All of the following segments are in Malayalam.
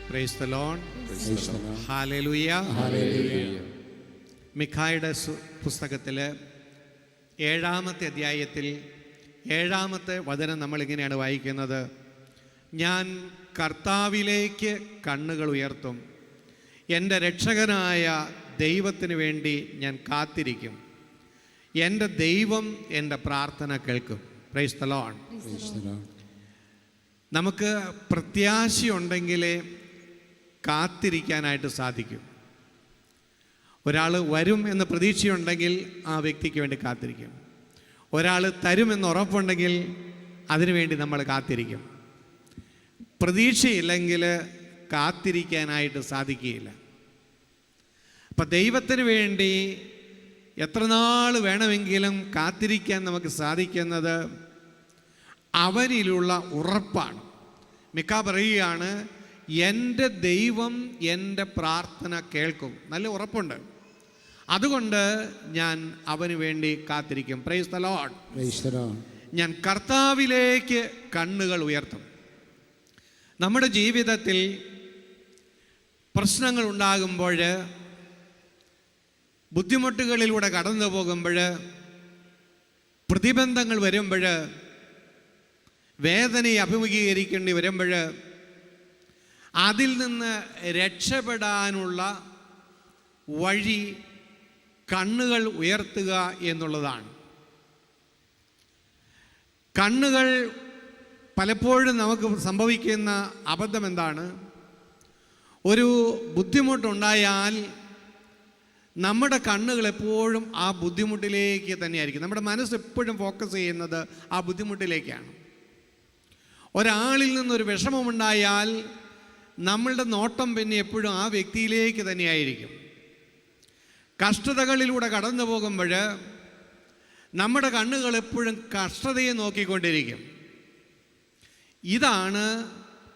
Price the Lord. ഹല്ലേലൂയ. മിഖായുടെ പുസ്തകത്തിൽ 7-ാമത്തെ അധ്യായത്തിൽ 7-ാമത്തെ വചനം നമ്മളിങ്ങനെയാണ് വായിക്കുന്നത്: ഞാൻ കർത്താവിലേക്ക് കണ്ണുകൾ ഉയർത്തും, എൻ്റെ രക്ഷകനായ ദൈവത്തിന് വേണ്ടി ഞാൻ കാത്തിരിക്കും, എൻ്റെ ദൈവം എൻ്റെ പ്രാർത്ഥന കേൾക്കും. Price the Lord. നമുക്ക് പ്രത്യാശയുണ്ടെങ്കിലേ കാത്തിരിക്കാനായിട്ട് സാധിക്കും. ഒരാൾ വരും എന്ന പ്രതീക്ഷയുണ്ടെങ്കിൽ ആ വ്യക്തിക്ക് വേണ്ടി കാത്തിരിക്കും. ഒരാൾ തരുമെന്ന് ഉറപ്പുണ്ടെങ്കിൽ അതിനുവേണ്ടി നമ്മൾ കാത്തിരിക്കും. പ്രതീക്ഷയില്ലെങ്കിൽ കാത്തിരിക്കാനായിട്ട് സാധിക്കുകയില്ല. അപ്പം ദൈവത്തിന് വേണ്ടി എത്ര നാൾ വേണമെങ്കിലും കാത്തിരിക്കാൻ നമുക്ക് സാധിക്കുന്നത് അവനിലുള്ള ഉറപ്പാണ്. മിക്ക പറയുകയാണ്, എൻ്റെ ദൈവം എൻ്റെ പ്രാർത്ഥന കേൾക്കും. നല്ല ഉറപ്പുണ്ട്. അതുകൊണ്ട് ഞാൻ അവന് വേണ്ടി കാത്തിരിക്കും. Price the Lord. ഞാൻ കർത്താവിലേക്ക് കണ്ണുകൾ ഉയർത്തും. നമ്മുടെ ജീവിതത്തിൽ പ്രശ്നങ്ങൾ ഉണ്ടാകുമ്പോൾ, ബുദ്ധിമുട്ടുകളിലൂടെ കടന്നു പോകുമ്പോൾ, പ്രതിബന്ധങ്ങൾ വരുമ്പോൾ, വേദനയെ അഭിമുഖീകരിക്കേണ്ടി വരുമ്പോൾ, അതിൽ നിന്ന് രക്ഷപ്പെടാനുള്ള വഴി കണ്ണുകൾ ഉയർത്തുക എന്നുള്ളതാണ്. കണ്ണുകൾ പലപ്പോഴും നമുക്ക് സംഭവിക്കുന്ന അബദ്ധം എന്താണ്? ഒരു ബുദ്ധിമുട്ടുണ്ടായാൽ നമ്മുടെ കണ്ണുകൾ എപ്പോഴും ആ ബുദ്ധിമുട്ടിലേക്ക് തന്നെയായിരിക്കും. നമ്മുടെ മനസ്സ് എപ്പോഴും ഫോക്കസ് ചെയ്യുന്നത് ആ ബുദ്ധിമുട്ടിലേക്കാണ്. ഒരാളിൽ നിന്നൊരു വിഷമമുണ്ടായാൽ നമ്മളുടെ നോട്ടം പിന്നെ എപ്പോഴും ആ വ്യക്തിയിലേക്ക് തന്നെയായിരിക്കും. കഷ്ടതകളിലൂടെ കടന്നു പോകുമ്പോൾ നമ്മുടെ കണ്ണുകൾ എപ്പോഴും കഷ്ടതയെ നോക്കിക്കൊണ്ടിരിക്കും. ഇതാണ്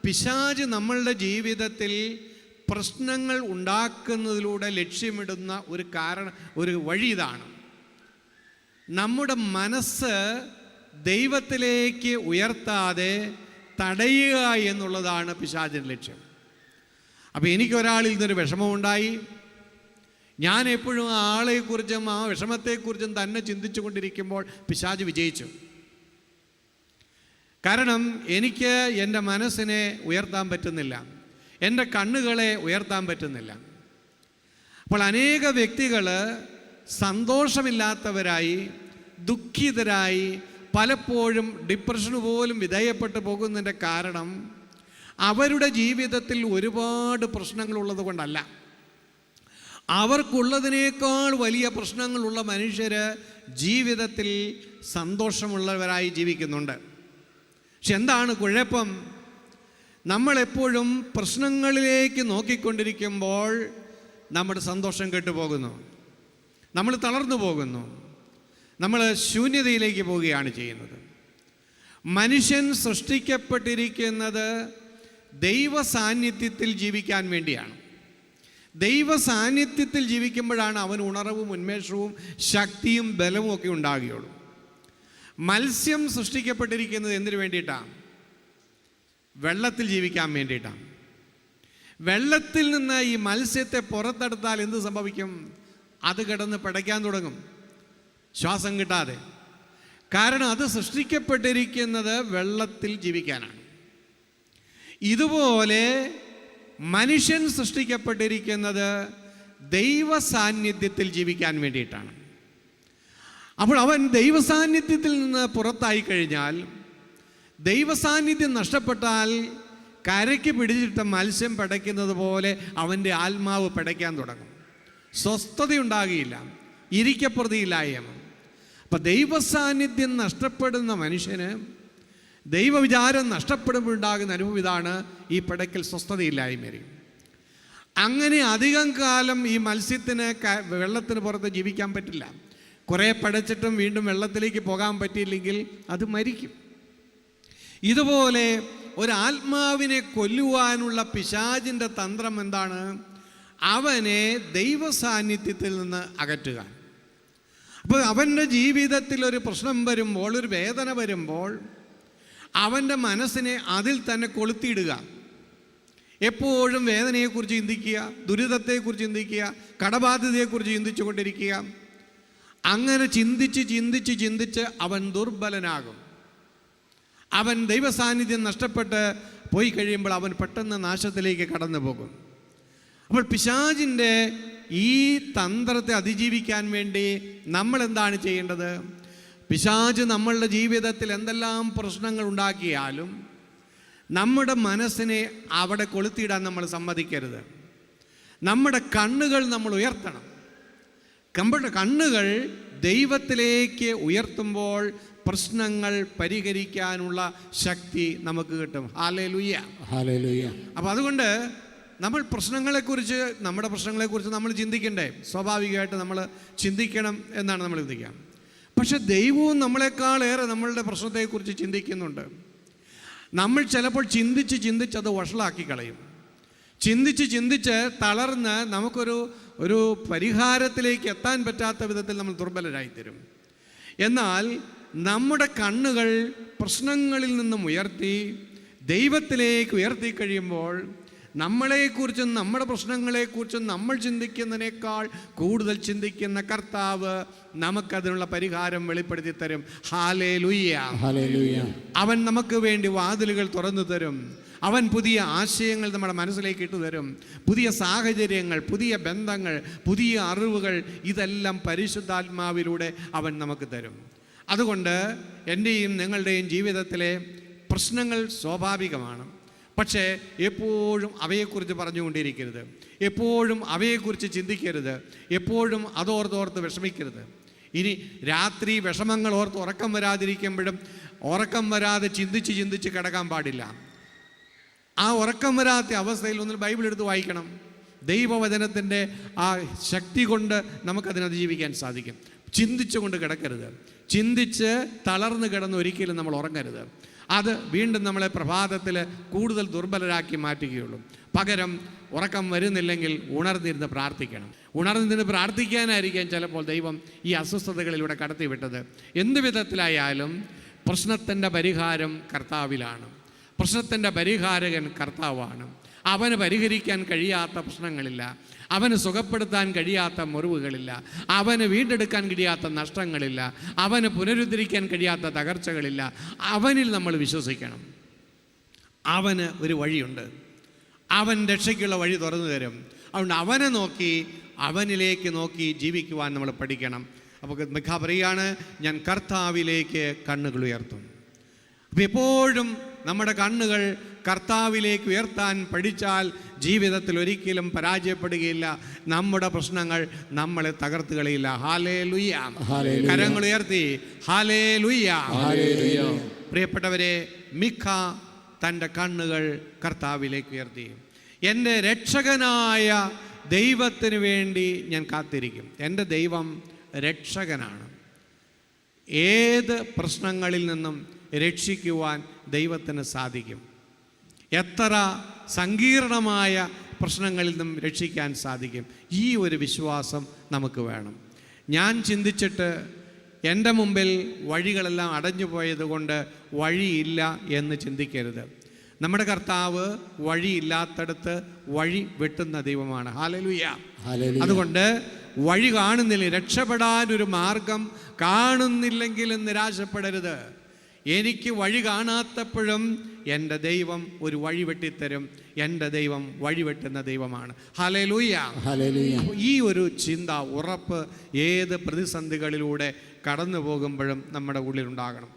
പിശാച് നമ്മളുടെ ജീവിതത്തിൽ പ്രശ്നങ്ങൾ ഉണ്ടാക്കുന്നതിലൂടെ ലക്ഷ്യമിടുന്ന ഒരു വഴി. ഇതാണ് നമ്മുടെ മനസ്സ് ദൈവത്തിലേക്ക് ഉയർത്താതെ തടയുക എന്നുള്ളതാണ് പിശാചിൻ്റെ ലക്ഷ്യം. അപ്പോൾ എനിക്കൊരാളിൽ നിന്നൊരു വിഷമമുണ്ടായി, ഞാൻ എപ്പോഴും ആ ആളെക്കുറിച്ചും ആ വിഷമത്തെക്കുറിച്ചും തന്നെ ചിന്തിച്ചു കൊണ്ടിരിക്കുമ്പോൾ പിശാച് വിജയിച്ചു. കാരണം എനിക്ക് എൻ്റെ മനസ്സിനെ ഉയർത്താൻ പറ്റുന്നില്ല, എൻ്റെ കണ്ണുകളെ ഉയർത്താൻ പറ്റുന്നില്ല. അപ്പോൾ അനേക വ്യക്തികൾ സന്തോഷമില്ലാത്തവരായി, ദുഃഖിതരായി, പലപ്പോഴും ഡിപ്രഷന് പോലും വിധേയപ്പെട്ടു പോകുന്നതിൻ്റെ കാരണം അവരുടെ ജീവിതത്തിൽ ഒരുപാട് പ്രശ്നങ്ങളുള്ളത് കൊണ്ടല്ല. അവർക്കുള്ളതിനേക്കാൾ വലിയ പ്രശ്നങ്ങളുള്ള മനുഷ്യർ ജീവിതത്തിൽ സന്തോഷമുള്ളവരായി ജീവിക്കുന്നുണ്ട്. പക്ഷെ എന്താണ് കുഴപ്പം? നമ്മളെപ്പോഴും പ്രശ്നങ്ങളിലേക്ക് നോക്കിക്കൊണ്ടിരിക്കുമ്പോൾ നമ്മുടെ സന്തോഷം കെട്ടുപോകുന്നു, നമ്മൾ തളർന്നു പോകുന്നു, നമ്മൾ ശൂന്യതയിലേക്ക് പോവുകയാണ് ചെയ്യുന്നത്. മനുഷ്യൻ സൃഷ്ടിക്കപ്പെട്ടിരിക്കുന്നത് ദൈവ സാന്നിധ്യത്തിൽ ജീവിക്കാൻ വേണ്ടിയാണ്. ദൈവ സാന്നിധ്യത്തിൽ ജീവിക്കുമ്പോഴാണ് അവന് ഉണർവും ഉന്മേഷവും ശക്തിയും ബലവും ഒക്കെ ഉണ്ടാകുകയുള്ളൂ. മത്സ്യം സൃഷ്ടിക്കപ്പെട്ടിരിക്കുന്നത് എന്തിനു വേണ്ടിയിട്ടാണ്? വെള്ളത്തിൽ ജീവിക്കാൻ വേണ്ടിയിട്ടാണ്. വെള്ളത്തിൽ നിന്ന് ഈ മത്സ്യത്തെ പുറത്തെടുത്താൽ എന്ത് സംഭവിക്കും? അത് കിടന്ന് പിടയ്ക്കാൻ തുടങ്ങും, ശ്വാസം കിട്ടാതെ. കാരണം അത് സൃഷ്ടിക്കപ്പെട്ടിരിക്കുന്നത് വെള്ളത്തിൽ ജീവിക്കാനാണ്. ഇതുപോലെ മനുഷ്യൻ സൃഷ്ടിക്കപ്പെട്ടിരിക്കുന്നത് ദൈവ സാന്നിധ്യത്തിൽ ജീവിക്കാൻ വേണ്ടിയിട്ടാണ്. അപ്പോൾ അവൻ ദൈവ സാന്നിധ്യത്തിൽ നിന്ന് പുറത്തായി കഴിഞ്ഞാൽ, ദൈവ സാന്നിധ്യം നഷ്ടപ്പെട്ടാൽ കരയ്ക്ക് പിടിച്ചിട്ട മത്സ്യം പിടയ്ക്കുന്നത് പോലെ അവൻ്റെ ആത്മാവ് പിടയ്ക്കാൻ തുടങ്ങും. സ്വസ്ഥതയുണ്ടാകുകയില്ല, ഇരിക്കപ്രതിയില്ലായ്മ. അപ്പം ദൈവ സാന്നിധ്യം നഷ്ടപ്പെടുന്ന മനുഷ്യന് ദൈവവിചാരം നഷ്ടപ്പെടുമ്പോഴുണ്ടാകുന്ന അനുഭവം ഇതാണ്: ഈ പിടയ്ക്കൽ സ്വസ്ഥതയില്ലായ്മ. അങ്ങനെ അധികം കാലം ഈ മത്സ്യത്തിന് വെള്ളത്തിന് പുറത്ത് ജീവിക്കാൻ പറ്റില്ല. കുറേ പടച്ചിട്ടും വീണ്ടും വെള്ളത്തിലേക്ക് പോകാൻ പറ്റിയില്ലെങ്കിൽ അത് മരിക്കും. ഇതുപോലെ ഒരാത്മാവിനെ കൊല്ലുവാനുള്ള പിശാചിൻ്റെ തന്ത്രം എന്താണ്? അവനെ ദൈവ സാന്നിധ്യത്തിൽ നിന്ന് അകറ്റുക. അപ്പോൾ അവൻ്റെ ജീവിതത്തിൽ ഒരു പ്രശ്നം വരുമ്പോൾ, ഒരു വേദന വരുമ്പോൾ, അവൻ്റെ മനസ്സിനെ അതിൽ തന്നെ കൊളുത്തിയിടുക. എപ്പോഴും വേദനയെക്കുറിച്ച് ചിന്തിക്കുക, ദുരിതത്തെക്കുറിച്ച് ചിന്തിക്കുക, കടബാധ്യതയെക്കുറിച്ച് ചിന്തിച്ചു കൊണ്ടിരിക്കുക. അങ്ങനെ ചിന്തിച്ച് അവൻ ദുർബലനാകും. അവൻ ദൈവസാന്നിധ്യം നഷ്ടപ്പെട്ട് പോയി കഴിയുമ്പോൾ അവൻ പെട്ടെന്ന് നാശത്തിലേക്ക് കടന്നു പോകും. അപ്പോൾ പിശാചിൻ്റെ ഈ തന്ത്രത്തെ അതിജീവിക്കാൻ വേണ്ടി നമ്മൾ എന്താണ് ചെയ്യേണ്ടത്? പിശാച് നമ്മളുടെ ജീവിതത്തിൽ എന്തെല്ലാം പ്രശ്നങ്ങൾ ഉണ്ടാക്കിയാലും നമ്മുടെ മനസ്സിനെ അവിടെ കൊളുത്തിയിടാൻ നമ്മൾ സമ്മതിക്കരുത്. നമ്മുടെ കണ്ണുകൾ നമ്മൾ ഉയർത്തണം. നമ്മുടെ കണ്ണുകൾ ദൈവത്തിലേക്ക് ഉയർത്തുമ്പോൾ പ്രശ്നങ്ങൾ പരിഹരിക്കാനുള്ള ശക്തി നമുക്ക് കിട്ടും. Hallelujah, hallelujah. അപ്പോൾ അതുകൊണ്ട് നമ്മൾ നമ്മുടെ പ്രശ്നങ്ങളെക്കുറിച്ച് നമ്മൾ ചിന്തിക്കണ്ടേ? സ്വാഭാവികമായിട്ട് നമ്മൾ ചിന്തിക്കണം എന്നാണ് നമ്മൾ ചിന്തിക്കുക. പക്ഷെ ദൈവവും നമ്മളെക്കാളേറെ നമ്മളുടെ പ്രശ്നത്തെക്കുറിച്ച് ചിന്തിക്കുന്നുണ്ട്. നമ്മൾ ചിലപ്പോൾ ചിന്തിച്ച് അത് വഷളാക്കി കളയും. ചിന്തിച്ച് തളർന്ന് നമുക്കൊരു പരിഹാരത്തിലേക്ക് എത്താൻ പറ്റാത്ത വിധത്തിൽ നമ്മൾ ദുർബലരായിത്തീരും. എന്നാൽ നമ്മുടെ കണ്ണുകൾ പ്രശ്നങ്ങളിൽ നിന്നും ഉയർത്തി ദൈവത്തിലേക്ക് ഉയർത്തി കഴിയുമ്പോൾ നമ്മളെക്കുറിച്ചും നമ്മുടെ പ്രശ്നങ്ങളെക്കുറിച്ചും നമ്മൾ ചിന്തിക്കുന്നതിനേക്കാൾ കൂടുതൽ ചിന്തിക്കുന്ന കർത്താവ് നമുക്കതിനുള്ള പരിഹാരം വെളിപ്പെടുത്തി തരും. Hallelujah, hallelujah. അവൻ നമുക്ക് വേണ്ടി വാതിലുകൾ തുറന്നു തരും. അവൻ പുതിയ ആശയങ്ങൾ നമ്മുടെ മനസ്സിലേക്ക് ഇട്ടു തരും. പുതിയ സാഹചര്യങ്ങൾ, പുതിയ ബന്ധങ്ങൾ, പുതിയ അറിവുകൾ, ഇതെല്ലാം പരിശുദ്ധാത്മാവിലൂടെ അവൻ നമുക്ക് തരും. അതുകൊണ്ട് എൻ്റെയും നിങ്ങളുടെയും ജീവിതത്തിലെ പ്രശ്നങ്ങൾ സ്വാഭാവികമാണ്. പക്ഷേ എപ്പോഴും അവയെക്കുറിച്ച് പറഞ്ഞുകൊണ്ടിരിക്കരുത്. എപ്പോഴും അവയെക്കുറിച്ച് ചിന്തിക്കരുത്. എപ്പോഴും അതോർത്തോർത്ത് വിഷമിക്കരുത്. ഇനി രാത്രി വിഷമങ്ങൾ ഓർത്ത് ഉറക്കം വരാതിരിക്കുമ്പോഴും ഉറക്കം വരാതെ ചിന്തിച്ച് കിടക്കാൻ പാടില്ല. ആ ഉറക്കം വരാത്ത അവസ്ഥയിൽ ഒന്ന് ബൈബിൾ എടുത്ത് വായിക്കണം. ദൈവവചനത്തിൻ്റെ ആ ശക്തി കൊണ്ട് നമുക്കതിനെ അതിജീവിക്കാൻ സാധിക്കും. ചിന്തിച്ചുകൊണ്ട് കിടക്കരുത്. ചിന്തിച്ച് തളർന്ന് കിടന്ന് ഒരിക്കലും നമ്മൾ ഉറങ്ങരുത്. അത് വീണ്ടും നമ്മളെ പ്രഭാതത്തിൽ കൂടുതൽ ദുർബലരാക്കി മാറ്റുകയുള്ളൂ. പകരം ഉറക്കം വരുന്നില്ലെങ്കിൽ ഉണർന്നിരുന്ന് പ്രാർത്ഥിക്കണം. ഉണർന്നിരുന്ന് പ്രാർത്ഥിക്കാനായിരിക്കാം ചിലപ്പോൾ ദൈവം ഈ അസ്വസ്ഥതകളിലൂടെ കടത്തിവിട്ടത്. എന്ത് വിധത്തിലായാലും പ്രശ്നത്തിൻ്റെ പരിഹാരം കർത്താവിലാണ്. പ്രശ്നത്തിൻ്റെ പരിഹാരകൻ കർത്താവാണ്. അവന് പരിഹരിക്കാൻ കഴിയാത്ത പ്രശ്നങ്ങളില്ല. അവന് സുഖപ്പെടുത്താൻ കഴിയാത്ത മുറിവുകളില്ല. അവന് വീണ്ടെടുക്കാൻ കഴിയാത്ത നഷ്ടങ്ങളില്ല. അവന് പുനരുദ്ധരിക്കാൻ കഴിയാത്ത തകർച്ചകളില്ല. അവനിൽ നമ്മൾ വിശ്വസിക്കണം. അവന് ഒരു വഴിയുണ്ട്. അവൻ രക്ഷയ്ക്കുള്ള വഴി തുറന്നു തരും. അതുകൊണ്ട് അവനിലേക്ക് നോക്കി ജീവിക്കുവാൻ നമ്മൾ പഠിക്കണം. അപ്പോൾ മിഖ പറയുകയാണ്, ഞാൻ കർത്താവിലേക്ക് കണ്ണുകൾ ഉയർത്തും. അപ്പോൾ എപ്പോഴും നമ്മുടെ കണ്ണുകൾ കർത്താവിലേക്ക് ഉയർത്താൻ പഠിച്ചാൽ ജീവിതത്തിൽ ഒരിക്കലും പരാജയപ്പെടുകയില്ല. നമ്മുടെ പ്രശ്നങ്ങൾ നമ്മളെ തകർത്ത് കളയില്ല. ഹല്ലേലൂയ, കരങ്ങൾ ഉയർത്തി ഹല്ലേലൂയ. പ്രിയപ്പെട്ടവരെ, മിഖ തൻ്റെ കണ്ണുകൾ കർത്താവിലേക്ക് ഉയർത്തി. എൻ്റെ രക്ഷകനായ ദൈവത്തിന് വേണ്ടി ഞാൻ കാത്തിരിക്കും. എൻ്റെ ദൈവം രക്ഷകനാണ്. ഏത് പ്രശ്നങ്ങളിൽ നിന്നും രക്ഷിക്കുവാൻ ദൈവത്തിന് സാധിക്കും. എത്ര സങ്കീർണമായ പ്രശ്നങ്ങളിൽ നിന്നും രക്ഷിക്കാൻ സാധിക്കും. ഈ ഒരു വിശ്വാസം നമുക്ക് വേണം. ഞാൻ ചിന്തിച്ചിട്ട് എൻ്റെ മുമ്പിൽ വഴികളെല്ലാം അടഞ്ഞു പോയതുകൊണ്ട് വഴിയില്ല എന്ന് ചിന്തിക്കരുത്. നമ്മുടെ കർത്താവ് വഴിയില്ലാത്തടത്ത് വഴി വെട്ടുന്ന ദൈവമാണ്. ഹല്ലേലൂയ. അതുകൊണ്ട് വഴി കാണുന്നില്ല, രക്ഷപ്പെടാനൊരു മാർഗം കാണുന്നില്ലെങ്കിൽ നിരാശപ്പെടരുത്. എനിക്ക് വഴി കാണാത്തപ്പോഴും എൻ്റെ ദൈവം ഒരു വഴി വെട്ടിത്തരും. എൻ്റെ ദൈവം വഴി വെട്ടുന്ന ദൈവമാണ്. Hallelujah, hallelujah. ഈ ഒരു ചിന്ത, ഉറപ്പ് ഏത് പ്രതിസന്ധികളിലൂടെ കടന്നു പോകുമ്പോഴും നമ്മുടെ ഉള്ളിലുണ്ടാകണം.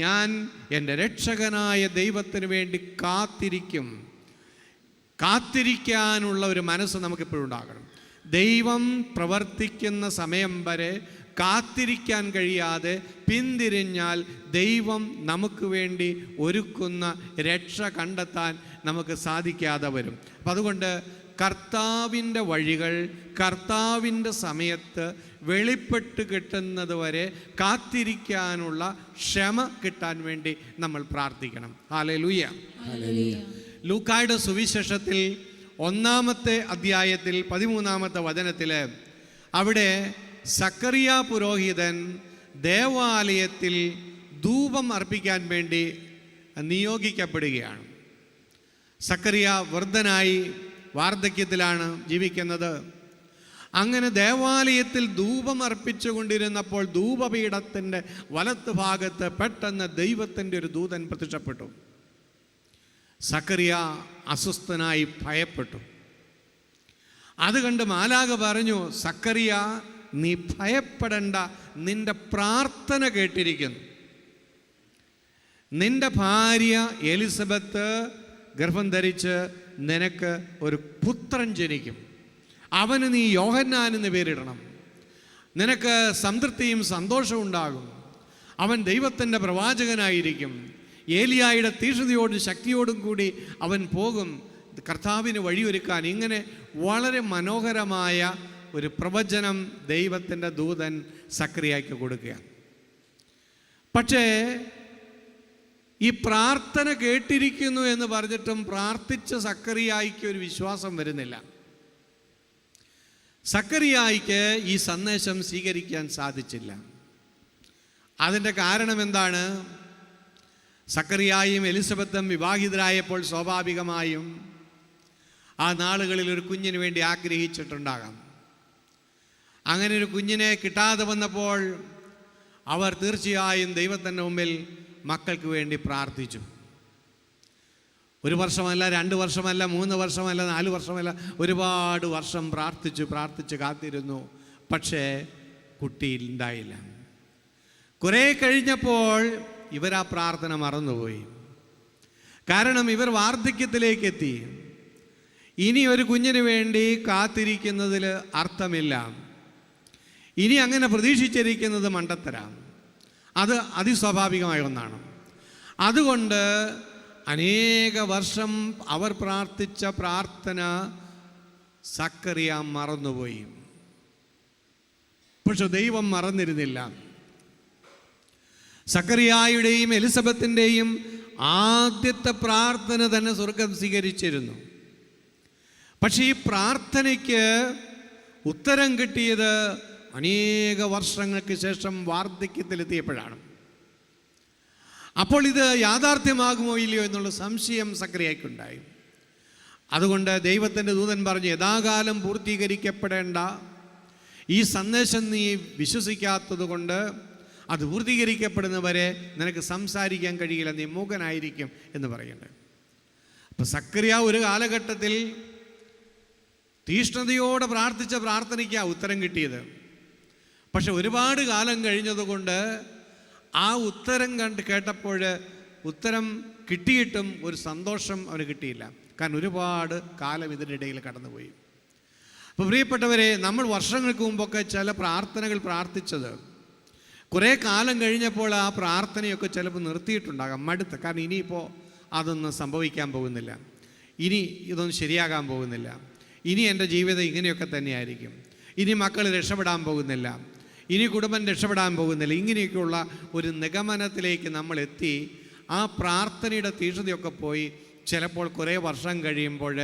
ഞാൻ എൻ്റെ രക്ഷകനായ ദൈവത്തിന് വേണ്ടി കാത്തിരിക്കും. കാത്തിരിക്കാനുള്ള ഒരു മനസ്സ് നമുക്കെപ്പോഴും ഉണ്ടാകണം. ദൈവം പ്രവർത്തിക്കുന്ന സമയം വരെ കാത്തിരിക്കാൻ കഴിയാതെ പിന്തിരിഞ്ഞാൽ ദൈവം നമുക്ക് വേണ്ടി ഒരുക്കുന്ന രക്ഷ കണ്ടെത്താൻ നമുക്ക് സാധിക്കാതെ വരും. അപ്പം അതുകൊണ്ട് കർത്താവിൻ്റെ വഴികൾ കർത്താവിൻ്റെ സമയത്ത് വെളിപ്പെട്ട് കിട്ടുന്നത് വരെ കാത്തിരിക്കാനുള്ള ക്ഷമ കിട്ടാൻ വേണ്ടി നമ്മൾ പ്രാർത്ഥിക്കണം. ഹല്ലേലൂയ. ലൂക്കായുടെ സുവിശേഷത്തിൽ 1-ാമത്തെ അധ്യായത്തിൽ 13-ാമത്തെ വചനത്തിൽ അവിടെ സക്കറിയ പുരോഹിതൻ ദേവാലയത്തിൽ ധൂപം അർപ്പിക്കാൻ വേണ്ടി നിയോഗിക്കപ്പെടുകയാണ്. സക്കറിയ വൃദ്ധനായി വാർദ്ധക്യത്തിലാണ് ജീവിക്കുന്നത്. അങ്ങനെ ദേവാലയത്തിൽ ധൂപം അർപ്പിച്ചുകൊണ്ടിരുന്നപ്പോൾ ധൂപപീഠത്തിൻ്റെ വലത്ത് ഭാഗത്ത് പെട്ടെന്ന് ദൈവത്തിൻ്റെ ഒരു ദൂതൻ പ്രത്യക്ഷപ്പെട്ടു. സക്കറിയ അസ്വസ്ഥനായി ഭയപ്പെട്ടു. അത് കണ്ട് മാലാഖ പറഞ്ഞു, സക്കറിയ നീ ഭയപ്പെടേണ്ട, നിന്റെ പ്രാർത്ഥന കേട്ടിരിക്കുന്നു. നിന്റെ ഭാര്യ എലിസബത്ത് ഗർഭം ധരിച്ച് നിനക്ക് ഒരു പുത്രൻ ജനിക്കും. അവന് നീ യോഹന്നാൻ എന്ന് പേരിടണം. നിനക്ക് സംതൃപ്തിയും സന്തോഷവും ഉണ്ടാകും. അവൻ ദൈവത്തിൻ്റെ പ്രവാചകനായിരിക്കും. ഏലിയായുടെ തീഷ്ണതയോടും ശക്തിയോടും കൂടി അവൻ പോകും കർത്താവിന് വഴിയൊരുക്കാൻ. ഇങ്ങനെ വളരെ മനോഹരമായ ഒരു പ്രവചനം ദൈവത്തിൻ്റെ ദൂതൻ സക്കറിയായ്ക്ക് കൊടുക്കുകയാണ്. പക്ഷേ ഈ പ്രാർത്ഥന കേട്ടിരിക്കുന്നു എന്ന് പറഞ്ഞിട്ടും പ്രാർത്ഥിച്ച സക്കറിയായ്ക്ക് ഒരു വിശ്വാസം വരുന്നില്ല. സക്കറിയായ്ക്ക് ഈ സന്ദേശം സ്വീകരിക്കാൻ സാധിച്ചില്ല. അതിൻ്റെ കാരണം എന്താണ്? സക്കറിയായും എലിസബത്തും വിവാഹിതരായപ്പോൾ സ്വാഭാവികമായും ആ നാളുകളിൽ ഒരു കുഞ്ഞിന് വേണ്ടി ആഗ്രഹിച്ചിട്ടുണ്ടാകാം. അങ്ങനെ ഒരു കുഞ്ഞിനെ കിട്ടാതെ വന്നപ്പോൾ അവർ തീർച്ചയായും ദൈവത്തിൻ്റെ മുമ്പിൽ മക്കൾക്ക് വേണ്ടി പ്രാർത്ഥിച്ചു. 1 വർഷമല്ല, 2 വർഷമല്ല, 3 വർഷമല്ല, 4 വർഷമല്ല, ഒരുപാട് വർഷം പ്രാർത്ഥിച്ച് കാത്തിരുന്നു. പക്ഷേ കുട്ടി ഉണ്ടായില്ല. കുറേ കഴിഞ്ഞപ്പോൾ ഇവർ ആ പ്രാർത്ഥന മറന്നുപോയി. കാരണം ഇവർ വാർദ്ധക്യത്തിലേക്ക് എത്തി. ഇനി ഒരു കുഞ്ഞിന് വേണ്ടി കാത്തിരിക്കുന്നതിൽ അർത്ഥമില്ല. ഇനി അങ്ങനെ പ്രതീക്ഷിച്ചിരിക്കുന്നത് മണ്ടത്തരാം. അത് അതിസ്വാഭാവികമായ ഒന്നാണ്. അതുകൊണ്ട് അനേക വർഷം അവർ പ്രാർത്ഥിച്ച പ്രാർത്ഥന സക്കറിയ മറന്നുപോയി. പക്ഷെ ദൈവം മറന്നിരുന്നില്ല. സക്കറിയായുടെയും എലിസബത്തിൻ്റെയും ആദ്യത്തെ പ്രാർത്ഥന തന്നെ സ്വർഗം സ്വീകരിച്ചിരുന്നു. പക്ഷെ ഈ പ്രാർത്ഥനയ്ക്ക് ഉത്തരം കിട്ടിയത് അനേക വർഷങ്ങൾക്ക് ശേഷം വാർദ്ധക്യത്തിലെത്തിയപ്പോഴാണ്. അപ്പോൾ ഇത് യാഥാർത്ഥ്യമാകുമോ ഇല്ലയോ എന്നുള്ള സംശയം സക്കറിയായ്ക്കുണ്ടായി. അതുകൊണ്ട് ദൈവത്തിൻ്റെ ദൂതൻ പറഞ്ഞു, യഥാകാലം പൂർത്തീകരിക്കപ്പെടേണ്ട ഈ സന്ദേശം നീ വിശ്വസിക്കാത്തത് കൊണ്ട് അത് പൂർത്തീകരിക്കപ്പെടുന്നവരെ നിനക്ക് സംസാരിക്കാൻ കഴിയില്ല, നീ മൂകനായിരിക്കും എന്ന് പറയണ്ടേ. അപ്പം സക്കറിയ ഒരു കാലഘട്ടത്തിൽ തീഷ്ണതയോടെ പ്രാർത്ഥിച്ച പ്രാർത്ഥനയ്ക്കാണ് ഉത്തരം കിട്ടിയത്. പക്ഷെ ഒരുപാട് കാലം കഴിഞ്ഞതുകൊണ്ട് ആ ഉത്തരം കേട്ടപ്പോൾ ഉത്തരം കിട്ടിയിട്ടും ഒരു സന്തോഷം അവന് കിട്ടിയില്ല. കാരണം ഒരുപാട് കാലം ഇതിനിടയിൽ കടന്നുപോയി. അപ്പോൾ പ്രിയപ്പെട്ടവരെ, നമ്മൾ വർഷങ്ങൾക്ക് മുമ്പൊക്കെ ചില പ്രാർത്ഥനകൾ പ്രാർത്ഥിച്ചത് കുറേ കാലം കഴിഞ്ഞപ്പോൾ ആ പ്രാർത്ഥനയൊക്കെ ചിലപ്പോൾ നിർത്തിയിട്ടുണ്ടാകാം, മടുത്ത്. കാരണം ഇനിയിപ്പോൾ അതൊന്നും സംഭവിക്കാൻ പോകുന്നില്ല, ഇനി ഇതൊന്നും ശരിയാകാൻ പോകുന്നില്ല, ഇനി എൻ്റെ ജീവിതം ഇങ്ങനെയൊക്കെ തന്നെയായിരിക്കും, ഇനി മക്കൾ രക്ഷപ്പെടാൻ പോകുന്നില്ല, ഇനി കുടുംബം രക്ഷപ്പെടാൻ പോകുന്നില്ല. ഇങ്ങനെയൊക്കെയുള്ള ഒരു നിഗമനത്തിലേക്ക് നമ്മൾ എത്തി. ആ പ്രാർത്ഥനയുടെ തീഷ്ണതയൊക്കെ പോയി ചിലപ്പോൾ കുറേ വർഷം കഴിയുമ്പോൾ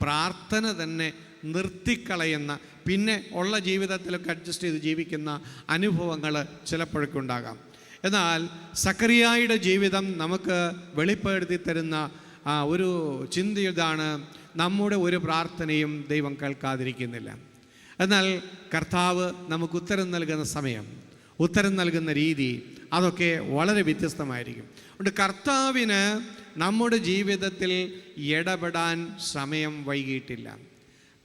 പ്രാർത്ഥന തന്നെ നിർത്തിക്കളയുന്ന, പിന്നെ ഉള്ള ജീവിതത്തിലൊക്കെ അഡ്ജസ്റ്റ് ചെയ്ത് ജീവിക്കുന്ന അനുഭവങ്ങൾ ചിലപ്പോഴൊക്കെ ഉണ്ടാകാം. എന്നാൽ സക്കറിയായുടെ ജീവിതം നമുക്ക് വെളിപ്പെടുത്തി തരുന്ന ഒരു ചിന്ത ഇതാണ്: നമ്മുടെ ഒരു പ്രാർത്ഥനയും ദൈവം കേൾക്കാതിരിക്കുന്നില്ല. എന്നാൽ കർത്താവ് നമുക്ക് ഉത്തരം നൽകുന്ന സമയം, ഉത്തരം നൽകുന്ന രീതി അതൊക്കെ വളരെ വ്യത്യസ്തമായിരിക്കും. അതുകൊണ്ട് കർത്താവിന് നമ്മുടെ ജീവിതത്തിൽ ഇടപെടാൻ സമയം വൈകിയിട്ടില്ല.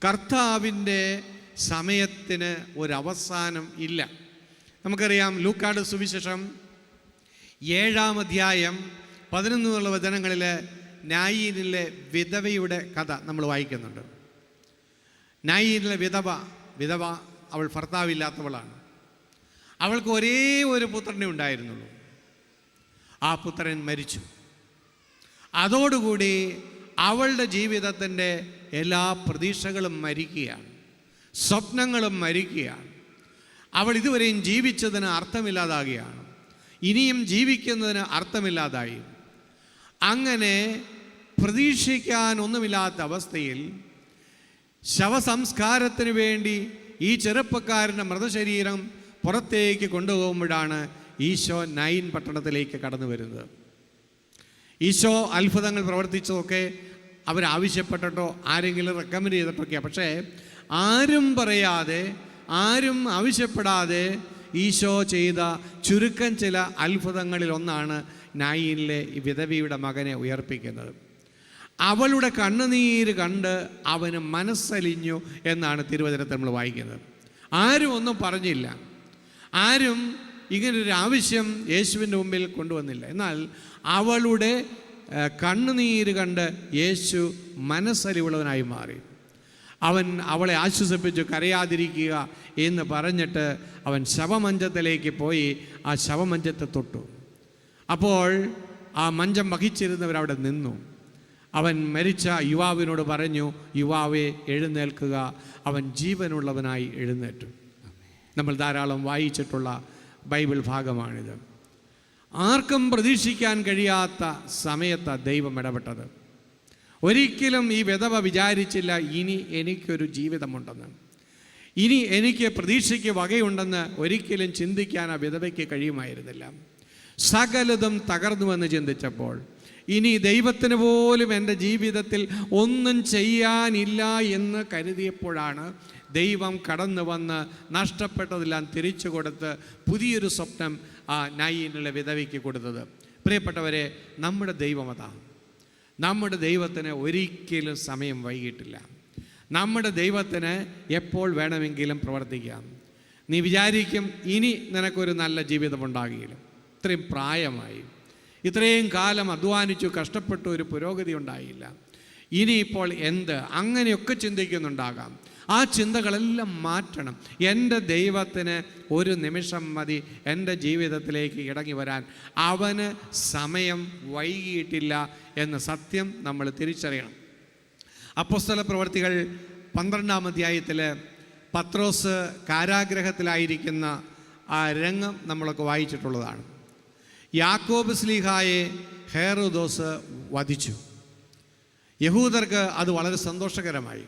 കർത്താവിൻ്റെ സമയത്തിന് ഒരവസാനം ഇല്ല. നമുക്കറിയാം, ലൂക്കായുടെ സുവിശേഷം 7-ാം അധ്യായം 11 വചനങ്ങളിൽ നായീനിലെ വിധവയുടെ കഥ നമ്മൾ വായിക്കുന്നുണ്ട്. നായീനിലെ വിധവ അവൾ ഭർത്താവില്ലാത്തവളാണ്. അവൾക്ക് ഒരേ ഒരു പുത്രനെ ഉണ്ടായിരുന്നുള്ളൂ. ആ പുത്രൻ മരിച്ചു. അതോടുകൂടി അവളുടെ ജീവിതത്തിൻ്റെ എല്ലാ പ്രതീക്ഷകളും മരിക്കുകയാണ്, സ്വപ്നങ്ങളും മരിക്കുകയാണ്. അവൾ ഇതുവരെയും ജീവിച്ചതിന് അർത്ഥമില്ലാതാകുകയാണ്, ഇനിയും ജീവിക്കുന്നതിന് അർത്ഥമില്ലാതായി. അങ്ങനെ പ്രതീക്ഷിക്കാൻ ഒന്നുമില്ലാത്ത അവസ്ഥയിൽ ശവസംസ്കാരത്തിന് വേണ്ടി ഈ ചെറുപ്പക്കാരൻ്റെ മൃതശരീരം പുറത്തേക്ക് കൊണ്ടുപോകുമ്പോഴാണ് ഈശോ നൈൻ പട്ടണത്തിലേക്ക് കടന്നു വരുന്നത്. ഈശോ അത്ഭുതങ്ങൾ പ്രവർത്തിച്ചതൊക്കെ അവരാവശ്യപ്പെട്ടിട്ടോ ആരെങ്കിലും റെക്കമെൻഡ് ചെയ്തിട്ടൊക്കെയാണ്. പക്ഷേ ആരും പറയാതെ, ആരും ആവശ്യപ്പെടാതെ ഈശോ ചെയ്ത ചുരുക്കം ചില അത്ഭുതങ്ങളിലൊന്നാണ് നായിനിലെ ഈ വിധവയുടെ മകനെ ഉയർപ്പിക്കുന്നത്. അവളുടെ കണ്ണുനീര് കണ്ട് അവന് മനസ്സലിഞ്ഞു എന്നാണ് തിരുവചനത്തിൽ നമ്മൾ വായിക്കുന്നത്. ആരും ഒന്നും പറഞ്ഞില്ല, ആരും ഇങ്ങനൊരു ആവശ്യം യേശുവിൻ്റെ മുമ്പിൽ കൊണ്ടുവന്നില്ല. എന്നാൽ അവളുടെ കണ്ണുനീര് കണ്ട് യേശു മനസ്സലിവുള്ളവനായി മാറി. അവൻ അവളെ ആശ്വസിപ്പിച്ചു, കരയാതിരിക്കുക എന്ന് പറഞ്ഞിട്ട് അവൻ ശവമഞ്ചത്തിലേക്ക് പോയി ആ ശവമഞ്ചത്തെ തൊട്ടു. അപ്പോൾ ആ മഞ്ചം വഹിച്ചിരുന്നവരവിടെ നിന്നു. അവൻ മരിച്ച യുവാവിനോട് പറഞ്ഞു, യുവാവെ എഴുന്നേൽക്കുക, അവൻ ജീവനുള്ളവനായി എഴുന്നേറ്റു. നമ്മൾ ധാരാളം വായിച്ചിട്ടുള്ള ബൈബിൾ ഭാഗമാണിത്. ആർക്കും പ്രതീക്ഷിക്കാൻ കഴിയാത്ത സമയത്താണ് ദൈവം ഇടപെട്ടത്. ഒരിക്കലും ഈ വിധവ വിചാരിച്ചില്ല ഇനി എനിക്കൊരു ജീവിതമുണ്ടെന്ന്, ഇനി എനിക്ക് പ്രതീക്ഷയ്ക്ക് വകയുണ്ടെന്ന് ഒരിക്കലും ചിന്തിക്കാൻ ആ വിധവയ്ക്ക് കഴിയുമായിരുന്നില്ല. സകലതും തകർന്നുവെന്ന് ചിന്തിച്ചപ്പോൾ, ഇനി ദൈവത്തിന് പോലും എൻ്റെ ജീവിതത്തിൽ ഒന്നും ചെയ്യാനില്ല എന്ന് കരുതിയപ്പോഴാണ് ദൈവം കടന്നു വന്ന് നഷ്ടപ്പെട്ടതെല്ലാം തിരിച്ചു കൊടുത്ത് പുതിയൊരു സ്വപ്നം ആ നായിനിലെ വിധവയ്ക്ക് കൊടുത്തത്. പ്രിയപ്പെട്ടവരെ, നമ്മുടെ ദൈവം അതാണ്. നമ്മുടെ ദൈവത്തിന് ഒരിക്കലും സമയം വൈകിട്ടില്ല. നമ്മുടെ ദൈവത്തിന് എപ്പോൾ വേണമെങ്കിലും പ്രവർത്തിക്കാം. നീ വിചാരിക്കും ഇനി നിനക്കൊരു നല്ല ജീവിതമുണ്ടാകുകയില്ല, ഇത്രയും പ്രായമായി, ഇത്രയും കാലം അധ്വാനിച്ചു കഷ്ടപ്പെട്ടു, ഒരു പുരോഗതി ഉണ്ടായില്ല, ഇനിയിപ്പോൾ എന്ത്, അങ്ങനെയൊക്കെ ചിന്തിക്കുന്നുണ്ടാകാം. ആ ചിന്തകളെല്ലാം മാറ്റണം. എൻ്റെ ദൈവത്തിന് ഒരു നിമിഷം മതി എൻ്റെ ജീവിതത്തിലേക്ക് ഇറങ്ങി വരാൻ. അവന് സമയം വൈകിയിട്ടില്ല എന്ന സത്യം നമ്മൾ തിരിച്ചറിയണം. അപ്പോസ്തല പ്രവർത്തികൾ 12-ാം അധ്യായത്തിൽ പത്രോസ് കാരാഗ്രഹത്തിലായിരിക്കുന്ന ആ രംഗം നമ്മളൊക്കെ വായിച്ചിട്ടുള്ളതാണ്. യാക്കോബ് ശ്ലീഹായെ ഹെരോദോസ് വധിച്ചു. യഹൂദർക്ക് അത് വളരെ സന്തോഷകരമായി.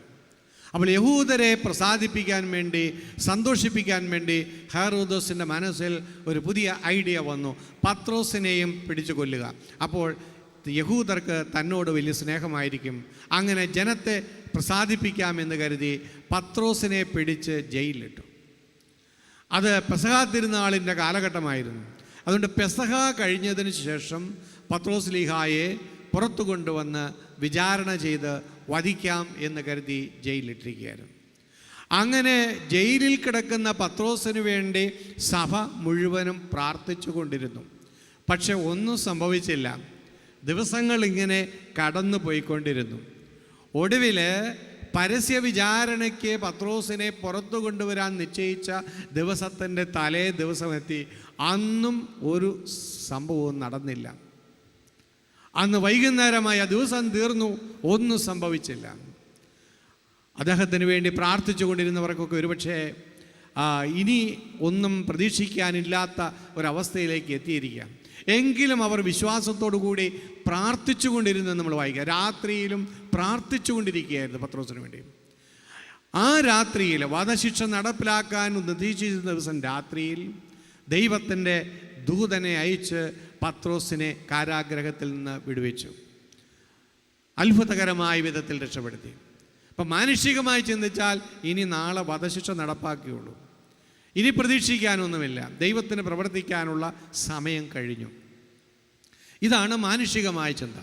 അപ്പോൾ യഹൂദരെ പ്രസാദിപ്പിക്കാൻ വേണ്ടി, സന്തോഷിപ്പിക്കാൻ വേണ്ടി ഹെരോദോസിൻ്റെ മനസ്സിൽ ഒരു പുതിയ ഐഡിയ വന്നു, പത്രോസിനെയും പിടിച്ചു കൊല്ലുക. അപ്പോൾ യഹൂദർക്ക് തന്നോട് വലിയ സ്നേഹമായിരിക്കും. അങ്ങനെ ജനത്തെ പ്രസാദിപ്പിക്കാമെന്ന് കരുതി പത്രോസിനെ പിടിച്ച് ജയിലിലിട്ടു. അത് പെസഹ തിരുനാളിൻ്റെ കാലഘട്ടമായിരുന്നു. അതുകൊണ്ട് പെസഹ കഴിഞ്ഞതിന് ശേഷം പത്രോസ് ലീഹായെ പുറത്തു കൊണ്ടുവന്ന് വിചാരണ ചെയ്ത് വധിക്കാം എന്ന് കരുതി ജയിലിലിട്ടിരിക്കുകയായിരുന്നു. അങ്ങനെ ജയിലിൽ കിടക്കുന്ന പത്രോസിന് വേണ്ടി സഭ മുഴുവനും പ്രാർത്ഥിച്ചു കൊണ്ടിരുന്നു. പക്ഷെ ഒന്നും സംഭവിച്ചില്ല. ദിവസങ്ങൾ ഇങ്ങനെ കടന്നു പോയിക്കൊണ്ടിരുന്നു. ഒടുവിൽ പരസ്യ വിചാരണയ്ക്ക് പത്രോസിനെ പുറത്തു കൊണ്ടുവരാൻ നിശ്ചയിച്ച ദിവസത്തിൻ്റെ തലേ ദിവസം എത്തി. അന്നും ഒരു സംഭവവും നടന്നില്ല. അന്ന് വൈകുന്നേരമായി ആ ദിവസം തീർന്നു, ഒന്നും സംഭവിച്ചില്ല. അദ്ദേഹത്തിന് വേണ്ടി പ്രാർത്ഥിച്ചു കൊണ്ടിരുന്നവർക്കൊക്കെ ഒരുപക്ഷെ ഇനി ഒന്നും പ്രതീക്ഷിക്കാനില്ലാത്ത ഒരവസ്ഥയിലേക്ക് എത്തിയിരിക്കാം. എങ്കിലും അവർ വിശ്വാസത്തോടു കൂടി പ്രാർത്ഥിച്ചു കൊണ്ടിരുന്നത് നമ്മൾ വായിക്കുക. രാത്രിയിലും പ്രാർത്ഥിച്ചു കൊണ്ടിരിക്കുകയായിരുന്നു പത്രോസിന് വേണ്ടി. ആ രാത്രിയിൽ വധശിക്ഷ നടപ്പിലാക്കാൻ നിശ്ചയിച്ച ദിവസം രാത്രിയിൽ ദൈവത്തിൻ്റെ ദൂതനെ അയച്ച് പത്രോസിനെ കാരാഗ്രഹത്തിൽ നിന്ന് വിടുവിച്ചു. അത്ഭുതകരമായ വിധത്തിൽ രക്ഷപ്പെടുത്തി. അപ്പം മാനുഷികമായി ചിന്തിച്ചാൽ ഇനി നാളെ വധശിക്ഷ നടപ്പാക്കിയുള്ളൂ, ഇനി പ്രതീക്ഷിക്കാനൊന്നുമില്ല, ദൈവത്തിന് പ്രവർത്തിക്കാനുള്ള സമയം കഴിഞ്ഞു. ഇതാണ് മാനുഷികമായ ചിന്ത.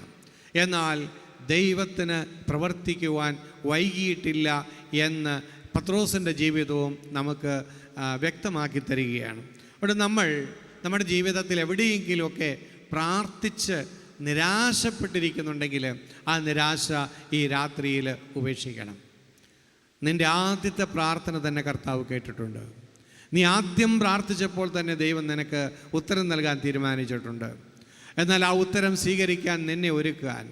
എന്നാൽ ദൈവത്തിന് പ്രവർത്തിക്കുവാൻ വൈകിയിട്ടില്ല എന്ന് പത്രോസിൻ്റെ ജീവിതവും നമുക്ക് വ്യക്തമാക്കി തരികയാണ്. അവിടെ നമ്മൾ നമ്മുടെ ജീവിതത്തിൽ എവിടെയെങ്കിലുമൊക്കെ പ്രാർത്ഥിച്ച് നിരാശപ്പെട്ടിരിക്കുന്നുണ്ടെങ്കിൽ ആ നിരാശ ഈ രാത്രിയിൽ ഉപേക്ഷിക്കണം. നിൻ്റെ ആദ്യത്തെ പ്രാർത്ഥന തന്നെ കർത്താവ് കേട്ടിട്ടുണ്ട്. നീ ആദ്യം പ്രാർത്ഥിച്ചപ്പോൾ തന്നെ ദൈവം നിനക്ക് ഉത്തരം നൽകാൻ തീരുമാനിച്ചിട്ടുണ്ട്. എന്നാൽ ആ ഉത്തരം സ്വീകരിക്കാൻ നിന്നെ ഒരുക്കാൻ,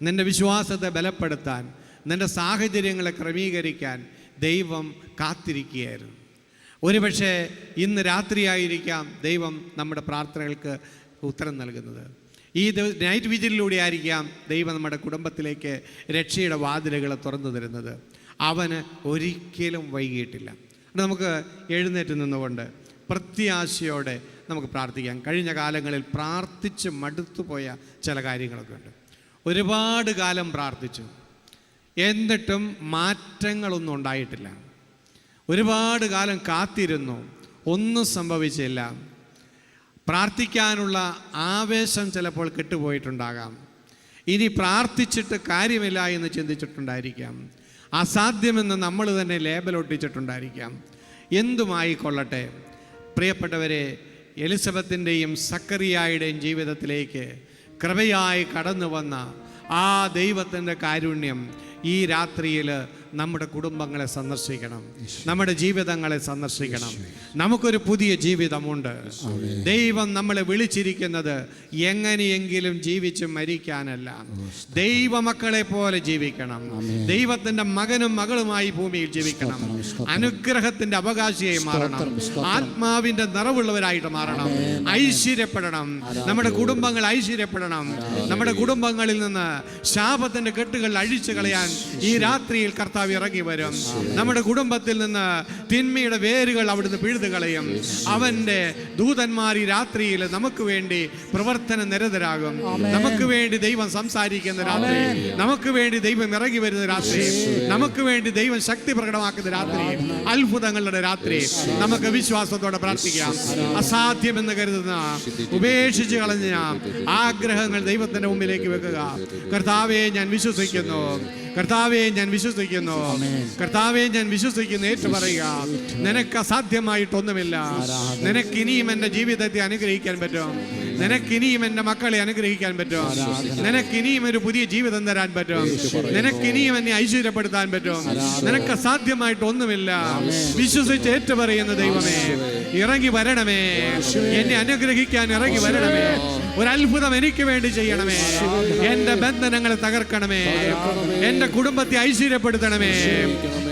നിൻ്റെ വിശ്വാസത്തെ ബലപ്പെടുത്താൻ, നിൻ്റെ സാഹചര്യങ്ങളെ ക്രമീകരിക്കാൻ ദൈവം കാത്തിരിക്കുകയായിരുന്നു. ഒരുപക്ഷെ ഇന്ന് രാത്രിയായിരിക്കാം ദൈവം നമ്മുടെ പ്രാർത്ഥനകൾക്ക് ഉത്തരം നൽകുന്നത്. ഈ നൈറ്റ് വിജിലിലൂടെ ആയിരിക്കാം ദൈവം നമ്മുടെ കുടുംബത്തിലേക്ക് രക്ഷയുടെ വാതിലുകൾ തുറന്നു തരുന്നത്. അവന് ഒരിക്കലും വൈകിയിട്ടില്ല. നമുക്ക് എഴുന്നേറ്റ് നിന്നുകൊണ്ട് പ്രത്യാശയോടെ നമുക്ക് പ്രാർത്ഥിക്കാം. കഴിഞ്ഞ കാലങ്ങളിൽ പ്രാർത്ഥിച്ച് മടുത്തുപോയ ചില കാര്യങ്ങളൊക്കെ ഉണ്ട്. ഒരുപാട് കാലം പ്രാർത്ഥിച്ചു, എന്നിട്ടും മാറ്റങ്ങളൊന്നും ഉണ്ടായിട്ടില്ല. ഒരുപാട് കാലം കാത്തിരുന്നു, ഒന്നും സംഭവിച്ചില്ല. പ്രാർത്ഥിക്കാനുള്ള ആവേശം ചിലപ്പോൾ കെട്ടുപോയിട്ടുണ്ടാകാം. ഇനി പ്രാർത്ഥിച്ചിട്ട് കാര്യമില്ല എന്ന് ചിന്തിച്ചിട്ടുണ്ടായിരിക്കാം. അസാധ്യമെന്ന് നമ്മൾ തന്നെ ലേബലൊട്ടിച്ചിട്ടുണ്ടായിരിക്കാം. എന്തുമായിക്കൊള്ളട്ടെ, പ്രിയപ്പെട്ടവരെ, എലിസബത്തിൻ്റെയും സക്കറിയായുടെയും ജീവിതത്തിലേക്ക് കൃപയായി കടന്നു വന്ന ആ ദൈവത്തിൻ്റെ കാരുണ്യം ഈ രാത്രിയിൽ നമ്മുടെ കുടുംബങ്ങളെ സന്ദർശിക്കണം, നമ്മുടെ ജീവിതങ്ങളെ സന്ദർശിക്കണം. നമുക്കൊരു പുതിയ ജീവിതമുണ്ട്. ദൈവം നമ്മളെ വിളിച്ചിരിക്കുന്നത് എങ്ങനെയെങ്കിലും ജീവിച്ച് മരിക്കാനല്ല, ദൈവമക്കളെ പോലെ ജീവിക്കണം. ദൈവത്തിൻ്റെ മകനും മകളുമായി ഭൂമിയിൽ ജീവിക്കണം. അനുഗ്രഹത്തിൻ്റെ അവകാശിയായി മാറണം. ആത്മാവിൻ്റെ നിറവുള്ളവരായിട്ട് മാറണം. ഐശ്വര്യപ്പെടണം. നമ്മുടെ കുടുംബങ്ങൾ ഐശ്വര്യപ്പെടണം. നമ്മുടെ കുടുംബങ്ങളിൽ നിന്ന് ശാപത്തിൻ്റെ കെട്ടുകൾ അഴിച്ചു കളയാൻ ഈ രാത്രിയിൽ കർത്താവ് ഇറങ്ങി വരും. നമ്മുടെ കുടുംബത്തിൽ നിന്ന് തിന്മയുടെ വേരുകൾ അവിടുന്ന് പിഴുതു കളയും. അവന്റെ ദൂതന്മാർ ഈ രാത്രിയിൽ നമുക്ക് വേണ്ടി പ്രവർത്തന നിരതരാകും. നമുക്ക് വേണ്ടി ദൈവം സംസാരിക്കുന്ന രാത്രി, നമുക്ക് വേണ്ടി ദൈവം ഇറങ്ങി വരുന്ന രാത്രി, നമുക്ക് വേണ്ടി ദൈവം ശക്തി പ്രകടമാക്കുന്ന രാത്രി, അത്ഭുതങ്ങളുടെ രാത്രി. നമുക്ക് വിശ്വാസത്തോടെ പ്രാർത്ഥിക്കാം. അസാധ്യമെന്ന് കരുതുന്ന, ഉപേക്ഷിച്ച് കളഞ്ഞ ആഗ്രഹങ്ങൾ ദൈവത്തിന്റെ മുമ്പിലേക്ക് വെക്കുക. കർത്താവേ, ഞാൻ വിശ്വസിക്കുന്നു. കർത്താവേ, ഞാൻ വിശ്വസിക്കുന്നു. കർത്താവേ, ഞാൻ വിശ്വസിക്കുന്നു. ഏറ്റു പറയുക, നിനക്ക് അസാധ്യമായിട്ടൊന്നുമില്ല. നിനക്ക് ഇനിയും എൻ്റെ ജീവിതത്തെ അനുഗ്രഹിക്കാൻ പറ്റും. നിനക്ക് ഇനിയും എൻ്റെ മക്കളെ അനുഗ്രഹിക്കാൻ പറ്റും. നിനക്ക് ഇനിയും ഒരു പുതിയ ജീവിതം തരാൻ പറ്റും. നിനക്ക് ഇനിയും എന്നെ ഐശ്വര്യപ്പെടുത്താൻ പറ്റും. നിനക്ക് അസാധ്യമായിട്ടൊന്നുമില്ല. വിശ്വസിച്ച് ഏറ്റു പറയുന്ന ദൈവമേ, ഇറങ്ങി വരണമേ. എന്നെ അനുഗ്രഹിക്കാൻ ഇറങ്ങി വരണമേ. ഒരു അത്ഭുതം എനിക്ക് വേണ്ടി ചെയ്യണമേ. എൻ്റെ ബന്ധനങ്ങളെ തകർക്കണമേ. എൻ്റെ കുടുംബത്തെ ഐശ്വര്യപ്പെടുത്തണമേ.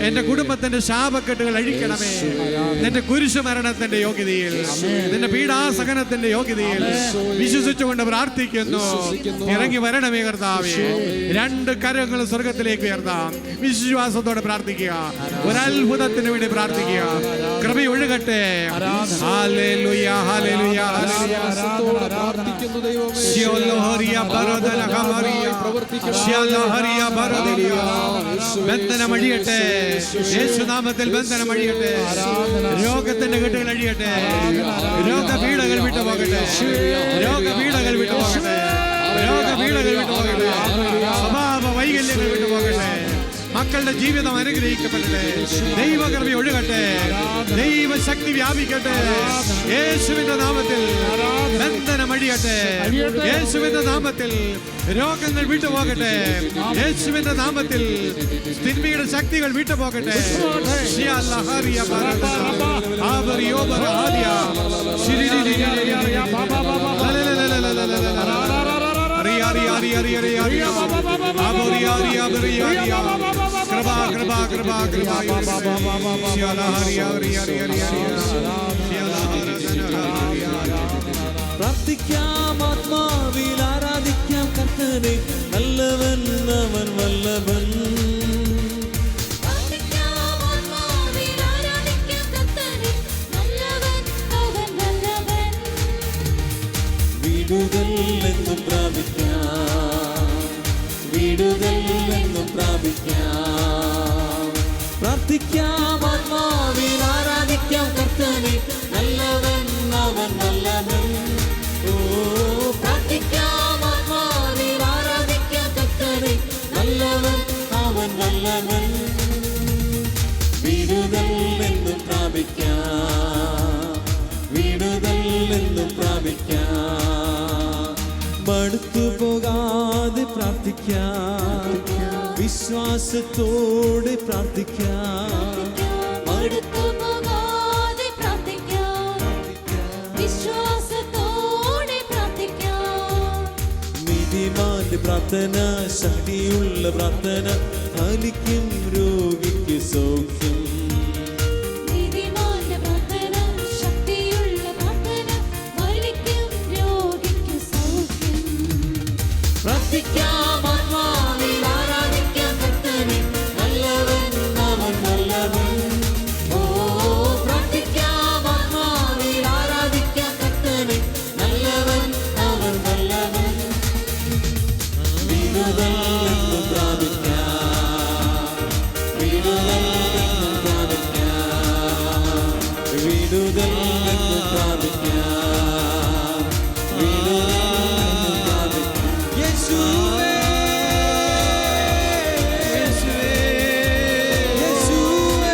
എൻ്റെ കുടുംബത്തിന്റെ ശാപക്കെട്ടുകൾ അഴിക്കണമേ. നിന്റെ കുരിശുമരണത്തിന്റെ യോഗ്യതയിൽ, നിന്റെ പീഡാസഹനത്തിന്റെ യോഗ്യതയിൽ വിശ്വസിച്ചുകൊണ്ട് പ്രാർത്ഥിക്കുന്നു. ഇറങ്ങി വരണമേ കർത്താവേ. രണ്ട് കരങ്ങൾ സ്വർഗത്തിലേക്ക് ഉയർത്താം. വിശ്വാസത്തോടെ പ്രാർത്ഥിക്കുക. ഒരത്ഭുതത്തിന് വേണ്ടി പ്രാർത്ഥിക്കുക. കൃപ ഒഴുകട്ടെ. Hallelujah, hallelujah, hallelujah. ബന്ധനമഴിയട്ടെ. യേശുനാമത്തിൽ ബന്ധനമഴിയട്ടെ. രോഗത്തിന്റെ കെട്ടുകൾ അഴിയട്ടെ. രോഗപീഠകൾ വിട്ടുപോകട്ടെ. രോഗപീഠകൾ വിട്ടുപോകട്ടെ. രോഗപീഠകൾ വിട്ടുപോകട്ടെ. സ്വഭാവ വൈകല്യങ്ങൾ വിട്ടുപോകട്ടെ. മക്കളുടെ ജീവിതം അനുഗ്രഹിക്കപ്പെടട്ടെ. ദൈവകൃപ ഒഴുകട്ടെ. ദൈവശക്തി വ്യാപിക്കട്ടെ. യേശുവിന്റെ നാമത്തിൽ ബന്ധനമഴിയട്ടെ. യേശുവിന്റെ നാമത്തിൽ രോഗങ്ങൾ വിട്ടുപോകട്ടെ. യേശുവിന്റെ നാമത്തിൽ തിന്മയുടെ ശക്തികൾ വിട്ടുപോകട്ടെ. പ്രാർത്ഥിക്കാം, ആത്മാവിൽ ആരാധിക്കാം കർത്തനെ. നല്ലവൻ അവൻ വല്ലഭൻ. വിടുതൽ എന്നും പ്രാപിക്കാം. വിടുതൽ എന്നും പ്രാപിക്കാം. പ്രാർത്ഥിക്കാം, ആത്മാവിൽ ആരാധിക്കാം കർത്തനെ. നല്ലവൻ അവൻ വല്ലഭൻ. ഓ, പ്രാർത്ഥിക്കാം, ആത്മാവിൽ ആരാധിക്കാം കർത്തനെ. നല്ലവൻ അവൻ വല്ലഭൻ. വിടുതൽ എന്നും പ്രാപിക്കാം. വിടുതൽ എന്നും പ്രാപിക്കാം. മടുത്തു പോകാതെ പ്രാർത്ഥിക്കാം. വിശ്വാസത്തോടെ പ്രാർത്ഥിക്കാം. മടുത്തു പോകാതെ പ്രാർത്ഥിക്കാം. വിശ്വാസത്തോടെ പ്രാർത്ഥിക്കാം. നീതിമാന്റെ പ്രാർത്ഥന ശക്തിയുള്ള പ്രാർത്ഥന. ഫലിക്കും രോഗിക്ക് സൗഖ്യം. നീതിമാന്റെ പ്രാർത്ഥന ശക്തിയുള്ള പ്രാർത്ഥന. ഫലിക്കും രോഗിക്ക് സൗഖ്യം. പ്രാർത്ഥിക്കാം, ആത്മാവിൽ ആരാധിക്കാം കർത്തനെ. നല്ലവൻ അവൻ വല്ലഭൻ. ഓ, പ്രാർത്ഥിക്കാം, ആത്മാവിൽ ആരാധിക്കാം കർത്തനെ. നല്ലവൻ അവൻ വല്ലഭൻ. വിടുതൽ എന്നും പ്രാപിക്കാം. വിടുതൽ എന്ന് പ്രാപിക്കാം, വിടുതൽ എന്ന് പ്രാപിക്കാം. യേശുവേ, യേശുവേ, യേശുവേ,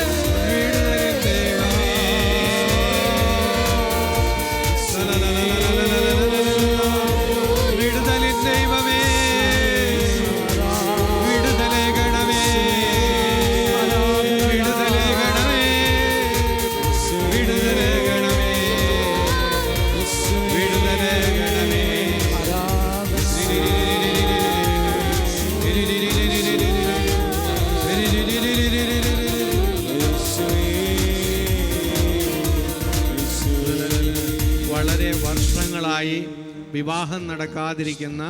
വിടുതലിൻ ദൈവമേ, വിടുതലേ ഗണമേ, വിടുതലേ ഗണമേ, വിടുതലേ ഗണമേ, വിടുതലേ ഗണമേ. വളരെ വർഷങ്ങളായി വിവാഹം നടക്കാതിരിക്കുന്ന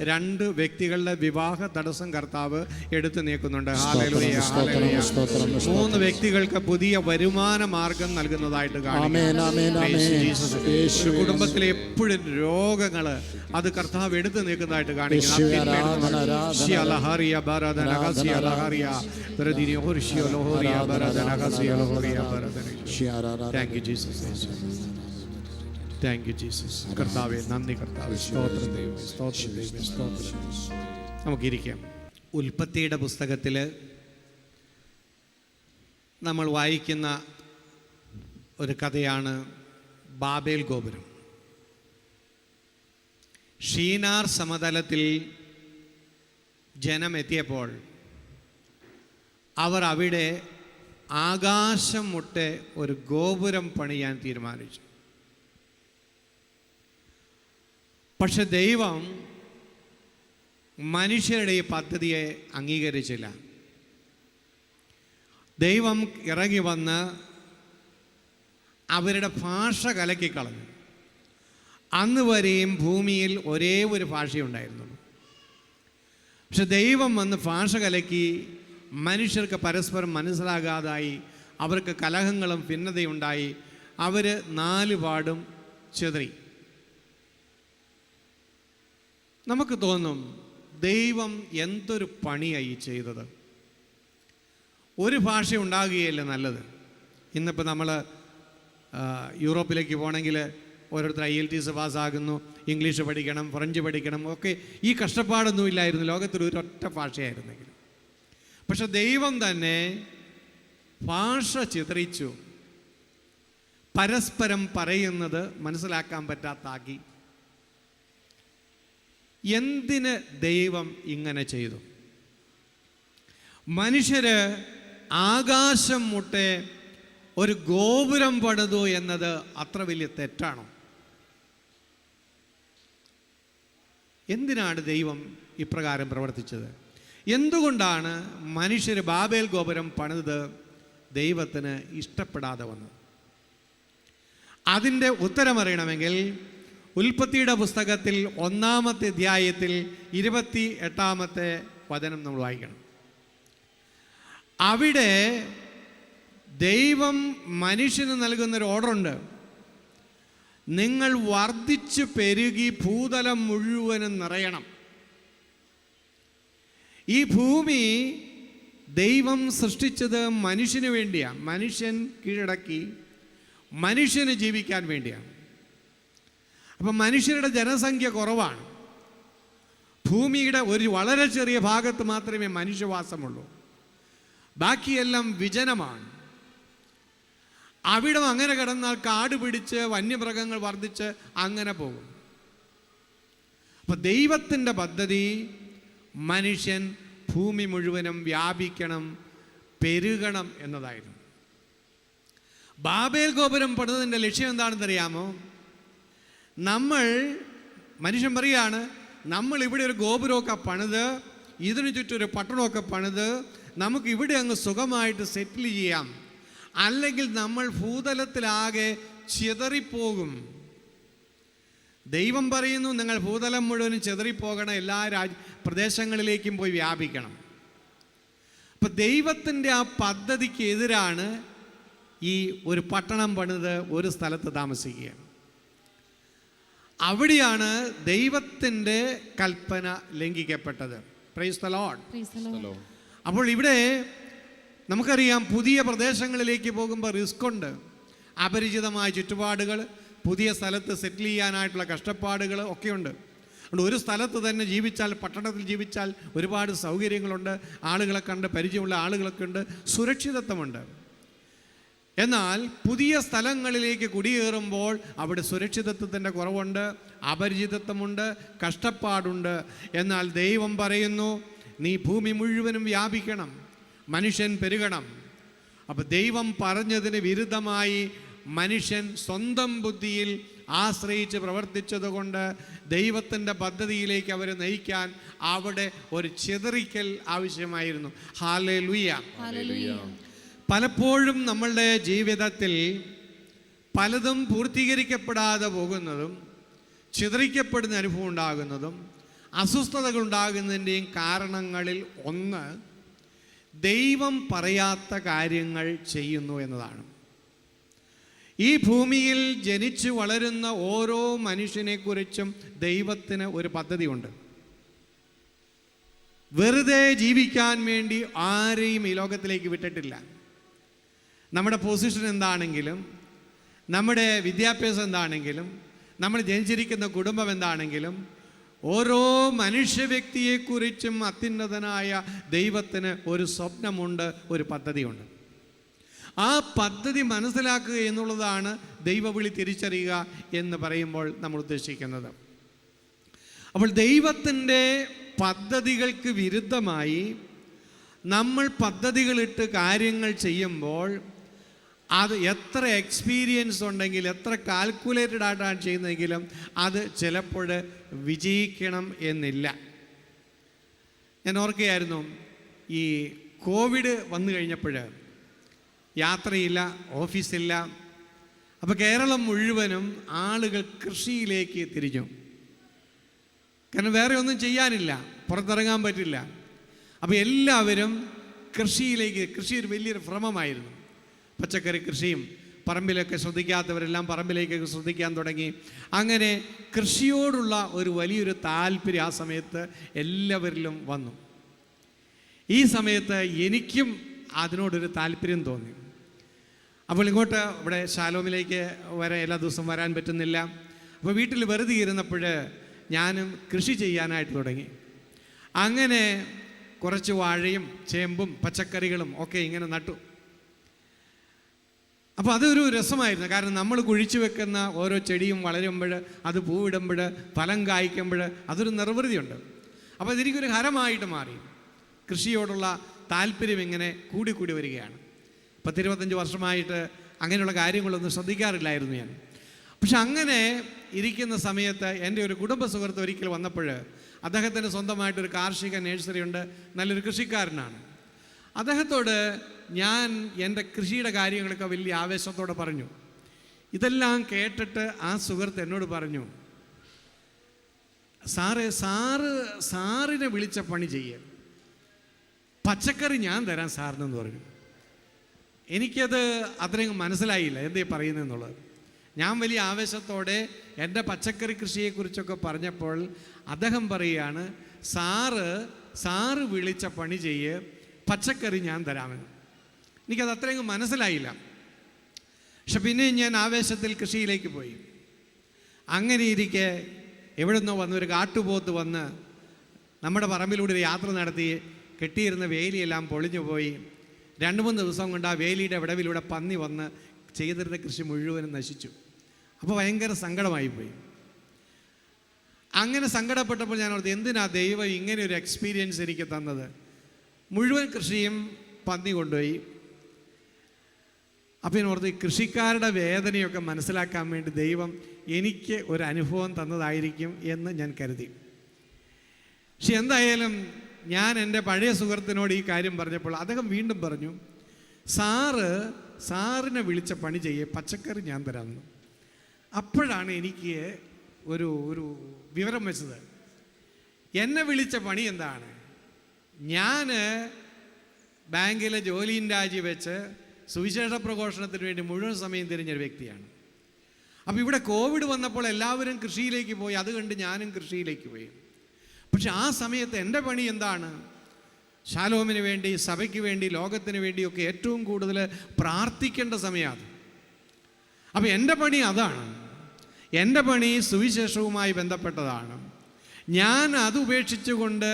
രണ്ട് വ്യക്തികളുടെ വിവാഹ തടസ്സം കർത്താവ് എടുത്തു നീക്കുന്നുണ്ട്. Hallelujah, hallelujah. 3 വ്യക്തികൾക്ക് പുതിയ വരുമാന മാർഗം നൽകുന്നതായിട്ട് ഒരു കുടുംബത്തിലെ എപ്പോഴും രോഗങ്ങൾ അത് കർത്താവ് എടുത്തു നീക്കുന്നതായിട്ട് താങ്ക് യു ജീസസ്. കർത്താവേ നന്ദി, കർത്താവേ സ്തോത്രം ദൈവമേ, സ്തോത്രം ദൈവമേ, സ്തോത്രം. നമുക്കിരിക്കാം. ഉൽപ്പത്തിയുടെ പുസ്തകത്തിൽ നമ്മൾ വായിക്കുന്ന ഒരു കഥയാണ് ബാബേൽ ഗോപുരം. ഷീനാർ സമതലത്തിൽ ജനം എത്തിയപ്പോൾ അവർ അവിടെ ആകാശം മുട്ടെ ഒരു ഗോപുരം പണിയാൻ തീരുമാനിച്ചു. പക്ഷെ ദൈവം മനുഷ്യരുടെ ഈ പദ്ധതിയെ അംഗീകരിച്ചില്ല. ദൈവം ഇറങ്ങി വന്ന് അവരുടെ ഭാഷ കലക്കിക്കളഞ്ഞു. അന്ന് വരെയും ഭൂമിയിൽ ഒരേ ഒരു ഭാഷയുണ്ടായിരുന്നുള്ളൂ. പക്ഷെ ദൈവം വന്ന് ഭാഷ കലക്കി മനുഷ്യർക്ക് പരസ്പരം മനസ്സിലാകാതായി, അവർക്ക് കലഹങ്ങളും ഭിന്നതയുണ്ടായി, അവർ 4 പാടും ചിതറി. നമുക്ക് തോന്നും ദൈവം എന്തൊരു പണിയായി ചെയ്തത്. ഒരു ഭാഷ ഉണ്ടാകുകയല്ലേ നല്ലത്. ഇന്നിപ്പോൾ നമ്മൾ യൂറോപ്പിലേക്ക് പോകണമെങ്കിൽ ഓരോരുത്തർ IELTS പാസ്സാകുന്നു, ഇംഗ്ലീഷ് പഠിക്കണം, ഫ്രഞ്ച് പഠിക്കണം, ഒക്കെ ഈ കഷ്ടപ്പാടൊന്നും ഇല്ലായിരുന്നു. ലോകത്തിൽ ഒരൊറ്റ ഭാഷയായിരുന്നെങ്കിൽ. പക്ഷെ ദൈവം തന്നെ ഭാഷ ചിതറിച്ചു, പരസ്പരം പറയുന്നത് മനസ്സിലാക്കാൻ പറ്റാത്താക്കി. എന്തിന് ദൈവം ഇങ്ങനെ ചെയ്തു? മനുഷ്യര് ആകാശം മുട്ടെ ഒരു ഗോപുരം പണിതു എന്നത് അത്ര വലിയ തെറ്റാണോ? എന്തിനാണ് ദൈവം ഇപ്രകാരം പ്രവർത്തിച്ചത്? എന്തുകൊണ്ടാണ് മനുഷ്യർ ബാബേൽ ഗോപുരം പണിത് ദൈവത്തിന് ഇഷ്ടപ്പെടാതെ വന്നത്? അതിൻ്റെ ഉത്തരമറിയണമെങ്കിൽ ഉൽപ്പത്തിയുടെ പുസ്തകത്തിൽ 1-ാമത്തെ അധ്യായത്തിൽ 28-ാമത്തെ വചനം നമ്മൾ വായിക്കണം. അവിടെ ദൈവം മനുഷ്യന് നൽകുന്നൊരു ഓർഡറുണ്ട്. നിങ്ങൾ വർദ്ധിച്ചു പെരുകി ഭൂതലം മുഴുവനും നിറയണം. ഈ ഭൂമി ദൈവം സൃഷ്ടിച്ചത് മനുഷ്യന് വേണ്ടിയാണ്. മനുഷ്യൻ കീഴടക്കി മനുഷ്യന് ജീവിക്കാൻ വേണ്ടിയാണ്. അപ്പം മനുഷ്യരുടെ ജനസംഖ്യ കുറവാണ്. ഭൂമിയുടെ ഒരു വളരെ ചെറിയ ഭാഗത്ത് മാത്രമേ മനുഷ്യവാസമുള്ളൂ. ബാക്കിയെല്ലാം വിജനമാണ്. അവിടം അങ്ങനെ കിടന്നാൽ കാട് പിടിച്ച് വന്യമൃഗങ്ങൾ വർദ്ധിച്ച് അങ്ങനെ പോകും. അപ്പം ദൈവത്തിൻ്റെ പദ്ധതി മനുഷ്യൻ ഭൂമി മുഴുവനും വ്യാപിക്കണം, പെരുകണം എന്നതായിരുന്നു. ബാബേൽ ഗോപുരം പണിതതിൻ്റെ ലക്ഷ്യം എന്താണെന്നറിയാമോ? മനുഷ്യൻ പറയാണ്, നമ്മൾ ഇവിടെ ഒരു ഗോപുരമൊക്കെ പണിത്, ഇതിനു ചുറ്റൊരു പട്ടണമൊക്കെ പണിത് നമുക്ക് ഇവിടെ അങ്ങ് സുഖമായിട്ട് സെറ്റിൽ ചെയ്യാം, അല്ലെങ്കിൽ നമ്മൾ ഭൂതലത്തിലാകെ ചിതറിപ്പോകും. ദൈവം പറയുന്നു, നിങ്ങൾ ഭൂതലം മുഴുവനും ചിതറിപ്പോകണം, എല്ലാ പ്രദേശങ്ങളിലേക്കും പോയി വ്യാപിക്കണം. അപ്പം ദൈവത്തിൻ്റെ ആ പദ്ധതിക്ക് എതിരാണ് ഈ ഒരു പട്ടണം പണിത് ഒരു സ്ഥലത്ത് താമസിക്കുക. അവിടെയാണ് ദൈവത്തിൻ്റെ കൽപ്പന ലംഘിക്കപ്പെട്ടത്. Praise the lord. അപ്പോൾ ഇവിടെ നമുക്കറിയാം, പുതിയ പ്രദേശങ്ങളിലേക്ക് പോകുമ്പോൾ റിസ്ക് ഉണ്ട്. അപരിചിതമായ ചുറ്റുപാടുകൾ, പുതിയ സ്ഥലത്ത് സെറ്റിൽ ചെയ്യാനായിട്ടുള്ള കഷ്ടപ്പാടുകൾ ഒക്കെയുണ്ട്. അതുകൊണ്ട് ഒരു സ്ഥലത്ത് തന്നെ ജീവിച്ചാൽ, പട്ടണത്തിൽ ജീവിച്ചാൽ ഒരുപാട് സൗകര്യങ്ങളുണ്ട്, ആളുകളെ കണ്ട് പരിചയമുള്ള ആളുകളൊക്കെ ഉണ്ട്, സുരക്ഷിതത്വമുണ്ട്. എന്നാൽ പുതിയ സ്ഥലങ്ങളിലേക്ക് കുടിയേറുമ്പോൾ അവിടെ സുരക്ഷിതത്വത്തിൻ്റെ കുറവുണ്ട്, അപരിചിതത്വമുണ്ട്, കഷ്ടപ്പാടുണ്ട്. എന്നാൽ ദൈവം പറയുന്നു, നീ ഭൂമി മുഴുവനും വ്യാപിക്കണം, മനുഷ്യൻ പെരുകണം. അപ്പോൾ ദൈവം പറഞ്ഞതിന് വിരുദ്ധമായി മനുഷ്യൻ സ്വന്തം ബുദ്ധിയിൽ ആശ്രയിച്ച് പ്രവർത്തിച്ചതുകൊണ്ട് ദൈവത്തിൻ്റെ പദ്ധതിയിലേക്ക് അവരെ നയിക്കാൻ അവിടെ ഒരു ചിതറിക്കൽ ആവശ്യമായിരുന്നു. ഹല്ലേലൂയ. പലപ്പോഴും നമ്മളുടെ ജീവിതത്തിൽ പലതും പൂർത്തീകരിക്കപ്പെടാതെ പോകുന്നതും ചിതറിക്കപ്പെടുന്ന അനുഭവം ഉണ്ടാകുന്നതും അസ്വസ്ഥതകൾ ഉണ്ടാകുന്നതിൻ്റെയും കാരണങ്ങളിൽ ഒന്ന് ദൈവം പറയാത്ത കാര്യങ്ങൾ ചെയ്യുന്നു എന്നതാണ്. ഈ ഭൂമിയിൽ ജനിച്ചു വളരുന്ന ഓരോ മനുഷ്യനെക്കുറിച്ചും ദൈവത്തിന് ഒരു പദ്ധതിയുണ്ട്. വെറുതെ ജീവിക്കാൻ വേണ്ടി ആരെയും ഈ ലോകത്തിലേക്ക് വിട്ടിട്ടില്ല. നമ്മുടെ പൊസിഷൻ എന്താണെങ്കിലും, നമ്മുടെ വിദ്യാഭ്യാസം എന്താണെങ്കിലും, നമ്മൾ ജനിച്ചിരിക്കുന്ന കുടുംബം എന്താണെങ്കിലും, ഓരോ മനുഷ്യ വ്യക്തിയെക്കുറിച്ചും അത്യുന്നതനായ ദൈവത്തിന് ഒരു സ്വപ്നമുണ്ട്, ഒരു പദ്ധതിയുണ്ട്. ആ പദ്ധതി മനസ്സിലാക്കുക എന്നുള്ളതാണ് ദൈവവിളി തിരിച്ചറിയുക എന്ന് പറയുമ്പോൾ നമ്മൾ ഉദ്ദേശിക്കുന്നത്. അപ്പോൾ ദൈവത്തിൻ്റെ പദ്ധതികൾക്ക് വിരുദ്ധമായി നമ്മൾ പദ്ധതികളിട്ട് കാര്യങ്ങൾ ചെയ്യുമ്പോൾ അത് എത്ര എക്സ്പീരിയൻസ് ഉണ്ടെങ്കിൽ, എത്ര കാൽക്കുലേറ്റഡ് ആയിട്ടാണ് ചെയ്യുന്നതെങ്കിലും അത് ചിലപ്പോൾ വിജയിക്കണം എന്നില്ല. ഞാൻ ഓർക്കുകയായിരുന്നു, ഈ കോവിഡ് വന്നു കഴിഞ്ഞപ്പോൾ യാത്രയില്ല, ഓഫീസില്ല. അപ്പോൾ കേരളം മുഴുവനും ആളുകൾ കൃഷിയിലേക്ക് തിരിഞ്ഞു. കാരണം വേറെ ഒന്നും ചെയ്യാനില്ല, പുറത്തിറങ്ങാൻ പറ്റില്ല. അപ്പോൾ എല്ലാവരും കൃഷിയിലേക്ക്, കൃഷി ഒരു വലിയൊരു ഭ്രമമായിരുന്നു. പച്ചക്കറി കൃഷിയും, പറമ്പിലൊക്കെ ശ്രദ്ധിക്കാത്തവരെല്ലാം പറമ്പിലേക്കൊക്കെ ശ്രദ്ധിക്കാൻ തുടങ്ങി. അങ്ങനെ കൃഷിയോടുള്ള ഒരു വലിയൊരു താല്പര്യം ആ സമയത്ത് എല്ലാവരിലും വന്നു. ഈ സമയത്ത് എനിക്കും അതിനോടൊരു താല്പര്യം തോന്നി. അപ്പോൾ ഇങ്ങോട്ട് ഇവിടെ ശാലോമിലേക്ക് എല്ലാ ദിവസവും വരാൻ പറ്റുന്നില്ല. അപ്പോൾ വീട്ടിൽ വെറുതെ ഇരുന്നപ്പോൾ ഞാനും കൃഷി ചെയ്യാനായിട്ട് തുടങ്ങി. അങ്ങനെ കുറച്ച് വാഴയും ചേമ്പും പച്ചക്കറികളും ഒക്കെ ഇങ്ങനെ നട്ടു. അപ്പോൾ അതൊരു രസമായിരുന്നു. കാരണം നമ്മൾ കുഴിച്ചു വെക്കുന്ന ഓരോ ചെടിയും വളരുമ്പോൾ, അത് പൂവിടുമ്പോൾ, ഫലം കായ്ക്കുമ്പോൾ അതൊരു നിർവൃതിയുണ്ട്. അപ്പോൾ അതെനിക്കൊരു ഹരമായിട്ട് മാറി. കൃഷിയോടുള്ള താല്പര്യം ഇങ്ങനെ കൂടി വരികയാണ്. 10-25 വർഷമായിട്ട് അങ്ങനെയുള്ള കാര്യങ്ങളൊന്നും ശ്രദ്ധിക്കാറില്ലായിരുന്നു ഞാൻ. പക്ഷെ അങ്ങനെ ഇരിക്കുന്ന സമയത്ത് എൻ്റെ ഒരു കുടുംബ സുഹൃത്ത് ഒരിക്കൽ വന്നപ്പോൾ, അദ്ദേഹത്തിന് സ്വന്തമായിട്ടൊരു കാർഷിക നഴ്സറി ഉണ്ട്, നല്ലൊരു കൃഷിക്കാരനാണ്. അദ്ദേഹത്തോട് ഞാൻ എൻ്റെ കൃഷിയുടെ കാര്യങ്ങളൊക്കെ വലിയ ആവേശത്തോടെ പറഞ്ഞു. ഇതെല്ലാം കേട്ടിട്ട് ആ സുഹൃത്ത് എന്നോട് പറഞ്ഞു, സാറിനെ വിളിച്ച പണി ചെയ്യുക, പച്ചക്കറി ഞാൻ തരാം സാറിനെന്ന് പറഞ്ഞു. എനിക്കത് അത്രയും മനസ്സിലായില്ല എന്തേ പറയുന്നതെന്നുള്ളത്. ഞാൻ വലിയ ആവേശത്തോടെ എൻ്റെ പച്ചക്കറി കൃഷിയെക്കുറിച്ചൊക്കെ പറഞ്ഞപ്പോൾ അദ്ദേഹം പറയുകയാണ്, സാറ് വിളിച്ച പണി ചെയ്യ്, പച്ചക്കറി ഞാൻ തരാമെന്ന്. എനിക്കത് അത്രയും മനസ്സിലായില്ല. പക്ഷെ പിന്നെ ഞാൻ ആവേശത്തിൽ കൃഷിയിലേക്ക് പോയി. അങ്ങനെ ഇരിക്കെ എവിടെ നിന്നോ വന്ന് ഒരു കാട്ടുപോത്ത് വന്ന് നമ്മുടെ പറമ്പിലൂടെ ഒരു യാത്ര നടത്തി. കെട്ടിയിരുന്ന വേലിയെല്ലാം പൊളിഞ്ഞു പോയി. 2-3 ദിവസം കൊണ്ട് ആ വേലിയുടെ വിടവിലൂടെ പന്നി വന്ന് ചെയ്തിരുന്ന കൃഷി മുഴുവനും നശിച്ചു. അപ്പോൾ ഭയങ്കര സങ്കടമായിപ്പോയി. അങ്ങനെ സങ്കടപ്പെട്ടപ്പോൾ ഞാൻ ഓർത്ത്, എന്തിനാ ദൈവം ഇങ്ങനെ ഒരു എക്സ്പീരിയൻസ് എനിക്ക് തന്നത്? മുഴുവൻ കൃഷിയും പന്നി കൊണ്ടുപോയി. അപ്പോൾ ഞാൻ ഓർത്ത്, കൃഷിക്കാരുടെ വേദനയൊക്കെ മനസ്സിലാക്കാൻ വേണ്ടി ദൈവം എനിക്ക് ഒരു അനുഭവം തന്നതായിരിക്കും എന്ന് ഞാൻ കരുതി. പക്ഷെ എന്തായാലും ഞാൻ എൻ്റെ പഴയ സുഹൃത്തിനോട് ഈ കാര്യം പറഞ്ഞപ്പോൾ അദ്ദേഹം വീണ്ടും പറഞ്ഞു, സാറിനെ വിളിച്ച പണി ചെയ്യേ, പച്ചക്കറി ഞാൻ തരാമെന്ന്. അപ്പോഴാണ് എനിക്ക് ഒരു വിവരം വെച്ചത്. എന്നെ വിളിച്ച പണി എന്താണ്? ഞാൻ ബാങ്കിലെ ജോലിയും രാജി വെച്ച് സുവിശേഷ പ്രഘോഷണത്തിന് വേണ്ടി മുഴുവൻ സമയം തിരിഞ്ഞൊരു വ്യക്തിയാണ്. അപ്പോൾ ഇവിടെ കോവിഡ് വന്നപ്പോൾ എല്ലാവരും കൃഷിയിലേക്ക് പോയി, അത് കണ്ട് ഞാനും കൃഷിയിലേക്ക് പോയി. പക്ഷെ ആ സമയത്ത് എൻ്റെ പണി എന്താണ്? ശാലോമിന് വേണ്ടി, സഭയ്ക്ക് വേണ്ടി, ലോകത്തിന് വേണ്ടിയൊക്കെ ഏറ്റവും കൂടുതൽ പ്രാർത്ഥിക്കേണ്ട സമയമാണ്. അപ്പോൾ എൻ്റെ പണി അതാണ്. എൻ്റെ പണി സുവിശേഷവുമായി ബന്ധപ്പെട്ടതാണ്. ഞാൻ അത് ഉപേക്ഷിച്ചുകൊണ്ട്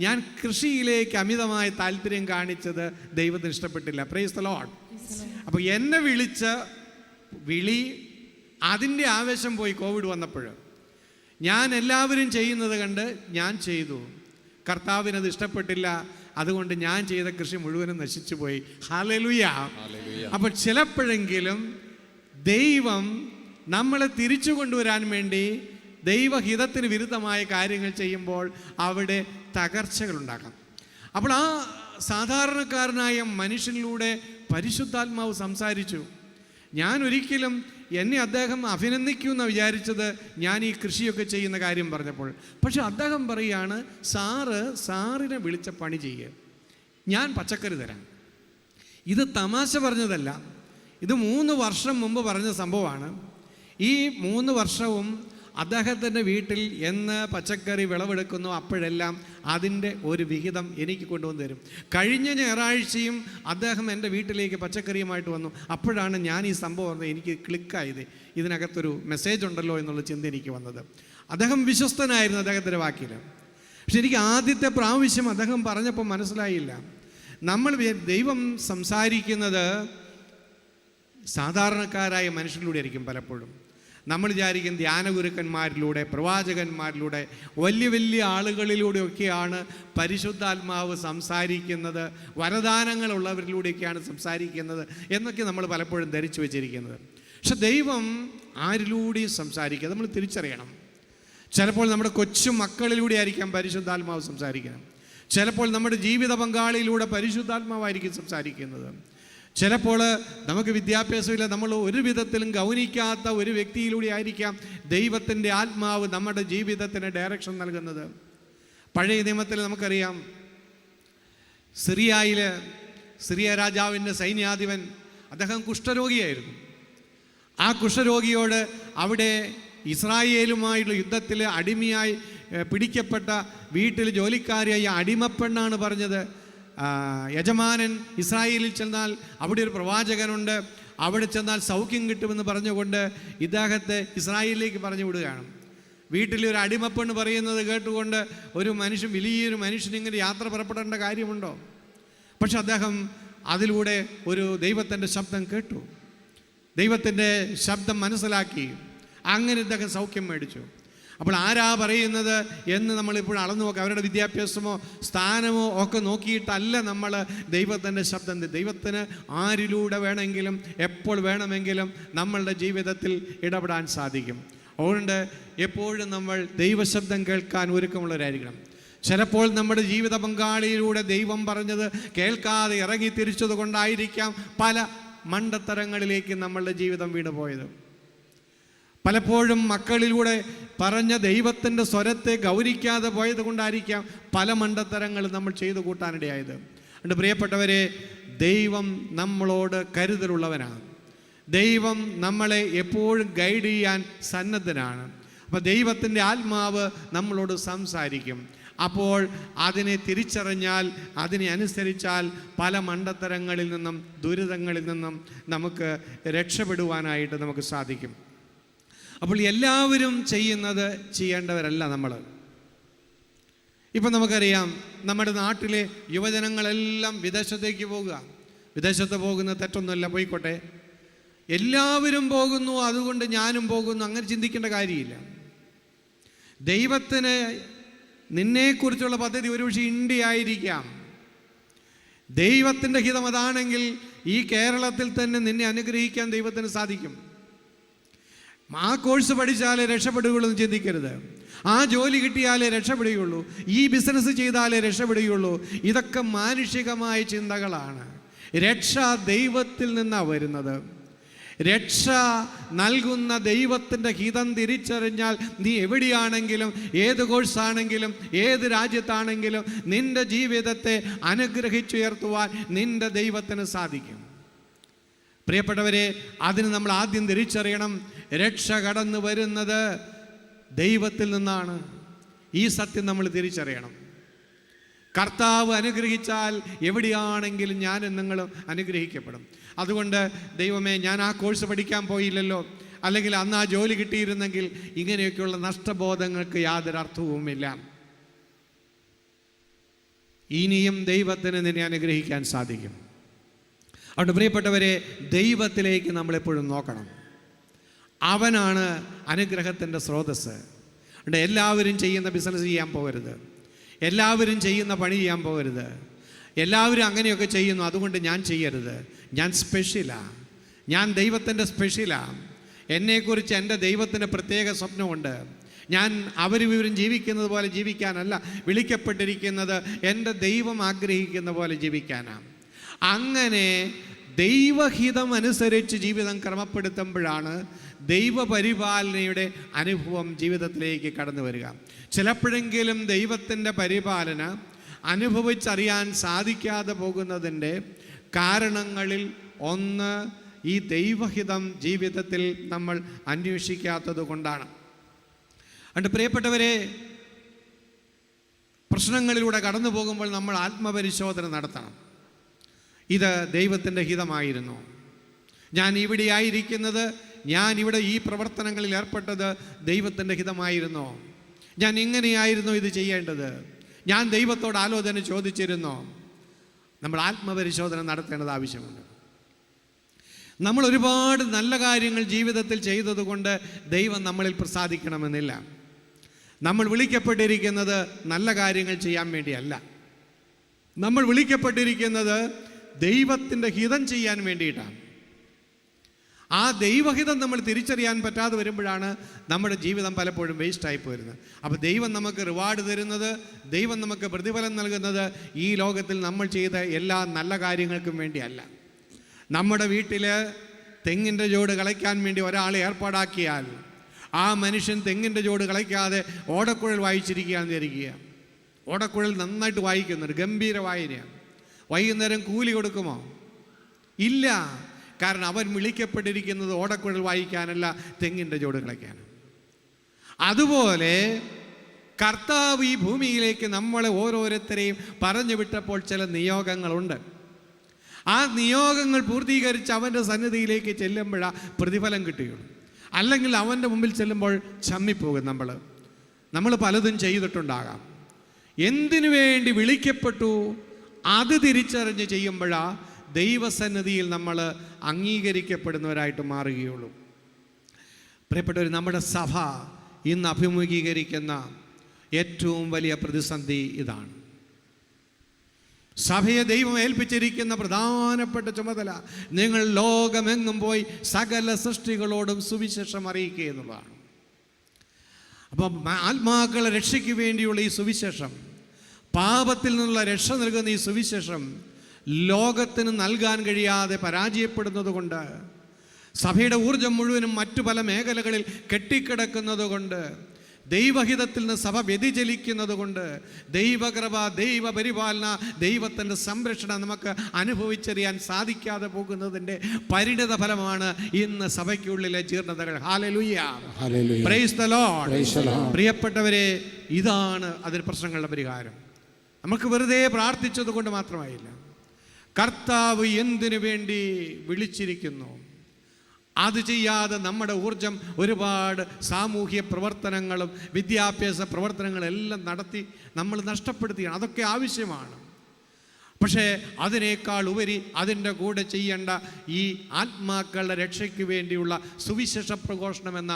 ഞാൻ കൃഷിയിലേക്ക് അമിതമായ താല്പര്യം കാണിച്ചത് ദൈവത്തിന് ഇഷ്ടപ്പെട്ടില്ല. Price the lord. അപ്പോൾ എന്നെ വിളിച്ച വിളി, അതിൻ്റെ ആവേശം പോയി കോവിഡ് വന്നപ്പോൾ. ഞാൻ എല്ലാവരും ചെയ്യുന്നത് കണ്ട് ഞാൻ ചെയ്തു. കർത്താവിനത് ഇഷ്ടപ്പെട്ടില്ല. അതുകൊണ്ട് ഞാൻ ചെയ്ത കൃഷി മുഴുവനും നശിച്ചു പോയി. ഹല്ലേലൂയ. അപ്പോൾ ചിലപ്പോഴെങ്കിലും ദൈവം നമ്മളെ തിരിച്ചു കൊണ്ടുവരാൻ വേണ്ടി ദൈവഹിതത്തിന് വിരുദ്ധമായ കാര്യങ്ങൾ ചെയ്യുമ്പോൾ അവിടെ തകർച്ചകളുണ്ടാകാം. അപ്പോൾ ആ സാധാരണക്കാരനായ മനുഷ്യനിലൂടെ പരിശുദ്ധാത്മാവ് സംസാരിച്ചു. ഞാൻ ഒരിക്കലും എന്നെ അദ്ദേഹം അഭിനന്ദിക്കുമെന്ന് വിചാരിച്ചത് ഞാൻ ഈ കൃഷിയൊക്കെ ചെയ്യുന്ന കാര്യം പറഞ്ഞപ്പോൾ. പക്ഷെ അദ്ദേഹം പറയുകയാണ്, സാറിനെ വിളിച്ച പണി ചെയ്യുക, ഞാൻ പച്ചക്കറി തരാം. ഇത് തമാശ പറഞ്ഞതല്ല, ഇത് 3 വർഷം മുമ്പ് പറഞ്ഞ സംഭവമാണ്. ഈ 3 വർഷവും അദ്ദേഹത്തിൻ്റെ വീട്ടിൽ എന്ന് പച്ചക്കറി വിളവെടുക്കുന്നു അപ്പോഴെല്ലാം അതിൻ്റെ ഒരു വിഹിതം എനിക്ക് കൊണ്ടുവന്ന് തരും. കഴിഞ്ഞ ഞായറാഴ്ചയും അദ്ദേഹം എൻ്റെ വീട്ടിലേക്ക് പച്ചക്കറിയുമായിട്ട് വന്നു. അപ്പോഴാണ് ഞാൻ ഈ സംഭവം എനിക്ക് ക്ലിക്കായത്, ഇതിനകത്തൊരു മെസ്സേജ് ഉണ്ടല്ലോ എന്നുള്ള ചിന്ത എനിക്ക് വന്നത്. അദ്ദേഹം വിശ്വസ്തനായിരുന്നു അദ്ദേഹത്തിൻ്റെ വാക്കിൽ. പക്ഷെ എനിക്ക് ആദ്യത്തെ പ്രാവശ്യം അദ്ദേഹം പറഞ്ഞപ്പോൾ മനസ്സിലായില്ല. നമ്മൾ ദൈവം സംസാരിക്കുന്നത് സാധാരണക്കാരായ മനുഷ്യരിലൂടെ ആയിരിക്കും പലപ്പോഴും. നമ്മൾ വിചാരിക്കും ധ്യാനഗുരുക്കന്മാരിലൂടെ, പ്രവാചകന്മാരിലൂടെ, വലിയ വലിയ ആളുകളിലൂടെയൊക്കെയാണ് പരിശുദ്ധാത്മാവ് സംസാരിക്കുന്നത്, വരദാനങ്ങളുള്ളവരിലൂടെയൊക്കെയാണ് സംസാരിക്കുന്നത് എന്നൊക്കെ നമ്മൾ പലപ്പോഴും ധരിച്ചു വെച്ചിരിക്കുന്നത്. പക്ഷെ ദൈവം ആരിലൂടെയും സംസാരിക്കുക നമ്മൾ തിരിച്ചറിയണം. ചിലപ്പോൾ നമ്മുടെ കൊച്ചു മക്കളിലൂടെ ആയിരിക്കാം പരിശുദ്ധാത്മാവ് സംസാരിക്കുന്നത്. ചിലപ്പോൾ നമ്മുടെ ജീവിത പങ്കാളിയിലൂടെ പരിശുദ്ധാത്മാവായിരിക്കും സംസാരിക്കുന്നത്. ചിലപ്പോൾ നമുക്ക് വിദ്യാഭ്യാസമില്ല, നമ്മൾ ഒരു വിധത്തിലും ഗൗനിക്കാത്ത ഒരു വ്യക്തിയിലൂടെ ആയിരിക്കാം ദൈവത്തിൻ്റെ ആത്മാവ് നമ്മുടെ ജീവിതത്തിന് ഡയറക്ഷൻ നൽകുന്നത്. പഴയ നിയമത്തിൽ നമുക്കറിയാം, സിറിയ രാജാവിൻ്റെ സൈന്യാധിപൻ, അദ്ദേഹം കുഷ്ഠരോഗിയായിരുന്നു. ആ കുഷ്ഠരോഗിയോട് അവിടെ ഇസ്രായേലുമായുള്ള യുദ്ധത്തിൽ അടിമയായി പിടിക്കപ്പെട്ട വീട്ടിൽ ജോലിക്കാരിയായ അടിമപ്പെണ്ണാണ് പറഞ്ഞത്, യജമാനൻ ഇസ്രായേലിൽ ചെന്നാൽ അവിടെ ഒരു പ്രവാചകനുണ്ട്, അവിടെ ചെന്നാൽ സൗഖ്യം കിട്ടുമെന്ന് പറഞ്ഞുകൊണ്ട് ഇദ്ദേഹത്തെ ഇസ്രായേലിലേക്ക് പറഞ്ഞു വിടുകയാണ്. വീട്ടിലൊരു അടിമപ്പെണ്ണ് പറയുന്നത് കേട്ടുകൊണ്ട് വലിയൊരു മനുഷ്യൻ ഇങ്ങനെ യാത്ര പുറപ്പെടേണ്ട കാര്യമുണ്ടോ? പക്ഷെ അദ്ദേഹം അതിലൂടെ ഒരു ദൈവത്തിൻ്റെ ശബ്ദം കേട്ടു, ദൈവത്തിൻ്റെ ശബ്ദം മനസ്സിലാക്കി, അങ്ങനെ ഇദ്ദേഹം സൗഖ്യം മേടിച്ചു. അപ്പോൾ ആരാ പറയുന്നത് എന്ന് നമ്മളിപ്പോൾ അളന്നു നോക്കുക. അവരുടെ വിദ്യാഭ്യാസമോ സ്ഥാനമോ ഒക്കെ നോക്കിയിട്ടല്ല നമ്മൾ ദൈവത്തിൻ്റെ ശബ്ദം. ദൈവത്തിന് ആരിലൂടെ വേണമെങ്കിലും എപ്പോൾ വേണമെങ്കിലും നമ്മളുടെ ജീവിതത്തിൽ ഇടപെടാൻ സാധിക്കും. അതുകൊണ്ട് എപ്പോഴും നമ്മൾ ദൈവശബ്ദം കേൾക്കാൻ ഒരുക്കമുള്ളവരായിരിക്കണം. ചിലപ്പോൾ നമ്മുടെ ജീവിത പങ്കാളിയിലൂടെ ദൈവം പറഞ്ഞത് കേൾക്കാതെ ഇറങ്ങി തിരിച്ചത് കൊണ്ടായിരിക്കാം പല മണ്ടത്തരങ്ങളിലേക്ക് നമ്മളുടെ ജീവിതം വീണുപോയത്. പലപ്പോഴും മക്കളിലൂടെ പറഞ്ഞ ദൈവത്തിൻ്റെ സ്വരത്തെ ഗൗനിക്കാതെ പോയത് കൊണ്ടായിരിക്കാം പല മണ്ടത്തരങ്ങൾ നമ്മൾ ചെയ്തു കൂട്ടാനിടയായത്. അതുകൊണ്ട് പ്രിയപ്പെട്ടവരെ, ദൈവം നമ്മളോട് കരുതലുള്ളവനാണ്. ദൈവം നമ്മളെ എപ്പോഴും ഗൈഡ് ചെയ്യാൻ സന്നദ്ധനാണ്. അപ്പോൾ ദൈവത്തിൻ്റെ ആത്മാവ് നമ്മളോട് സംസാരിക്കും. അപ്പോൾ അതിനെ തിരിച്ചറിഞ്ഞാൽ, അതിനെ അനുസരിച്ചാൽ പല മണ്ടത്തരങ്ങളിൽ നിന്നും ദുരിതങ്ങളിൽ നിന്നും നമുക്ക് രക്ഷപ്പെടുവാനായിട്ട് നമുക്ക് സാധിക്കും. അപ്പോൾ എല്ലാവരും ചെയ്യേണ്ടവരല്ല നമ്മൾ. ഇപ്പം നമുക്കറിയാം, നമ്മുടെ നാട്ടിലെ യുവജനങ്ങളെല്ലാം വിദേശത്തേക്ക് പോകുക. വിദേശത്ത് പോകുന്ന തെറ്റൊന്നുമല്ല, പോയിക്കോട്ടെ. എല്ലാവരും പോകുന്നു, അതുകൊണ്ട് ഞാനും പോകുന്നു, അങ്ങനെ ചിന്തിക്കേണ്ട കാര്യമില്ല. ദൈവത്തിന് നിന്നെക്കുറിച്ചുള്ള പദ്ധതി ഒരുപക്ഷെ ഇന്ത്യ ആയിരിക്കാം. ദൈവത്തിൻ്റെ ഹിതം അതാണെങ്കിൽ ഈ കേരളത്തിൽ തന്നെ നിന്നെ അനുഗ്രഹിക്കാൻ ദൈവത്തിന് സാധിക്കും. ആ കോഴ്സ് പഠിച്ചാലേ രക്ഷപ്പെടുകയുള്ളൂ എന്ന് ചിന്തിക്കരുത്. ആ ജോലി കിട്ടിയാലേ രക്ഷപ്പെടുകയുള്ളൂ, ഈ ബിസിനസ് ചെയ്താലേ രക്ഷപ്പെടുകയുള്ളൂ. ഇതൊക്കെ മാനുഷികമായ ചിന്തകളാണ്. രക്ഷ ദൈവത്തിൽ നിന്നാണ് വരുന്നത്. രക്ഷ നൽകുന്ന ദൈവത്തിൻ്റെ ഹിതം തിരിച്ചറിഞ്ഞാൽ നീ എവിടെയാണെങ്കിലും, ഏത് കോഴ്സാണെങ്കിലും, ഏത് രാജ്യത്താണെങ്കിലും നിൻ്റെ ജീവിതത്തെ അനുഗ്രഹിച്ചുയർത്തുവാൻ നിൻ്റെ ദൈവത്തിന് സാധിക്കും. പ്രിയപ്പെട്ടവരെ, അതിന് നമ്മൾ ആദ്യം തിരിച്ചറിയണം, രക്ഷ കടന്നു വരുന്നത് ദൈവത്തിൽ നിന്നാണ്. ഈ സത്യം നമ്മൾ തിരിച്ചറിയണം. കർത്താവ് അനുഗ്രഹിച്ചാൽ എവിടെയാണെങ്കിലും ഞാനും നിങ്ങളും അനുഗ്രഹിക്കപ്പെടും. അതുകൊണ്ട് ദൈവമേ, ഞാൻ ആ കോഴ്സ് പഠിക്കാൻ പോയില്ലല്ലോ, അല്ലെങ്കിൽ അന്ന് ആ ജോലി കിട്ടിയിരുന്നെങ്കിൽ, ഇങ്ങനെയൊക്കെയുള്ള നഷ്ടബോധങ്ങൾക്ക് യാതൊരു അർത്ഥവുമില്ല. ഇനിയും ദൈവത്തിന് നിന്നെ അനുഗ്രഹിക്കാൻ സാധിക്കും. അതുകൊണ്ട് പ്രിയപ്പെട്ടവരെ, ദൈവത്തിലേക്ക് നമ്മളെപ്പോഴും നോക്കണം. അവനാണ് അനുഗ്രഹത്തിൻ്റെ സ്രോതസ്സ്. അതുകൊണ്ട് എല്ലാവരും ചെയ്യുന്ന ബിസിനസ് ചെയ്യാൻ പോകരുത്, എല്ലാവരും ചെയ്യുന്ന പണി ചെയ്യാൻ പോകരുത്. എല്ലാവരും അങ്ങനെയൊക്കെ ചെയ്യുന്നു, അതുകൊണ്ട് ഞാൻ ചെയ്യരുത്. ഞാൻ സ്പെഷ്യലാണ്, ഞാൻ ദൈവത്തിൻ്റെ സ്പെഷ്യലാണ്. എന്നെക്കുറിച്ച് എൻ്റെ ദൈവത്തിൻ്റെ പ്രത്യേക സ്വപ്നമുണ്ട്. ഞാൻ അവരും ജീവിക്കുന്നത് പോലെ ജീവിക്കാനല്ല വിളിക്കപ്പെട്ടിരിക്കുന്നത്, എൻ്റെ ദൈവം ആഗ്രഹിക്കുന്ന പോലെ ജീവിക്കാനാണ്. അങ്ങനെ ദൈവഹിതം അനുസരിച്ച് ജീവിതം ക്രമപ്പെടുത്തുമ്പോഴാണ് ദൈവപരിപാലനയുടെ അനുഭവം ജീവിതത്തിലേക്ക് കടന്നു വരിക. ചിലപ്പോഴെങ്കിലും ദൈവത്തിൻ്റെ പരിപാലന അനുഭവിച്ചറിയാൻ സാധിക്കാതെ പോകുന്നതിൻ്റെ കാരണങ്ങളിൽ ഒന്ന് ഈ ദൈവഹിതം ജീവിതത്തിൽ നമ്മൾ അന്വേഷിക്കാത്തത് കൊണ്ടാണ്. അതുകൊണ്ട് പ്രിയപ്പെട്ടവരെ, പ്രശ്നങ്ങളിലൂടെ കടന്നു പോകുമ്പോൾ നമ്മൾ ആത്മപരിശോധന നടത്തണം. ഇത് ദൈവത്തിൻ്റെ ഹിതമായിരുന്നു, ഞാൻ ഇവിടെ ആയിരിക്കുന്നത്, ഞാൻ ഇവിടെ ഈ പ്രവർത്തനങ്ങളിൽ ഏർപ്പെട്ടത് ദൈവത്തിൻ്റെ ഹിതമായിരുന്നോ, ഞാൻ ഇങ്ങനെയായിരുന്നു ഇത് ചെയ്യേണ്ടത്, ഞാൻ ദൈവത്തോട് ആലോചന ചോദിച്ചിരുന്നോ? നമ്മൾ ആത്മപരിശോധന നടത്തേണ്ടത് ആവശ്യമുണ്ട്. നമ്മൾ ഒരുപാട് നല്ല കാര്യങ്ങൾ ജീവിതത്തിൽ ചെയ്തതുകൊണ്ട് ദൈവം നമ്മളിൽ പ്രസാദിക്കണമെന്നില്ല. നമ്മൾ വിളിക്കപ്പെട്ടിരിക്കുന്നത് നല്ല കാര്യങ്ങൾ ചെയ്യാൻ വേണ്ടിയല്ല, നമ്മൾ വിളിക്കപ്പെട്ടിരിക്കുന്നത് ദൈവത്തിൻ്റെ ഹിതം ചെയ്യാൻ വേണ്ടിയിട്ടാണ്. ആ ദൈവഹിതം നമ്മൾ തിരിച്ചറിയാൻ പറ്റാതെ വരുമ്പോഴാണ് നമ്മുടെ ജീവിതം പലപ്പോഴും വേസ്റ്റായി പോരുന്നത്. അപ്പോൾ ദൈവം നമുക്ക് റിവാർഡ് തരുന്നത്, ദൈവം നമുക്ക് പ്രതിഫലം നൽകുന്നത് ഈ ലോകത്തിൽ നമ്മൾ ചെയ്ത എല്ലാ നല്ല കാര്യങ്ങൾക്കും വേണ്ടിയല്ല. നമ്മുടെ വീട്ടിൽ തെങ്ങിൻ്റെ ചോട് കളയ്ക്കാൻ വേണ്ടി ഒരാളെ ഏർപ്പാടാക്കിയാൽ ആ മനുഷ്യൻ തെങ്ങിൻ്റെ ചോട് കളയ്ക്കാതെ ഓടക്കുഴൽ വായിച്ചിരിക്കുകയാണെന്ന് വിചാരിക്കുക. ഓടക്കുഴൽ നന്നായിട്ട് വായിക്കുന്നുണ്ട്, ഗംഭീര വായനയാണ്. വൈകുന്നേരം കൂലി കൊടുക്കുമോ? ഇല്ല. കാരണം അവൻ വിളിക്കപ്പെട്ടിരിക്കുന്നത് ഓടക്കുഴൽ വായിക്കാനല്ല, തെങ്ങിൻ്റെ ചോട് കളയ്ക്കാനാണ്. അതുപോലെ കർത്താവ് ഈ ഭൂമിയിലേക്ക് നമ്മളെ ഓരോരുത്തരെയും പറഞ്ഞു വിട്ടപ്പോൾ ചില നിയോഗങ്ങളുണ്ട്. ആ നിയോഗങ്ങൾ പൂർത്തീകരിച്ച് അവൻ്റെ സന്നിധിയിലേക്ക് ചെല്ലുമ്പോഴാണ് പ്രതിഫലം കിട്ടുകയുള്ളൂ. അല്ലെങ്കിൽ അവൻ്റെ മുമ്പിൽ ചെല്ലുമ്പോൾ ചമ്മിപ്പോകും. നമ്മൾ പലതും ചെയ്തിട്ടുണ്ടാകാം. എന്തിനു വേണ്ടി വിളിക്കപ്പെട്ടു അത് തിരിച്ചറിഞ്ഞ് ചെയ്യുമ്പോഴാണ് ദൈവസന്നിധിയിൽ നമ്മൾ അംഗീകരിക്കപ്പെടുന്നവരായിട്ട് മാറുകയുള്ളൂ. പ്രിയപ്പെട്ടവർ, നമ്മുടെ സഭ ഇന്ന് അഭിമുഖീകരിക്കുന്ന ഏറ്റവും വലിയ പ്രതിസന്ധി ഇതാണ്. സഭയെ ദൈവം ഏൽപ്പിച്ചിരിക്കുന്ന പ്രധാനപ്പെട്ട ചുമതല നിങ്ങൾ ലോകമെങ്ങും പോയി സകല സൃഷ്ടികളോടും സുവിശേഷം അറിയിക്കുക എന്നുള്ളതാണ്. അപ്പം ആത്മാക്കളെ രക്ഷയ്ക്ക് വേണ്ടിയുള്ള ഈ സുവിശേഷം, പാപത്തിൽ നിന്നുള്ള രക്ഷ നൽകുന്ന ഈ സുവിശേഷം ലോകത്തിന് നൽകാൻ കഴിയാതെ പരാജയപ്പെടുന്നത് കൊണ്ട്, സഭയുടെ ഊർജം മുഴുവനും മറ്റു പല മേഖലകളിൽ കെട്ടിക്കിടക്കുന്നത് കൊണ്ട്, ദൈവഹിതത്തിൽ നിന്ന് സഭ വ്യതിചലിക്കുന്നത് കൊണ്ട്, ദൈവകൃപ, ദൈവപരിപാലന, ദൈവത്തിൻ്റെ സംരക്ഷണം നമുക്ക് അനുഭവിച്ചറിയാൻ സാധിക്കാതെ പോകുന്നതിൻ്റെ പരിണിത ഫലമാണ് ഇന്ന് സഭയ്ക്കുള്ളിലെ ജീർണതകൾ. Hallelujah, praise the lord. പ്രിയപ്പെട്ടവരെ, ഇതാണ് അതിന് പ്രശ്നങ്ങളുടെ പരിഹാരം. നമുക്ക് വെറുതെ പ്രാർത്ഥിച്ചത് കൊണ്ട് മാത്രമായില്ല. കർത്താവ് എന്തിനു വേണ്ടി വിളിച്ചിരിക്കുന്നു അത് ചെയ്യാതെ നമ്മുടെ ഊർജം ഒരുപാട് സാമൂഹ്യ പ്രവർത്തനങ്ങളും വിദ്യാഭ്യാസ പ്രവർത്തനങ്ങളും എല്ലാം നടത്തി നമ്മൾ നഷ്ടപ്പെടുത്തുകയാണ്. അതൊക്കെ ആവശ്യമാണ്. പക്ഷേ അതിനേക്കാൾ ഉപരി അതിൻ്റെ കൂടെ ചെയ്യേണ്ട ഈ ആത്മാക്കളുടെ രക്ഷയ്ക്ക് വേണ്ടിയുള്ള സുവിശേഷ പ്രഘോഷണം എന്ന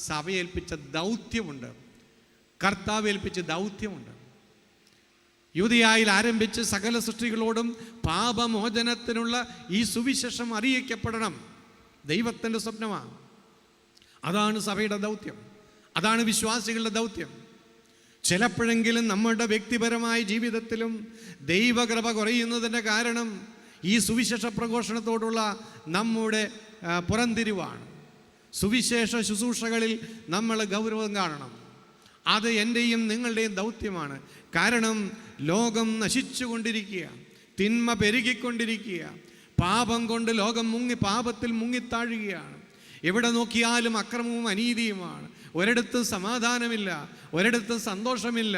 സഭയേൽപ്പിച്ച ദൗത്യമുണ്ട്, കർത്താവ് ഏൽപ്പിച്ച ദൗത്യമുണ്ട്. യൂദയായിൽ ആരംഭിച്ച് സകല സൃഷ്ടികളോടും പാപമോചനത്തിനുള്ള ഈ സുവിശേഷം അറിയിക്കപ്പെടണം. ദൈവത്തിൻ്റെ സ്വപ്നമാണ്. അതാണ് സഭയുടെ ദൗത്യം, അതാണ് വിശ്വാസികളുടെ ദൗത്യം. ചിലപ്പോഴെങ്കിലും നമ്മുടെ വ്യക്തിപരമായ ജീവിതത്തിലും ദൈവകൃപ കുറയുന്നതിൻ്റെ കാരണം ഈ സുവിശേഷ പ്രഘോഷണത്തോടുള്ള നമ്മുടെ പുറംതിരിവാണ്. സുവിശേഷ ശുശ്രൂഷകളിൽ നമ്മൾ ഗൗരവം കാണണം. അത് എൻ്റെയും നിങ്ങളുടെയും ദൗത്യമാണ്. കാരണം ലോകം നശിച്ചുകൊണ്ടിരിക്കുക, തിന്മ പെരുകിക്കൊണ്ടിരിക്കുക, പാപം കൊണ്ട് ലോകം പാപത്തിൽ മുങ്ങിത്താഴുകയാണ്. എവിടെ നോക്കിയാലും അക്രമവും അനീതിയുമാണ്. ഒരിടത്തും സമാധാനമില്ല, ഒരിടത്തും സന്തോഷമില്ല.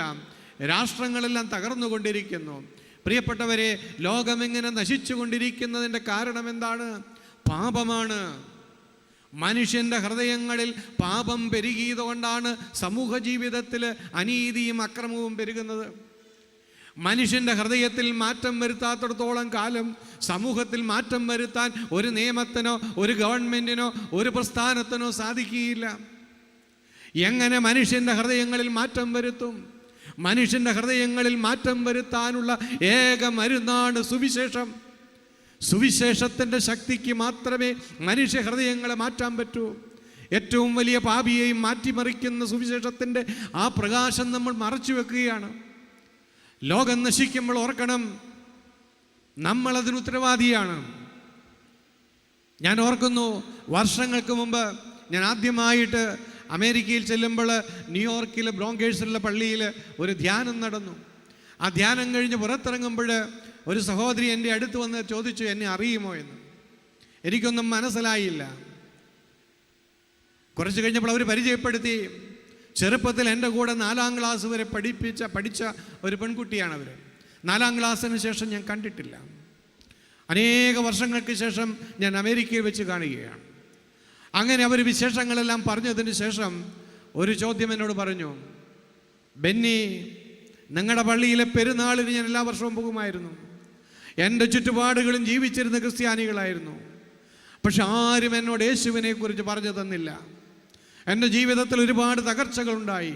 രാഷ്ട്രങ്ങളെല്ലാം തകർന്നുകൊണ്ടിരിക്കുന്നു. പ്രിയപ്പെട്ടവരെ, ലോകമെങ്ങനെ നശിച്ചു കൊണ്ടിരിക്കുന്നതിൻ്റെ കാരണം എന്താണ്? പാപമാണ്. മനുഷ്യൻ്റെ ഹൃദയങ്ങളിൽ പാപം പെരുകിയതുകൊണ്ടാണ് സമൂഹ ജീവിതത്തിൽ അനീതിയും അക്രമവും പെരുകുന്നത്. മനുഷ്യൻ്റെ ഹൃദയത്തിൽ മാറ്റം വരുത്താത്തിടത്തോളം കാലം സമൂഹത്തിൽ മാറ്റം വരുത്താൻ ഒരു നിയമത്തിനോ ഒരു ഗവൺമെൻറ്റിനോ ഒരു പ്രസ്ഥാനത്തിനോ സാധിക്കുകയില്ല. എങ്ങനെ മനുഷ്യൻ്റെ ഹൃദയങ്ങളിൽ മാറ്റം വരുത്തും? മനുഷ്യൻ്റെ ഹൃദയങ്ങളിൽ മാറ്റം വരുത്താനുള്ള ഏക മരുന്നാണ് സുവിശേഷം. സുവിശേഷത്തിൻ്റെ ശക്തിക്ക് മാത്രമേ മനുഷ്യ ഹൃദയങ്ങളെ മാറ്റാൻ പറ്റൂ. ഏറ്റവും വലിയ പാപിയെയും മാറ്റിമറിക്കുന്ന സുവിശേഷത്തിൻ്റെ ആ പ്രകാശം നമ്മൾ മറച്ചു വെക്കുകയാണ്. ലോകം നശിക്കുമ്പോൾ ഓർക്കണം, നമ്മളതിന് ഉത്തരവാദിയാണ്. ഞാൻ ഓർക്കുന്നു, വർഷങ്ങൾക്ക് മുമ്പ് ഞാൻ ആദ്യമായിട്ട് അമേരിക്കയിൽ ചെല്ലുമ്പോൾ ന്യൂയോർക്കിലെ ബ്രോങ്കേഴ്സിലുള്ള പള്ളിയിൽ ഒരു ധ്യാനം നടന്നു. ആ ധ്യാനം കഴിഞ്ഞ് പുറത്തിറങ്ങുമ്പോൾ ഒരു സഹോദരി എൻ്റെ അടുത്ത് വന്ന് ചോദിച്ചു, എന്നെ അറിയുമോ എന്ന്. എനിക്കൊന്നും മനസ്സിലായില്ല. കുറച്ച് കഴിഞ്ഞപ്പോൾ അവർ പരിചയപ്പെടുത്തി. ചെറുപ്പത്തിൽ എൻ്റെ കൂടെ 4ാം ക്ലാസ് വരെ പഠിച്ച ഒരു പെൺകുട്ടിയാണ് അവർ. 4ാം ക്ലാസ്സിന് ശേഷം ഞാൻ കണ്ടിട്ടില്ല. അനേക വർഷങ്ങൾക്ക് ശേഷം ഞാൻ അമേരിക്കയിൽ വെച്ച് കാണുകയാണ്. അങ്ങനെ അവർ വിശേഷങ്ങളെല്ലാം പറഞ്ഞതിന് ശേഷം ഒരു ചോദ്യം എന്നോട് പറഞ്ഞു, ബെന്നി, നിങ്ങളുടെ പള്ളിയിലെ പെരുന്നാളിന് ഞാൻ എല്ലാ വർഷവും പോകുമായിരുന്നു. എൻ്റെ ചുറ്റുപാടുകളും ജീവിച്ചിരുന്ന ക്രിസ്ത്യാനികളായിരുന്നു. പക്ഷെ ആരും എന്നോട് യേശുവിനെ കുറിച്ച് പറഞ്ഞു തന്നില്ല. എൻ്റെ ജീവിതത്തിൽ ഒരുപാട് തകർച്ചകളുണ്ടായി.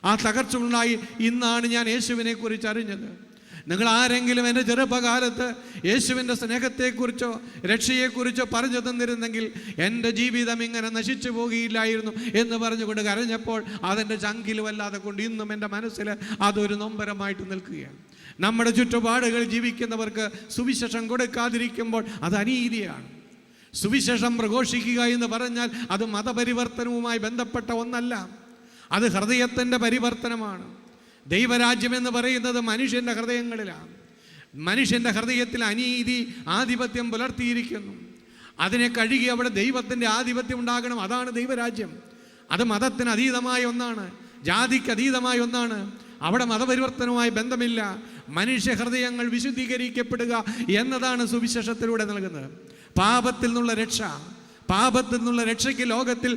ആ തകർച്ചകളുണ്ടായി ഇന്നാണ് ഞാൻ യേശുവിനെ കുറിച്ച് അറിഞ്ഞത്. നിങ്ങൾ ആരെങ്കിലും എൻ്റെ ചെറുപ്പകാലത്ത് യേശുവിൻ്റെ സ്നേഹത്തെക്കുറിച്ചോ രക്ഷയെക്കുറിച്ചോ പറഞ്ഞു തന്നിരുന്നെങ്കിൽ എൻ്റെ ജീവിതം ഇങ്ങനെ നശിച്ചു പോകുകയില്ലായിരുന്നു എന്ന് പറഞ്ഞുകൊണ്ട് കരഞ്ഞപ്പോൾ അതെൻ്റെ ചങ്കിൽ വല്ലാതെ കൊണ്ട് ഇന്നും എൻ്റെ മനസ്സിൽ അതൊരു നൊമ്പരമായിട്ട് നിൽക്കുകയാണ്. നമ്മുടെ ചുറ്റുപാടുകൾ ജീവിക്കുന്നവർക്ക് സുവിശേഷം കൊടുക്കാതിരിക്കുമ്പോൾ അത് അനീതിയാണ്. സുവിശേഷം പ്രഘോഷിക്കുക എന്ന് പറഞ്ഞാൽ അത് മതപരിവർത്തനവുമായി ബന്ധപ്പെട്ട ഒന്നല്ല, അത് ഹൃദയത്തിൻ്റെ പരിവർത്തനമാണ്. ദൈവരാജ്യം എന്ന് പറയുന്നത് മനുഷ്യൻ്റെ ഹൃദയങ്ങളിലാണ്. മനുഷ്യൻ്റെ ഹൃദയത്തിൽ അനീതി ആധിപത്യം പുലർത്തിയിരിക്കുന്നു. അതിനെ കഴുകി അവിടെ ദൈവത്തിൻ്റെ ആധിപത്യം ഉണ്ടാകണം. അതാണ് ദൈവരാജ്യം. അത് മതത്തിന് അതീതമായ ഒന്നാണ്, ജാതിക്ക് അതീതമായ ഒന്നാണ്. അവിടെ മതപരിവർത്തനവുമായി ബന്ധമില്ല. മനുഷ്യ ഹൃദയങ്ങൾ വിശുദ്ധീകരിക്കപ്പെടുക എന്നതാണ് സുവിശേഷത്തിലൂടെ നൽകുന്നത്. പാപത്തിൽ നിന്നുള്ള രക്ഷ. പാപത്തിൽ നിന്നുള്ള രക്ഷയ്ക്ക് ലോകത്തിൽ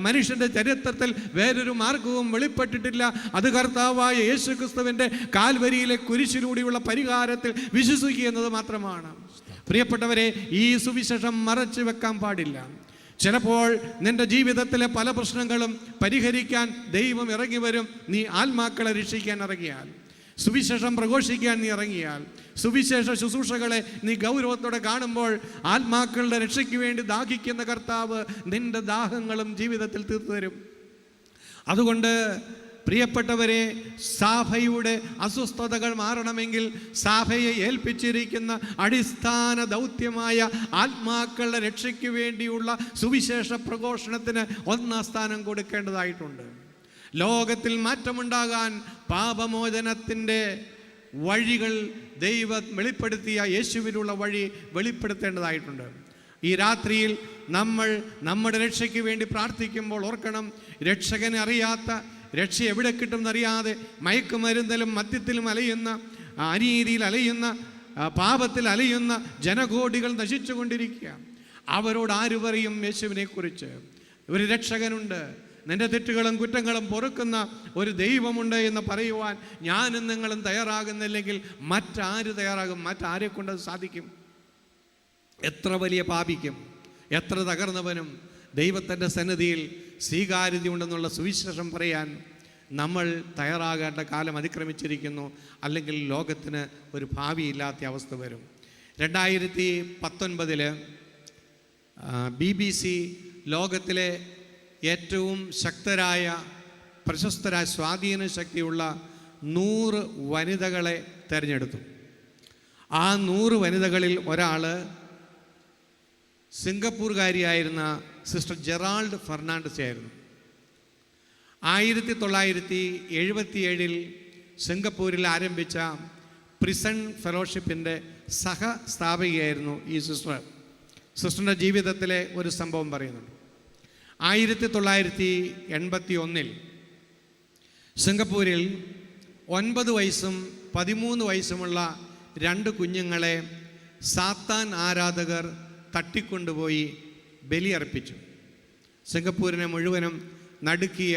മനുഷ്യൻ്റെ ചരിത്രത്തിൽ വേറൊരു മാർഗവും വെളിപ്പെട്ടിട്ടില്ല. അത് കർത്താവായ യേശു ക്രിസ്തുവിൻ്റെ കാൽവരിയിലെ കുരിശിലൂടെയുള്ള പരിഹാരത്തിൽ വിശ്വസിക്കുക എന്നത് മാത്രമാണ്. പ്രിയപ്പെട്ടവരെ, ഈ സുവിശേഷം മറച്ചു വെക്കാൻ പാടില്ല. ചിലപ്പോൾ നിൻ്റെ ജീവിതത്തിലെ പല പ്രശ്നങ്ങളും പരിഹരിക്കാൻ ദൈവം ഇറങ്ങി വരും. നീ ആത്മാക്കളെ രക്ഷിക്കാൻ ഇറങ്ങിയാൽ, സുവിശേഷം പ്രഘോഷിക്കാൻ നീ ഇറങ്ങിയാൽ, സുവിശേഷ ശുശ്രൂഷകളെ നീ ഗൗരവത്തോടെ കാണുമ്പോൾ ആത്മാക്കളുടെ രക്ഷയ്ക്ക് വേണ്ടി ദാഹിക്കുന്ന കർത്താവ് നിൻ്റെ ദാഹങ്ങളും ജീവിതത്തിൽ തീർത്തു തരും. അതുകൊണ്ട് പ്രിയപ്പെട്ടവരെ, സഭയുടെ അസ്വസ്ഥതകൾ മാറണമെങ്കിൽ സഭയെ ഏൽപ്പിച്ചിരിക്കുന്ന അടിസ്ഥാന ദൗത്യമായ ആത്മാക്കളുടെ രക്ഷയ്ക്ക് വേണ്ടിയുള്ള സുവിശേഷ പ്രഘോഷണത്തിന് 1ാം സ്ഥാനം കൊടുക്കേണ്ടതായിട്ടുണ്ട്. ലോകത്തിൽ മാറ്റമുണ്ടാകാൻ പാപമോചനത്തിൻ്റെ വഴികൾ ദൈവം വെളിപ്പെടുത്തിയ യേശുവിലുള്ള വഴി വെളിപ്പെടുത്തേണ്ടതായിട്ടുണ്ട്. ഈ രാത്രിയിൽ നമ്മൾ നമ്മുടെ രക്ഷയ്ക്ക് വേണ്ടി പ്രാർത്ഥിക്കുമ്പോൾ ഓർക്കണം, രക്ഷകനെ അറിയാത്ത, രക്ഷ എവിടെ കിട്ടുമെന്നറിയാതെ മയക്കുമരുന്നിലും മദ്യത്തിലും അലയുന്ന, അനീതിയിൽ അലയുന്ന, പാപത്തിൽ അലയുന്ന ജനകോടികൾ നശിച്ചു കൊണ്ടിരിക്കുക. അവരോട് ആര് പറയും യേശുവിനെക്കുറിച്ച്? ഒരു രക്ഷകനുണ്ട്, നിൻ്റെ തെറ്റുകളും കുറ്റങ്ങളും പൊറുക്കുന്ന ഒരു ദൈവമുണ്ട് എന്ന് പറയുവാൻ ഞാനും നിങ്ങളും തയ്യാറാകുന്നില്ലെങ്കിൽ മറ്റാര് തയ്യാറാകും? മറ്റാരെ കൊണ്ട് സാധിക്കും? എത്ര വലിയ പാപിക്കും, എത്ര തകർന്നവനും ദൈവത്തിൻ്റെ സന്നിധിയിൽ സ്വീകാര്യതയുണ്ടെന്നുള്ള സുവിശേഷം പറയാൻ നമ്മൾ തയ്യാറാകേണ്ട കാലം അതിക്രമിച്ചിരിക്കുന്നു. അല്ലെങ്കിൽ ലോകത്തിന് ഒരു ഭാവിയില്ലാത്ത അവസ്ഥ വരും. 2019 BBC ലോകത്തിലെ ഏറ്റവും ശക്തരായ, പ്രശസ്തരായ, സ്വാധീന ശക്തിയുള്ള 100 വനിതകളെ തിരഞ്ഞെടുത്തു. ആ 100 വനിതകളിൽ ഒരാൾ സിംഗപ്പൂർകാരിയായിരുന്ന സിസ്റ്റർ ജെറാൾഡ് ഫെർണാണ്ടസ് ആയിരുന്നു. 1977 സിംഗപ്പൂരിൽ ആരംഭിച്ച പ്രിസൺ ഫെലോഷിപ്പിൻ്റെ സഹസ്ഥാപകയായിരുന്നു ഈ സിസ്റ്റർ. സിസ്റ്ററിൻ്റെ ജീവിതത്തിലെ ഒരു സംഭവം പറയുന്നുണ്ട്. 1981 സിംഗപ്പൂരിൽ 9 വയസ്സും 13 വയസ്സുമുള്ള 2 കുഞ്ഞുങ്ങളെ സാത്താൻ ആരാധകർ തട്ടിക്കൊണ്ടുപോയി ബലിയർപ്പിച്ചു. സിംഗപ്പൂരിനെ മുഴുവനും നടുക്കിയ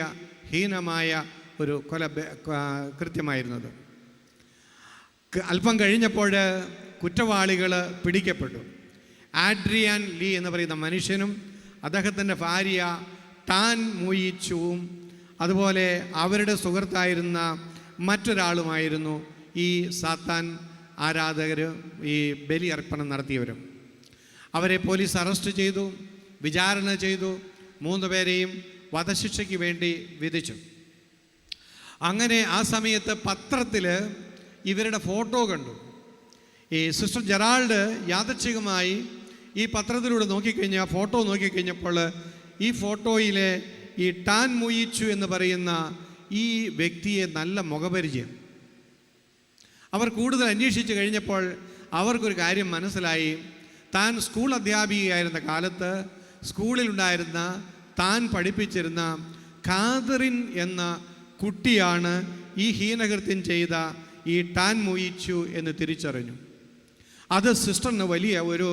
ഹീനമായ ഒരു കൃത്യമായിരുന്നത്. അല്പം കഴിഞ്ഞപ്പോൾ കുറ്റവാളികൾ പിടിക്കപ്പെട്ടു. ആഡ്രിയാൻ ലീ എന്ന് പറയുന്ന മനുഷ്യനും അദ്ദേഹത്തിൻ്റെ ഭാര്യ ടാൻ മൂയി ചുവും അതുപോലെ അവരുടെ സുഹൃത്തായിരുന്ന മറ്റൊരാളുമായിരുന്നു ഈ സാത്താൻ ആരാധകർ, ഈ ബലി അർപ്പണം നടത്തിയവരും. അവരെ പോലീസ് അറസ്റ്റ് ചെയ്തു, വിചാരണ ചെയ്തു, 3 പേരെയും വധശിക്ഷയ്ക്ക് വേണ്ടി വിധിച്ചു. അങ്ങനെ ആ സമയത്ത് പത്രത്തിൽ ഇവരുടെ ഫോട്ടോ കണ്ടു. ഈ സിസ്റ്റർ ജെറാൾഡ് യാദൃച്ഛികമായി ഈ പത്രത്തിലൂടെ നോക്കിക്കഴിഞ്ഞാൽ ഫോട്ടോ നോക്കിക്കഴിഞ്ഞപ്പോൾ ഈ ഫോട്ടോയിലെ ഈ ടാൻ മുയിച്ചു എന്ന് പറയുന്ന ഈ വ്യക്തിയെ നല്ല മുഖപരിചയം. അവർ കൂടുതൽ അന്വേഷിച്ച് കഴിഞ്ഞപ്പോൾ അവർക്കൊരു കാര്യം മനസ്സിലായി. താൻ സ്കൂൾ അധ്യാപികയായിരുന്ന കാലത്ത് സ്കൂളിലുണ്ടായിരുന്ന താൻ പഠിപ്പിച്ചിരുന്ന കാതറിൻ എന്ന കുട്ടിയാണ് ഈ ഹീനകൃത്യം ചെയ്ത ഈ ടാൻ മുയിച്ചു എന്ന് തിരിച്ചറിഞ്ഞു. അത് സിസ്റ്ററിന് വലിയ ഒരു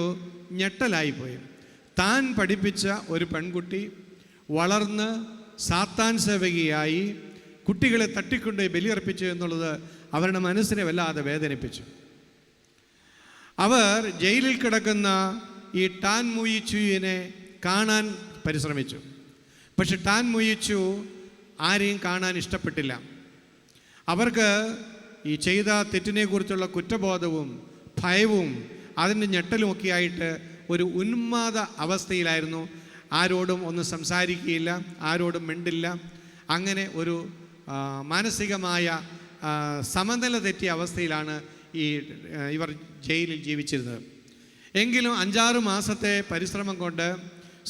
ഞെട്ടലായിപ്പോയി. താൻ പഠിപ്പിച്ച ഒരു പെൺകുട്ടി വളർന്ന് സാത്താൻ സേവകിയായി കുട്ടികളെ തട്ടിക്കൊണ്ട് ബലിയർപ്പിച്ചു എന്നുള്ളത് അവരുടെ മനസ്സിനെ വല്ലാതെ വേദനിപ്പിച്ചു. അവർ ജയിലിൽ കിടക്കുന്ന ഈ ടാൻ മുയിച്ചുവിനെ കാണാൻ പരിശ്രമിച്ചു. പക്ഷെ ടാൻ മുയിച്ചു ആരെയും കാണാൻ ഇഷ്ടപ്പെട്ടില്ല. അവർക്ക് ഈ ചെയ്ത തെറ്റിനെക്കുറിച്ചുള്ള കുറ്റബോധവും ഭയവും അതിൻ്റെ ഞെട്ടലുമൊക്കെ ആയിട്ട് ഒരു ഉന്മാദ അവസ്ഥയിലായിരുന്നു. ആരോടും ഒന്നും സംസാരിക്കുകയില്ല, ആരോടും മിണ്ടില്ല. അങ്ങനെ ഒരു മാനസികമായ സമനില തെറ്റിയ അവസ്ഥയിലാണ് ഇവർ ജയിലിൽ ജീവിച്ചിരുന്നത്. എങ്കിലും 5-6 മാസത്തെ പരിശ്രമം കൊണ്ട്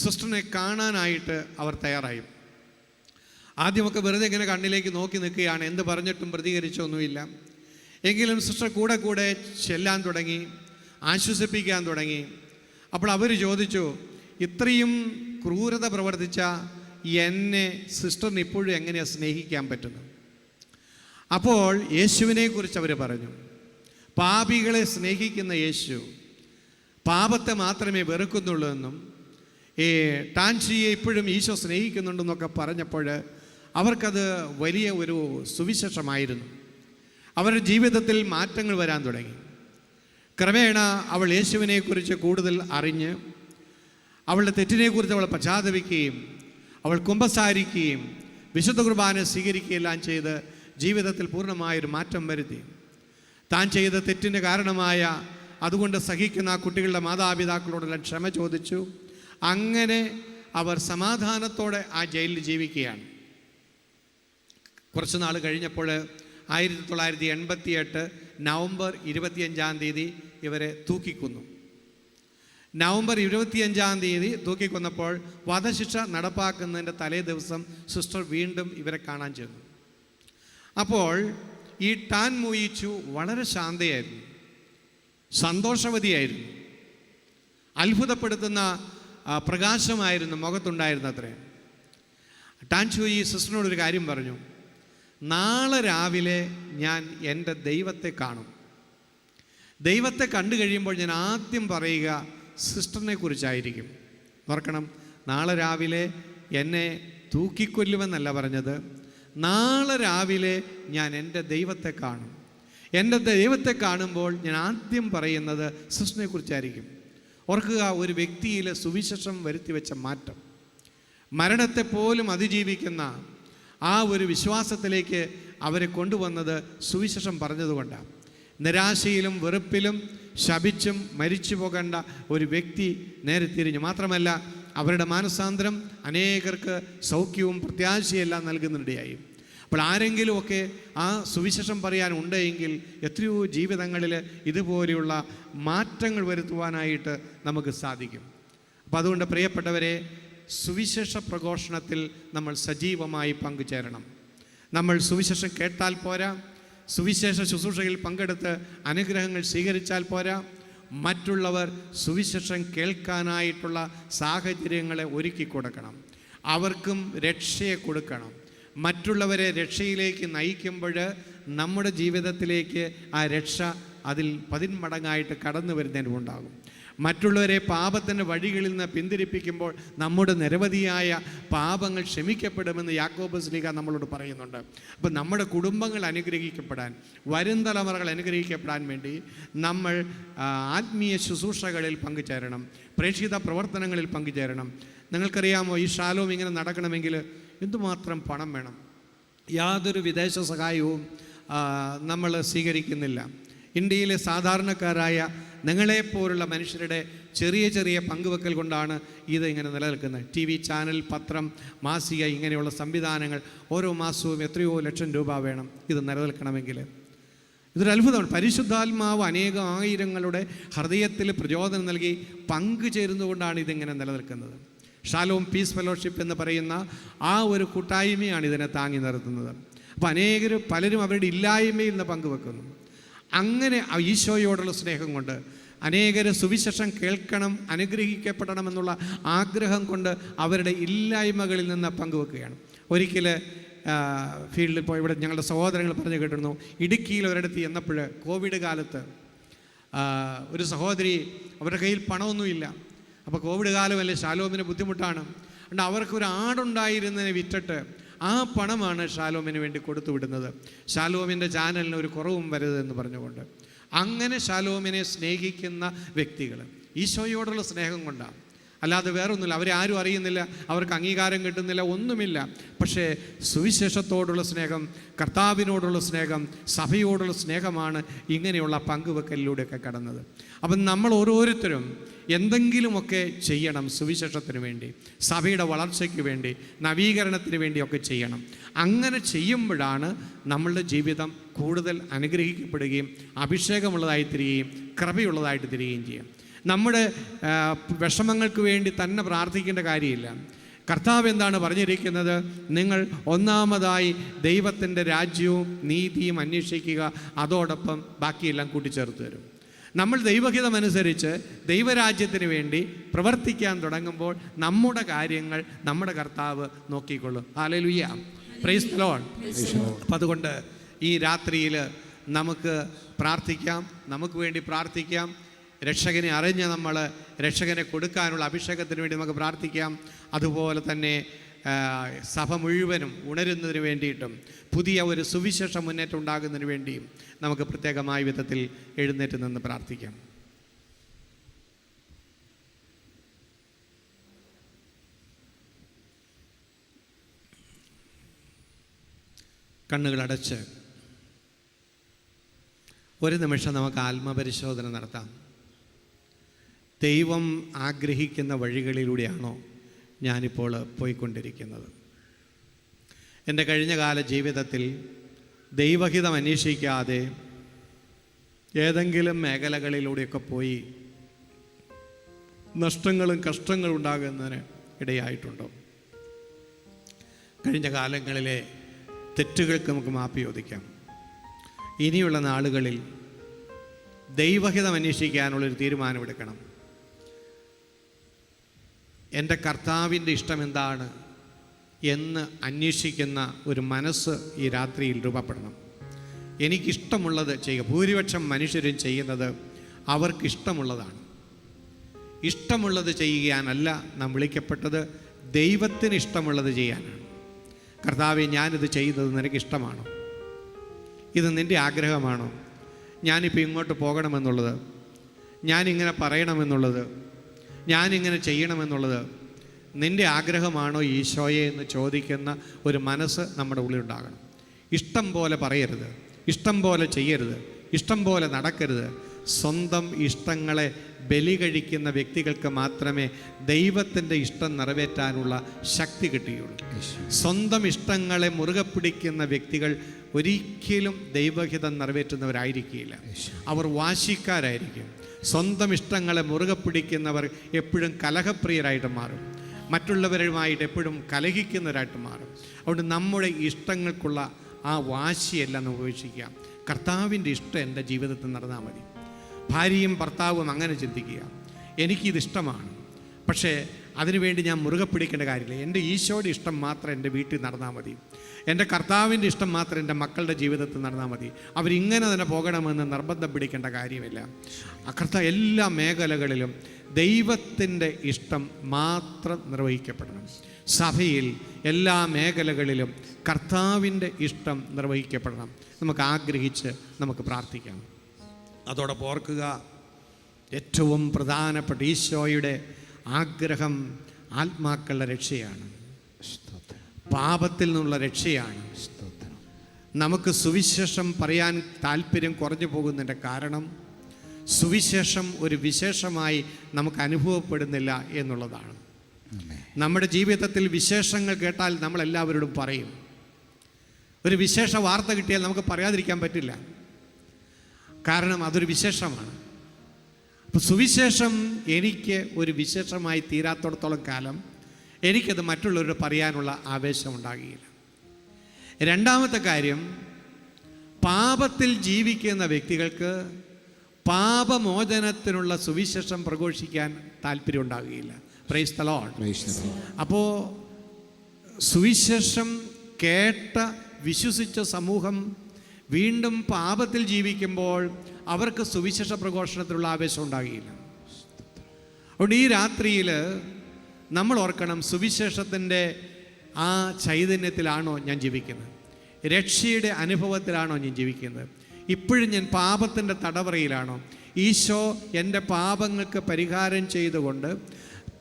സിസ്റ്ററിനെ കാണാനായിട്ട് അവർ തയ്യാറായി. ആദ്യമൊക്കെ വെറുതെ ഇങ്ങനെ കണ്ണിലേക്ക് നോക്കി നിൽക്കുകയാണ്, എന്ത് പറഞ്ഞിട്ടും പ്രതികരിച്ചൊന്നുമില്ല. എങ്കിലും സിസ്റ്റർ കൂടെ കൂടെ ചെല്ലാൻ തുടങ്ങി, ആശ്വസിപ്പിക്കാൻ തുടങ്ങി. അപ്പോൾ അവർ ചോദിച്ചു, ഇത്രയും ക്രൂരത പ്രവർത്തിച്ച എന്നെ സിസ്റ്ററിന് ഇപ്പോഴും എങ്ങനെയാണ് സ്നേഹിക്കാൻ പറ്റുന്നത്? അപ്പോൾ യേശുവിനെക്കുറിച്ച് അവർ പറഞ്ഞു. പാപികളെ സ്നേഹിക്കുന്ന യേശു പാപത്തെ മാത്രമേ വെറുക്കുന്നുള്ളൂ എന്നും ടാൻഷിയെ ഇപ്പോഴും ഈശോ സ്നേഹിക്കുന്നുണ്ടെന്നൊക്കെ പറഞ്ഞപ്പോൾ അവർക്കത് വലിയ ഒരു സുവിശേഷമായിരുന്നു. അവരുടെ ജീവിതത്തിൽ മാറ്റങ്ങൾ വരാൻ തുടങ്ങി. ക്രമേണ അവൾ യേശുവിനെക്കുറിച്ച് കൂടുതൽ അറിഞ്ഞ് അവളുടെ തെറ്റിനെക്കുറിച്ച് അവൾ പശ്ചാത്തപിക്കുകയും അവൾ കുമ്പസാരിക്കുകയും വിശുദ്ധ കുർബാന സ്വീകരിക്കുകയെല്ലാം ചെയ്ത് ജീവിതത്തിൽ പൂർണ്ണമായൊരു മാറ്റം വരുത്തി. താൻ ചെയ്ത തെറ്റിന് കാരണമായ അതുകൊണ്ട് സഹിക്കുന്ന ആ കുട്ടികളുടെ മാതാപിതാക്കളോടെല്ലാം ക്ഷമ ചോദിച്ചു. അങ്ങനെ അവർ സമാധാനത്തോടെ ആ ജയിലിൽ ജീവിക്കുകയാണ്. കുറച്ച് നാൾ കഴിഞ്ഞപ്പോൾ 1988 നവംബർ 25 ഇവരെ തൂക്കിക്കൊന്നു. നവംബർ 25 തൂക്കിക്കൊന്നപ്പോൾ വധശിക്ഷ നടപ്പാക്കുന്നതിൻ്റെ തലേ ദിവസം സിസ്റ്റർ വീണ്ടും ഇവരെ കാണാൻ ചെന്നു. അപ്പോൾ ഈ ടാൻ മുയിച്ചു വളരെ ശാന്തയായിരുന്നു, സന്തോഷവതിയായിരുന്നു, അത്ഭുതപ്പെടുത്തുന്ന പ്രകാശമായിരുന്നു മുഖത്തുണ്ടായിരുന്ന അത്രേ. ടാൻ ചൂയി സിസ്റ്ററിനോടൊരു കാര്യം പറഞ്ഞു, നാളെ രാവിലെ ഞാൻ എൻ്റെ ദൈവത്തെ കാണും. ദൈവത്തെ കണ്ടു കഴിയുമ്പോൾ ഞാൻ ആദ്യം പറയുക സിസ്റ്ററിനെ കുറിച്ചായിരിക്കും. ഓർക്കണം, നാളെ രാവിലെ എന്നെ തൂക്കിക്കൊല്ലുമെന്നല്ല പറഞ്ഞത്, നാളെ രാവിലെ ഞാൻ എൻ്റെ ദൈവത്തെ കാണും. എൻ്റെ ദൈവത്തെ കാണുമ്പോൾ ഞാൻ ആദ്യം പറയുന്നത് സിസ്റ്ററിനെ കുറിച്ചായിരിക്കും. ഓർക്കുക, ഒരു വ്യക്തിയിൽ സുവിശേഷം വരുത്തി വെച്ച മാറ്റം, മരണത്തെ പോലും അതിജീവിക്കുന്ന ആ ഒരു വിശ്വാസത്തിലേക്ക് അവരെ കൊണ്ടുവന്നത് സുവിശേഷം പറഞ്ഞതുകൊണ്ടാണ്. നിരാശയിലും വെറുപ്പിലും ശപിച്ചും മരിച്ചു പോകേണ്ട ഒരു വ്യക്തി നേരെ തിരിഞ്ഞു. മാത്രമല്ല അവരുടെ മാനസാന്തരം അനേകർക്ക് സൗഖ്യവും പ്രത്യാശയെല്ലാം നൽകുന്നിടയായി. അപ്പോൾ ആരെങ്കിലുമൊക്കെ ആ സുവിശേഷം പറയാനുണ്ടെങ്കിൽ എത്രയോ ജീവിതങ്ങളിൽ ഇതുപോലെയുള്ള മാറ്റങ്ങൾ വരുത്തുവാനായിട്ട് നമുക്ക് സാധിക്കും. അപ്പോൾ അതുകൊണ്ട് പ്രിയപ്പെട്ടവരെ, സുവിശേഷ പ്രഘോഷണത്തിൽ നമ്മൾ സജീവമായി പങ്കുചേരണം. നമ്മൾ സുവിശേഷം കേട്ടാൽ പോരാ, സുവിശേഷ ശുശ്രൂഷയിൽ പങ്കെടുത്ത് അനുഗ്രഹങ്ങൾ സ്വീകരിച്ചാൽ പോരാ, മറ്റുള്ളവർ സുവിശേഷം കേൾക്കാനായിട്ടുള്ള സാഹചര്യങ്ങളെ ഒരുക്കി കൊടുക്കണം. അവർക്കും രക്ഷയെ കൊടുക്കണം. മറ്റുള്ളവരെ രക്ഷയിലേക്ക് നയിക്കുമ്പോൾ നമ്മുടെ ജീവിതത്തിലേക്ക് ആ രക്ഷ അതിൽ 10 മടങ്ങായിട്ട് കടന്നു വരുന്നതിനുണ്ടാകും. മറ്റുള്ളവരെ പാപത്തിൻ്റെ വഴികളിൽ നിന്ന് പിന്തിരിപ്പിക്കുമ്പോൾ നമ്മുടെ നിരവധിയായ പാപങ്ങൾ ക്ഷമിക്കപ്പെടുമെന്ന് യാക്കോബ് ശ്ലീഹ നമ്മളോട് പറയുന്നുണ്ട്. അപ്പോൾ നമ്മുടെ കുടുംബങ്ങൾ അനുഗ്രഹിക്കപ്പെടാൻ, വരും തലമുറകൾ അനുഗ്രഹിക്കപ്പെടാൻ വേണ്ടി നമ്മൾ ആത്മീയ ശുശ്രൂഷകളിൽ പങ്കുചേരണം, പ്രേക്ഷിത പ്രവർത്തനങ്ങളിൽ പങ്കുചേരണം. നിങ്ങൾക്കറിയാമോ, ഈ ഷാലോം ഇങ്ങനെ നടക്കണമെങ്കിൽ എന്തുമാത്രം പണം വേണം? യാതൊരു വിദേശ സഹായവും നമ്മൾ സ്വീകരിക്കുന്നില്ല. ഇന്ത്യയിലെ സാധാരണക്കാരായ നിങ്ങളെപ്പോലുള്ള മനുഷ്യരുടെ ചെറിയ ചെറിയ പങ്കുവെക്കൽ കൊണ്ടാണ് ഇത് ഇങ്ങനെ നിലനിൽക്കുന്നത്. TV ചാനൽ, പത്രം, മാസിക, ഇങ്ങനെയുള്ള സംവിധാനങ്ങൾ ഓരോ മാസവും എത്രയോ ലക്ഷം രൂപ വേണം ഇത് നിലനിൽക്കണമെങ്കിൽ. ഇതൊരു അത്ഭുതമാണ്. പരിശുദ്ധാത്മാവ് ആയിരങ്ങളുടെ ഹൃദയത്തിൽ പ്രചോദനം നൽകി പങ്കുചേരുന്നതുകൊണ്ടാണ് ഇതിങ്ങനെ നിലനിൽക്കുന്നത്. ഷാലോം പീസ് ഫെലോഷിപ്പ് എന്ന് പറയുന്ന ആ ഒരു കൂട്ടായ്മയാണ് ഇതിനെ താങ്ങി നിർത്തുന്നത്. അപ്പോൾ പലരും അവരുടെ ഇല്ലായ്മയിൽ നിന്ന് പങ്കുവെക്കുന്നു. അങ്ങനെ ഈശോയോടുള്ള സ്നേഹം കൊണ്ട് അനേകർ സുവിശേഷം കേൾക്കണം, അനുഗ്രഹിക്കപ്പെടണമെന്നുള്ള ആഗ്രഹം കൊണ്ട് അവരുടെ ഇല്ലായ്മകളിൽ നിന്ന് പങ്കുവെക്കുകയാണ്. ഒരിക്കൽ ഫീൽഡിൽ പോയി, ഇവിടെ ഞങ്ങളുടെ സഹോദരങ്ങൾ പറഞ്ഞു കേട്ടിരുന്നു, ഇടുക്കിയിൽ ഒരിടത്ത് ചെന്നപ്പോൾ കോവിഡ് കാലത്ത് ഒരു സഹോദരി, അവരുടെ കയ്യിൽ പണമൊന്നുമില്ല. അപ്പോൾ കോവിഡ് കാലമല്ലേ, ഷാലോമിന് ബുദ്ധിമുട്ടാണ്. അതുകൊണ്ട് അവർക്കൊരു ആടുണ്ടായിരുന്നതിനെ വിറ്റിട്ട് ആ പണമാണ് ഷാലോമിന് വേണ്ടി കൊടുത്തു വിടുന്നത്. ഷാലോമിൻ്റെ ചാനലിന് ഒരു കുറവും വരരുതെന്ന് പറഞ്ഞുകൊണ്ട്. അങ്ങനെ ഷാലോമിനെ സ്നേഹിക്കുന്ന വ്യക്തികൾ ഈശോയോടുള്ള സ്നേഹം കൊണ്ടാണ്, അല്ലാതെ വേറൊന്നുമില്ല. അവരെ ആരും അറിയുന്നില്ല, അവർക്ക് അംഗീകാരം കിട്ടുന്നില്ല, ഒന്നുമില്ല. പക്ഷേ സുവിശേഷത്തോടുള്ള സ്നേഹം, കർത്താവിനോടുള്ള സ്നേഹം, സഭയോടുള്ള സ്നേഹമാണ് ഇങ്ങനെയുള്ള പങ്കുവെക്കലിലൂടെയൊക്കെ കടന്നത്. അപ്പം നമ്മൾ ഓരോരുത്തരും എന്തെങ്കിലുമൊക്കെ ചെയ്യണം. സുവിശേഷത്തിന് വേണ്ടി, സഭയുടെ വളർച്ചയ്ക്ക് വേണ്ടി, നവീകരണത്തിന് വേണ്ടിയൊക്കെ ചെയ്യണം. അങ്ങനെ ചെയ്യുമ്പോഴാണ് നമ്മളുടെ ജീവിതം കൂടുതൽ അനുഗ്രഹിക്കപ്പെടുകയും അഭിഷേകമുള്ളതായി തീരുകയും കൃപയുള്ളതായിട്ട് തീരുകയും ചെയ്യും. നമ്മുടെ വിഷമങ്ങൾക്ക് വേണ്ടി തന്നെ പ്രാർത്ഥിക്കേണ്ട കാര്യമില്ല. കർത്താവ് എന്താണ് പറഞ്ഞിരിക്കുന്നത്? നിങ്ങൾ ഒന്നാമതായി ദൈവത്തിൻ്റെ രാജ്യവും നീതിയും അന്വേഷിക്കുക, അതോടൊപ്പം ബാക്കിയെല്ലാം കൂട്ടിച്ചേർത്ത് തരും. നമ്മൾ ദൈവഹിതമനുസരിച്ച് ദൈവരാജ്യത്തിന് വേണ്ടി പ്രവർത്തിക്കാൻ തുടങ്ങുമ്പോൾ നമ്മുടെ കാര്യങ്ങൾ നമ്മുടെ കർത്താവ് നോക്കിക്കൊള്ളും. Hallelujah, praise the lord. അപ്പം അതുകൊണ്ട് ഈ രാത്രിയിൽ നമുക്ക് പ്രാർത്ഥിക്കാം, നമുക്ക് വേണ്ടി പ്രാർത്ഥിക്കാം. രക്ഷകനെ അറിഞ്ഞ് നമ്മൾ രക്ഷകനെ കൊടുക്കാനുള്ള അഭിഷേകത്തിന് വേണ്ടി നമുക്ക് പ്രാർത്ഥിക്കാം. അതുപോലെ തന്നെ സഭ മുഴുവനും ഉണരുന്നതിന് വേണ്ടിയിട്ടും പുതിയ ഒരു സുവിശേഷ മുന്നേറ്റം ഉണ്ടാകുന്നതിന് വേണ്ടിയും നമുക്ക് പ്രത്യേകമായ വിധത്തിൽ എഴുന്നേറ്റ് നിന്ന് പ്രാർത്ഥിക്കാം. കണ്ണുകളടച്ച് ഒരു നിമിഷം നമുക്ക് ആത്മപരിശോധന നടത്താം. ദൈവം ആഗ്രഹിക്കുന്ന വഴികളിലൂടെയാണോ ഞാനിപ്പോൾ പോയിക്കൊണ്ടിരിക്കുന്നത്? എൻ്റെ കഴിഞ്ഞകാല ജീവിതത്തിൽ ദൈവഹിതം അന്വേഷിക്കാതെ ഏതെങ്കിലും മേഖലകളിലൂടെയൊക്കെ പോയി നഷ്ടങ്ങളും കഷ്ടങ്ങളും ഉണ്ടാകുന്നതിന് ഇടയായിട്ടുണ്ടോ? കഴിഞ്ഞ കാലങ്ങളിലെ തെറ്റുകൾക്ക് നമുക്ക് മാപ്പ് ചോദിക്കാം. ഇനിയുള്ള നാളുകളിൽ ദൈവഹിതം അന്വേഷിക്കാനുള്ളൊരു തീരുമാനമെടുക്കണം. എൻ്റെ കർത്താവിൻ്റെ ഇഷ്ടം എന്താണ് എന്ന് അന്വേഷിക്കുന്ന ഒരു മനസ്സ് ഈ രാത്രിയിൽ രൂപപ്പെടണം. എനിക്കിഷ്ടമുള്ളത് ചെയ്യുക. ഭൂരിപക്ഷം മനുഷ്യരും ചെയ്യുന്നത് അവർക്കിഷ്ടമുള്ളതാണ്. ഇഷ്ടമുള്ളത് ചെയ്യാനല്ല നാം വിളിക്കപ്പെട്ടത്, ദൈവത്തിന് ഇഷ്ടമുള്ളത് ചെയ്യാനാണ്. കർത്താവേ, ഞാനിത് ചെയ്യുന്നത് നിനക്കിഷ്ടമാണോ? ഇത് നിൻ്റെ ആഗ്രഹമാണോ? ഞാനിപ്പോൾ ഇങ്ങോട്ട് പോകണമെന്നുള്ളത്, ഞാനിങ്ങനെ പറയണമെന്നുള്ളത്, ഞാനിങ്ങനെ ചെയ്യണമെന്നുള്ളത് നിൻ്റെ ആഗ്രഹമാണോ ഈശോയെ എന്ന് ചോദിക്കുന്ന ഒരു മനസ്സ് നമ്മുടെ ഉള്ളിലുണ്ടാകണം. ഇഷ്ടം പോലെ പറയരുത്, ഇഷ്ടം പോലെ ചെയ്യരുത്, ഇഷ്ടം പോലെ നടക്കരുത്. സ്വന്തം ഇഷ്ടങ്ങളെ ബലി കഴിക്കുന്ന വ്യക്തികൾക്ക് മാത്രമേ ദൈവത്തിൻ്റെ ഇഷ്ടം നിറവേറ്റാനുള്ള ശക്തി കിട്ടുകയുള്ളൂ. സ്വന്തം ഇഷ്ടങ്ങളെ മുറുകെ പിടിക്കുന്ന വ്യക്തികൾ ഒരിക്കലും ദൈവഹിതം നിറവേറ്റുന്നവരായിരിക്കില്ല. അവർ വാശിക്കാരായിരിക്കും. സ്വന്തം ഇഷ്ടങ്ങളെ മുറുകെ പിടിക്കുന്നവർ എപ്പോഴും കലഹപ്രിയരായിട്ട് മാറും, മറ്റുള്ളവരുമായിട്ട് എപ്പോഴും കലഹിക്കുന്നവരായിട്ട് മാറും. അതുകൊണ്ട് നമ്മുടെ ഇഷ്ടങ്ങൾക്കുള്ള ആ വാശിയെല്ലാം നമുക്ക് ഉപേക്ഷിക്കാം. കർത്താവിൻ്റെ ഇഷ്ടം എൻ്റെ ജീവിതത്തിൽ നടന്നാൽ മതി. ഭാര്യയും ഭർത്താവും അങ്ങനെ ചിന്തിക്കുക, എനിക്കിതിഷ്ടമാണ്, പക്ഷേ അതിനുവേണ്ടി ഞാൻ മുറുകെ പിടിക്കേണ്ട കാര്യമില്ല. എൻ്റെ ഈശോയുടെ ഇഷ്ടം മാത്രം എൻ്റെ വീട്ടിൽ നടന്നാൽ മതി. എൻ്റെ കർത്താവിൻ്റെ ഇഷ്ടം മാത്രം എൻ്റെ മക്കളുടെ ജീവിതത്തിൽ നടന്നാൽ മതി. അവരിങ്ങനെ തന്നെ പോകണമെന്ന് നിർബന്ധം പിടിക്കേണ്ട കാര്യമില്ല. എല്ലാ മേഖലകളിലും ദൈവത്തിൻ്റെ ഇഷ്ടം മാത്രം നിർവഹിക്കപ്പെടണം. സഭയിൽ എല്ലാ മേഖലകളിലും കർത്താവിൻ്റെ ഇഷ്ടം നിർവഹിക്കപ്പെടണം. നമുക്ക് ആഗ്രഹിച്ച് നമുക്ക് പ്രാർത്ഥിക്കാം. അതോടൊപ്പം ഓർക്കുക, ഏറ്റവും പ്രധാനപ്പെട്ട ഈശോയുടെ ആഗ്രഹം ആത്മാക്കളുടെ രക്ഷയാണ്, പാപത്തിൽ നിന്നുള്ള രക്ഷയാണ്. നമുക്ക് സുവിശേഷം പറയാൻ താല്പര്യം കുറഞ്ഞു പോകുന്നതിൻ്റെ കാരണം സുവിശേഷം ഒരു വിശേഷമായി നമുക്ക് അനുഭവപ്പെടുന്നില്ല എന്നുള്ളതാണ്. നമ്മുടെ ജീവിതത്തിൽ വിശേഷങ്ങൾ കേട്ടാൽ നമ്മളെല്ലാവരോടും പറയും. ഒരു വിശേഷ വാർത്ത കിട്ടിയാൽ നമുക്ക് പറയാതിരിക്കാൻ പറ്റില്ല, കാരണം അതൊരു വിശേഷമാണ്. അപ്പോൾ സുവിശേഷം എനിക്ക് ഒരു വിശേഷമായി തീരാത്തോടത്തോളം കാലം എനിക്കത് മറ്റുള്ളവരോട് പറയാനുള്ള ആവേശം ഉണ്ടാകുകയില്ല. രണ്ടാമത്തെ കാര്യം, പാപത്തിൽ ജീവിക്കുന്ന വ്യക്തികൾക്ക് പാപമോചനത്തിനുള്ള സുവിശേഷം പ്രഘോഷിക്കാൻ താല്പര്യം ഉണ്ടാകുകയില്ല. Price the lord. അപ്പോൾ സുവിശേഷം കേട്ട വിശ്വസിച്ച സമൂഹം വീണ്ടും പാപത്തിൽ ജീവിക്കുമ്പോൾ അവർക്ക് സുവിശേഷ പ്രഘോഷണത്തിലുള്ള ആവേശം ഉണ്ടാകുകയില്ല. അതുകൊണ്ട് ഈ രാത്രിയിൽ നമ്മൾ ഓർക്കണം, സുവിശേഷത്തിൻ്റെ ആ ചൈതന്യത്തിലാണോ ഞാൻ ജീവിക്കുന്നത്? രക്ഷയുടെ അനുഭവത്തിലാണോ ഞാൻ ജീവിക്കുന്നത്? ഇപ്പോഴും ഞാൻ പാപത്തിൻ്റെ തടവറയിലാണോ? ഈശോ എൻ്റെ പാപങ്ങൾക്ക് പരിഹാരം ചെയ്തുകൊണ്ട്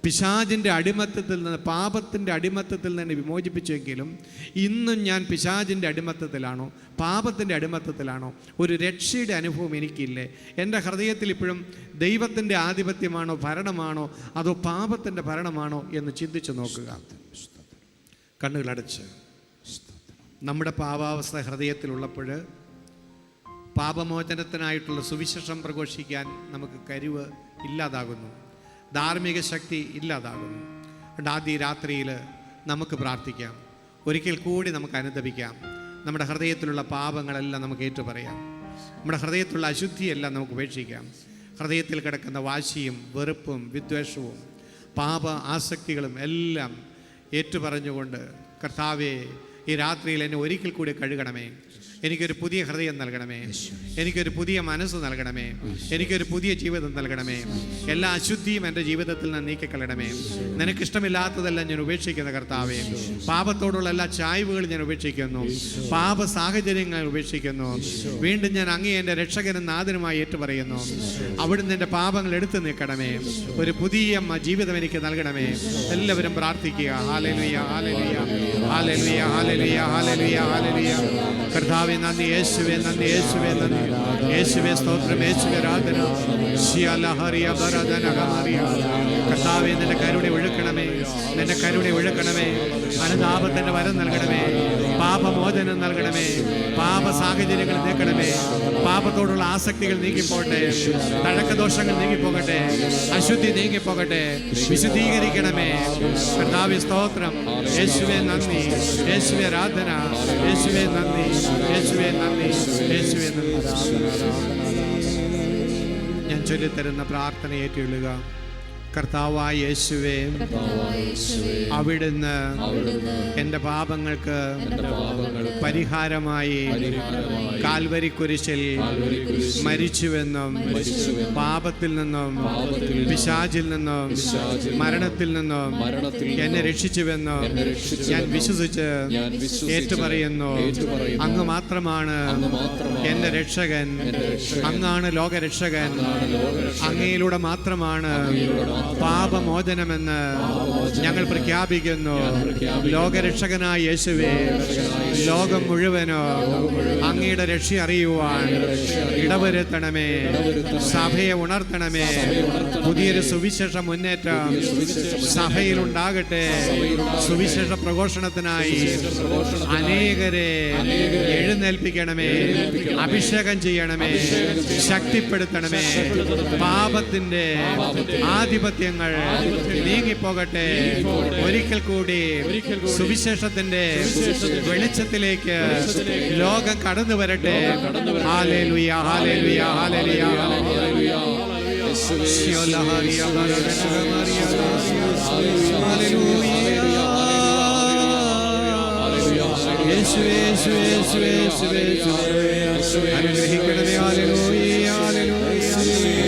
പിശാചിൻ്റെ അടിമത്തത്തിൽ നിന്ന്, പാപത്തിൻ്റെ അടിമത്തത്തിൽ നിന്ന് വിമോചിപ്പിച്ചെങ്കിലും ഇന്നും ഞാൻ പിശാചിൻ്റെ അടിമത്തത്തിലാണോ, പാപത്തിൻ്റെ അടിമത്തത്തിലാണോ? ഒരു രക്ഷയുടെ അനുഭവം എനിക്കില്ലേ? എൻ്റെ ഹൃദയത്തിൽ ഇപ്പോഴും ദൈവത്തിൻ്റെ ആധിപത്യമാണോ, ഭരണമാണോ, അതോ പാപത്തിൻ്റെ ഭരണമാണോ എന്ന് ചിന്തിച്ച് നോക്കുക. കണ്ണുകളടച്ച് നമ്മുടെ പാപാവസ്ഥ ഹൃദയത്തിലുള്ളപ്പോൾ പാപമോചനത്തിനായിട്ടുള്ള സുവിശേഷം പ്രഘോഷിക്കാൻ നമുക്ക് കഴിവ് ഇല്ലാതാകുന്നു, ധാർമ്മിക ശക്തി ഇല്ലാതാകുന്നു. അതുകൊണ്ട് ആദ്യ രാത്രിയിൽ നമുക്ക് പ്രാർത്ഥിക്കാം, ഒരിക്കൽ കൂടി നമുക്ക് അനുദപിക്കാം. നമ്മുടെ ഹൃദയത്തിലുള്ള പാപങ്ങളെല്ലാം നമുക്ക് ഏറ്റുപറയാം. നമ്മുടെ ഹൃദയത്തിലുള്ള അശുദ്ധിയെല്ലാം നമുക്ക് ഉപേക്ഷിക്കാം. ഹൃദയത്തിൽ കിടക്കുന്ന വാശിയും വെറുപ്പും വിദ്വേഷവും പാപ ആസക്തികളും എല്ലാം ഏറ്റുപറഞ്ഞുകൊണ്ട്, കർത്താവേ, ഈ രാത്രിയിൽ എന്നെ ഒരിക്കൽ കൂടി കഴുകണമേ, എനിക്കൊരു പുതിയ ഹൃദയം നൽകണമേ, എനിക്കൊരു പുതിയ മനസ്സ് നൽകണമേ, എനിക്കൊരു പുതിയ ജീവിതം നൽകണമേ, എല്ലാ അശുദ്ധിയും എൻ്റെ ജീവിതത്തിൽ നിന്ന് നീക്കിക്കളയണമേ. നിനക്കിഷ്ടമില്ലാത്തതെല്ലാം ഞാൻ ഉപേക്ഷിക്കുന്ന കർത്താവേ, പാപത്തോടുള്ള എല്ലാ ചായ്വുകളും ഞാൻ ഉപേക്ഷിക്കുന്നു, പാപ സാഹചര്യങ്ങൾ ഉപേക്ഷിക്കുന്നു. വീണ്ടും ഞാൻ അങ്ങേ എൻ്റെ രക്ഷകനും നാഥനുമായി ഏറ്റുപറയുന്നു. അവിടുന്ന് എൻ്റെ പാപങ്ങൾ എടുത്തു നീക്കണമേ, ഒരു പുതിയ ജീവിതം എനിക്ക് നൽകണമേ. എല്ലാവരും പ്രാർത്ഥിക്കുക. Hallelujah, hallelujah, hallelujah, hallelujah, hallelujah, hallelujah. കർത്താവേ നന്ദി, യേശുവേ നന്ദി, യേശുവേ നന്ദി, യേശുവേ സ്തോത്രം, യേശുവേ ആരാധന. കർത്താവേ, നിന്റെ കരുണ ഒഴുക്കണമേ, നിന്റെ കരുണ ഒഴുക്കണമേ. അനുതാപത്തിന്റെ വരം നൽകണമേ, പാപമോചനം നൽകണമേ, പാപ സാഹചര്യങ്ങൾ നീക്കണമേ, പാപത്തോടുള്ള ആസക്തികൾ നീങ്ങിപ്പോകട്ടെ, തഴക്കദോഷങ്ങൾ നീങ്ങിപ്പോകട്ടെ, അശുദ്ധി നീങ്ങിപ്പോകട്ടെ, വിശുദ്ധീകരിക്കണമേ. കർത്താവേ സ്തോത്രം, യേശുവേ നന്ദി, യേശുവേ ആരാധന, യേശുവേ നന്ദി, യേശുവേ നന്ദി, യേശുവേ നന്ദി. ഞാൻ ചൊല്ലിത്തരുന്ന പ്രാർത്ഥന ഏറ്റുകൊള്ളുക. കർത്താവായ യേശുവേ, അവിടുന്ന് എൻ്റെ പാപങ്ങൾക്ക് പരിഹാരമായി കാൽവരി കുരിശിൽ മരിച്ചുവെന്നും പാപത്തിൽ നിന്നും പിശാചിൽ നിന്നും മരണത്തിൽ നിന്നും എന്നെ രക്ഷിച്ചുവെന്നും ഞാൻ വിശ്വസിച്ച് ഏറ്റുപറയുന്നു. അങ്ങ് മാത്രമാണ് എൻ്റെ രക്ഷകൻ, അങ്ങാണ് ലോകരക്ഷകൻ. അങ്ങയിലൂടെ മാത്രമാണ് പാപമോചനമെന്ന് ഞങ്ങൾ പ്രഖ്യാപിക്കുന്നു. ലോകരക്ഷകനായ യേശുവേ, ലോകം മുഴുവനോ അങ്ങയുടെ രക്ഷ അറിയുവാൻ ഇടവരുത്തണമേ, സഭയെ ഉണർത്തണമേ. പുതിയൊരു സുവിശേഷ മുന്നേറ്റം സഭയിലുണ്ടാകട്ടെ. സുവിശേഷ പ്രഘോഷണത്തിനായി അനേകരെ എഴുന്നേൽപ്പിക്കണമേ, അഭിഷേകം ചെയ്യണമേ, ശക്തിപ്പെടുത്തണമേ. പാപത്തിന്റെ ആധിപത്യങ്ങൾ നീങ്ങിപ്പോകട്ടെ. ഒരിക്കൽ കൂടി സുവിശേഷത്തിന്റെ വെളിച്ചത്തിലേക്ക് ലോകം കടന്നു വരട്ടെ. Hallelujah, hallelujah, hallelujah, hallelujah. യേശുവേ, യേശുവേ, യേശുവേ, യേശുവേ. അനുഗ്രഹിക്കണമേ. Hallelujah, hallelujah.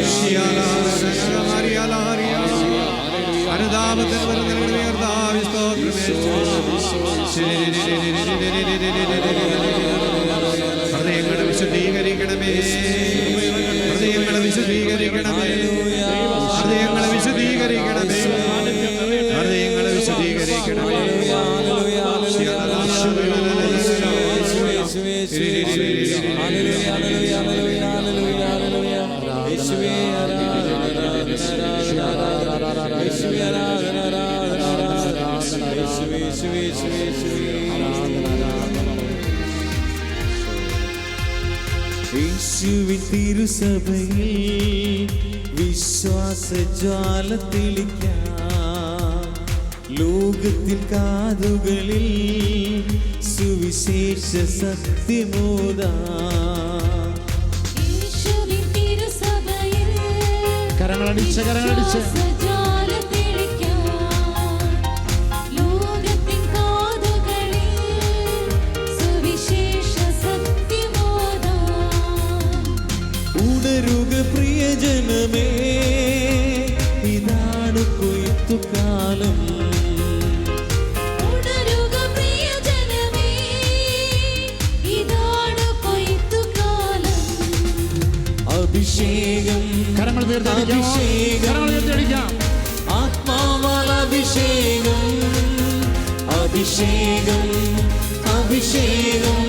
അനുതാപത്തിൽ വരുന്നവരുടെ കർത്താവേ, സ്തോത്രം യേശുവേ. ഹൃദയങ്ങളെ വിശുദ്ധീകരിക്കണമേ, ഹൃദയങ്ങളെ വിശുദ്ധീകരിക്കണമേ, ഹൃദയങ്ങളെ വിശുദ്ധീകരിക്കണമേ, ഹൃദയങ്ങളെ വിശുദ്ധീകരിക്കണമേ. യേശുവിൻ തിരുസഭയിൽ വിശ്വാസജ്വാല തെളിക്കാം, ലോകത്തിൻ കാതുകളിൽ സുവിശേഷ സത്യമോദാം. യേശുവിൻ തിരുസഭയിൽ കരങ്ങളടിച്ച് വിശ്വാസജ്വാല തെളിക്കാം, ലോകത്തിൻ കാതുകളിൽ സുവിശേഷ സത്യമോദാം. ഉണരുക പ്രിയജനമേ, ഇതാണ് കൊയ്ത്തുകാലം. ഉണരുക പ്രിയജനമേ, ഇതാണ് കൊയ്ത്തുകാലം. അഭിഷേകം, കരങ്ങൾ ഉയർത്തിയടിക്കാം, കരങ്ങൾ ഉയർത്തിയടിക്കാം. ആത്മാവാൽ അഭിഷേകം, അഭിഷേകം, അഭിഷേകം,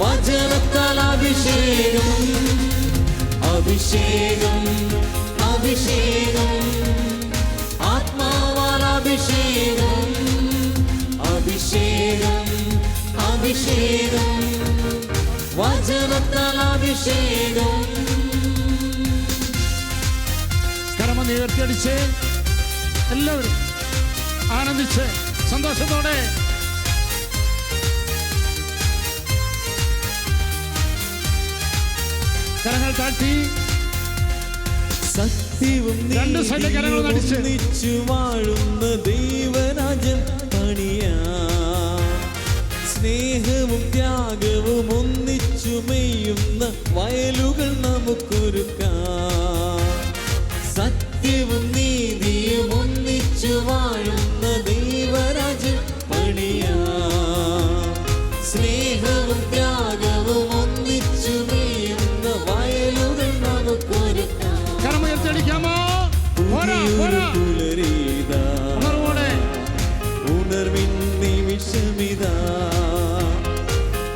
വചനത്താൽ അഭിഷേകം, അഭിഷേകം, അഭിഷേകം, ആത്മാവാൽ അഭിഷേകം, അഭിഷേകം, അഭിഷേകം, വചനത്താൽ അഭിഷേകം. കരമൊന്ന് ഉയർത്തിയടിച്ച് എല്ലാവരും ആനന്ദിച്ച് സന്തോഷത്തോടെ കരങ്ങൾ താഴ്ത്തി സത്യവും രണ്ട് സൈഡിലെ കരങ്ങൾ നടിച്ച് ഒന്നിച്ചു വാഴുന്ന ദൈവരാജൻ പണിയാ, സ്നേഹവും ത്യാഗവും ഒന്നിച്ചു മെയ്യുന്ന വയലുകൾ നമുക്കൊരുക്കാം. സത്യവും നീതിയും ഒന്നിച്ചു വാഴുന്ന ദൈവരാജൻ പണിയാ, സ്നേഹവും ത്യാഗവും ഒന്നിച്ചു മെയ്യുന്ന വയലുകൾ നമുക്കൊരുക്കാം. കരമുയർത്തിയടിക്കാമോ? പോരാ, പോരാ. പുലരീതാ, ഉണർവോടെ ഉണർവിൻ നിമിഷമിതാ,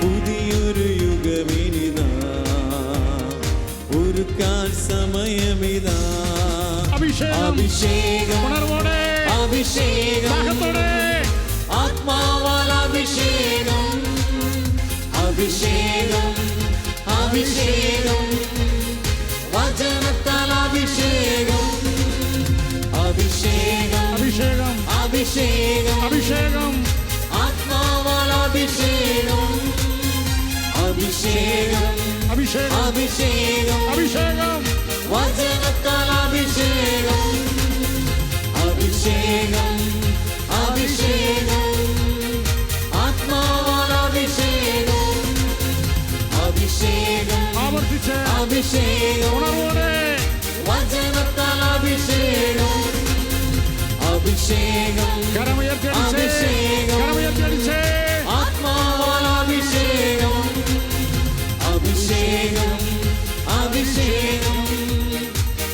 പുതിയൊരു യുഗമിനിതാ, ഒരുക്കാൻ സമയമിതാ. അഭിഷേകം, അഭിഷേകം, ഉണർവോടെ അഭിഷേകം, ദാഹത്തോടെ ആത്മാവാൽ അഭിഷേകം, അഭിഷേകം, അഭിഷേകം, വചനത്താൽ അഭിഷേകം, അഭിഷേകം, അഭിഷേകം, അഭിഷേകം, അഭിഷേകം, ആത്മാവാൽ അഭിഷേകം, അഭിഷേകം, അഭിഷേകം, അഭിഷേകം, അഭിഷേകം, വചനത്താൽ അഭിഷേകം, അഭിഷേകം, അഭിഷേകം, ആത്മാവാൽ അഭിഷേകം, അഭിഷേകം, ആവർത്തിച്ച് അഭിഷേകം, ഉണർവോടെ വചനത്താൽ അഭിഷേകം, അഭിഷേകം, കരമുയർത്തിയടിച്ച് അഭിഷേകം, കരമുയർത്തിയടിച്ച് ആത്മാവാൽ അഭിഷേകം, അഭിഷേകം, അഭിഷേകം,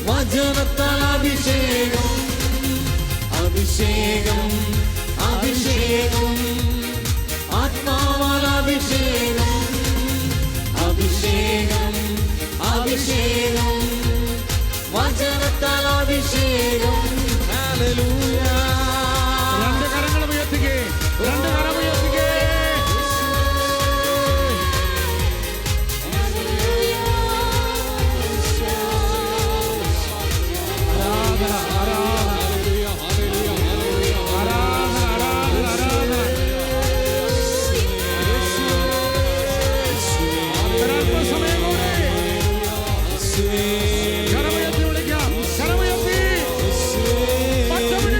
വചനത്താൽ അഭിഷേകം, അഭിഷേകം, അഭിഷേകം, ആത്മാവാൽ അഭിഷേകം, അഭിഷേകം, അഭിഷേകം, വചനത്താൽ അഭിഷേകം. ഹല്ലേലൂയ. രണ്ട് കരങ്ങളും ഉയർത്തിക്കേ, രണ്ട് കരം ഉയർത്തിക്കേ. ആരാധന, ആരാധന, ആരാധന, ആരാധന. ഒരല്പസമയം കൂടി കരമുയർത്തി വിളിക്കാം, കരമുയർത്തി പച്ചപിടി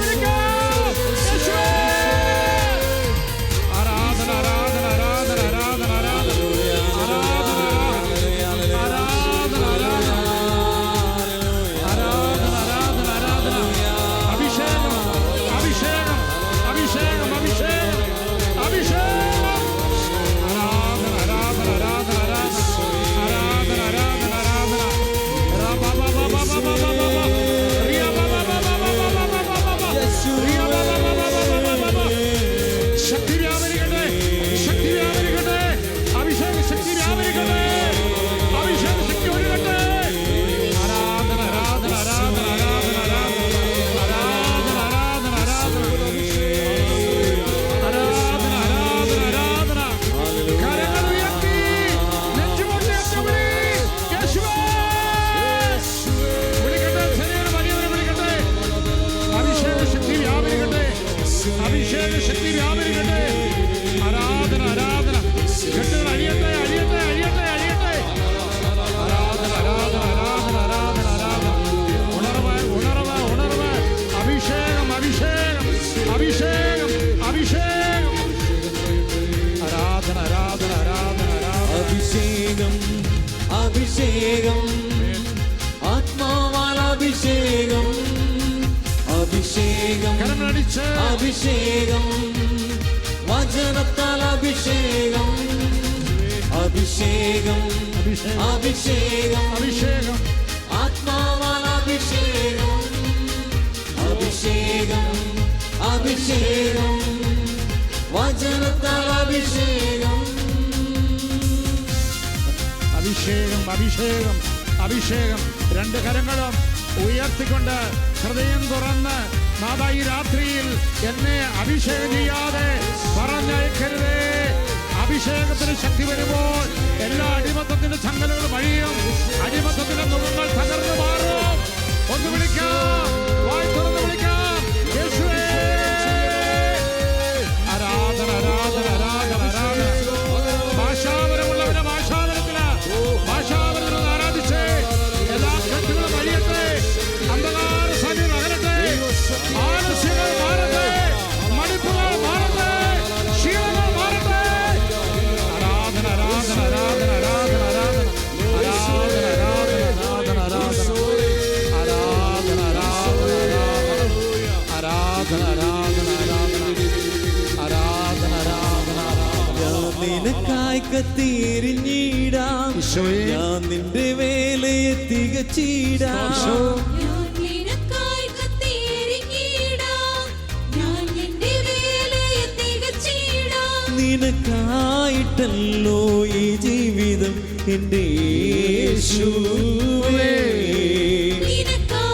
അഭിഷേക ശക്തി വ്യാപരിക്കട്ടെ. ആരാധന ആരാധന. കെട്ടുകൾ അഴിയട്ടെ അഴിയട്ടെ അഴിയട്ടെ അഴിയട്ടെ. ആരാധന ആരാധന ആരാധന ആരാധന ആരാധന. ഉണർവ് ഉണർവ് ഉണർവ്. അഭിഷേകം അഭിഷേകം അഭിഷേകം അഭിഷേകം. ആരാധന ആരാധന ആരാധന ആരാധന. അഭിഷേകം അഭിഷേകം ആത്മാവാൽ അഭിഷേകം അഭിഷേകം കരമടിച്ച് അഭിഷേകം വചനത്താൽ അഭിഷേകം അഭിഷേകം അഭിഷേകം അഭിഷേകം ആത്മാവാൽ അഭിഷേകം അഭിഷേകം അഭിഷേകം വചനത്താൽ അഭിഷേകം അഭിഷേകം അഭിഷേകം അഭിഷേകം. രണ്ട് കരങ്ങളും ഉയർത്തിക്കൊണ്ട് ഹൃദയം തുറന്ന് നാഥ ഈ രാത്രിയിൽ എന്നെ അഭിഷേകം ചെയ്യാതെ പറഞ്ഞയക്കരുതേ. അഭിഷേകത്തിന് ശക്തി വരുമ്പോൾ എല്ലാ അടിമത്തത്തിന്റെ ചങ്ങലകളും അഴിയും. അടിമത്തത്തിന്റെ മുഖങ്ങൾ തകർന്നു മാറും. ഒന്ന് വിളിക്കാം, വായി തുറന്ന് വിളിക്കാം. യേശുവേ. ആരാധന ആരാധന ആരാധന ആരാധന. ഭാഷാപരമുള്ളവരുടെ ഭാഷാപരത്തില് ഭാഷാപരത്തിൽ ആരാധിച്ച് എല്ലാ കെട്ടുകളും അഴിയട്ടെ. അന്ധകാര സൈന്യം അകലട്ടെ. ആലസ്യങ്ങൾ മാറട്ടെ. മണിപ്പുകൾ മാറട്ടെ. ക്ഷീണങ്ങൾ മാറട്ടെ. ആരാധന ആരാധന ആരാധന ആരാധന ആരാധന ആരാധന ആരാധന ആരാധന ആരാധന ആരാധന ആരാധന ആരാധന. നിനക്കായി കത്തിരിഞ്ഞിടാം ഞാൻ നിന്റെ വേലയെ തികച്ചിടാം ഞാൻ നിനക്കായി കത്തിയെരിഞ്ഞിടാം. ഞാൻ നിന്റെ വേലയെ തികച്ചിടാം. നിനക്കായിട്ടല്ലോ ഈ ജീവിതം എൻ്റെ യേശുവേ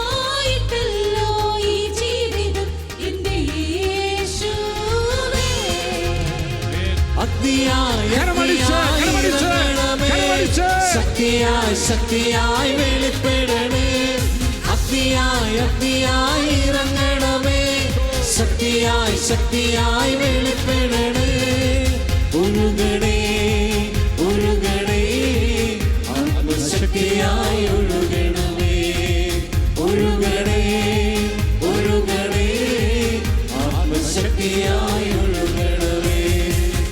നിനക്കായിട്ടല്ലോ ഈ ജീവിതം എൻ്റെ യേശുവേ. അഗ്നിയായി കരമടിച്ച്, കരമടിച്ച്, ഇറങ്ങണമേ. കരമടിച്ച്. ശക്തിയായി ശക്തിയായി വെളിപ്പെടണേ. അഗ്നിയായി അഗ്നിയായി ഇറങ്ങണമേ. ശക്തിയായി ശക്തിയായി വെളിപ്പെടണേ. ഒഴുകണേ ഒഴുകണേ ആത്മശക്തിയായി ഒഴുകണമേ. ഒഴുകണേ ഒഴുകണേ ആത്മശക്തിയായി ഒഴുകണമേ.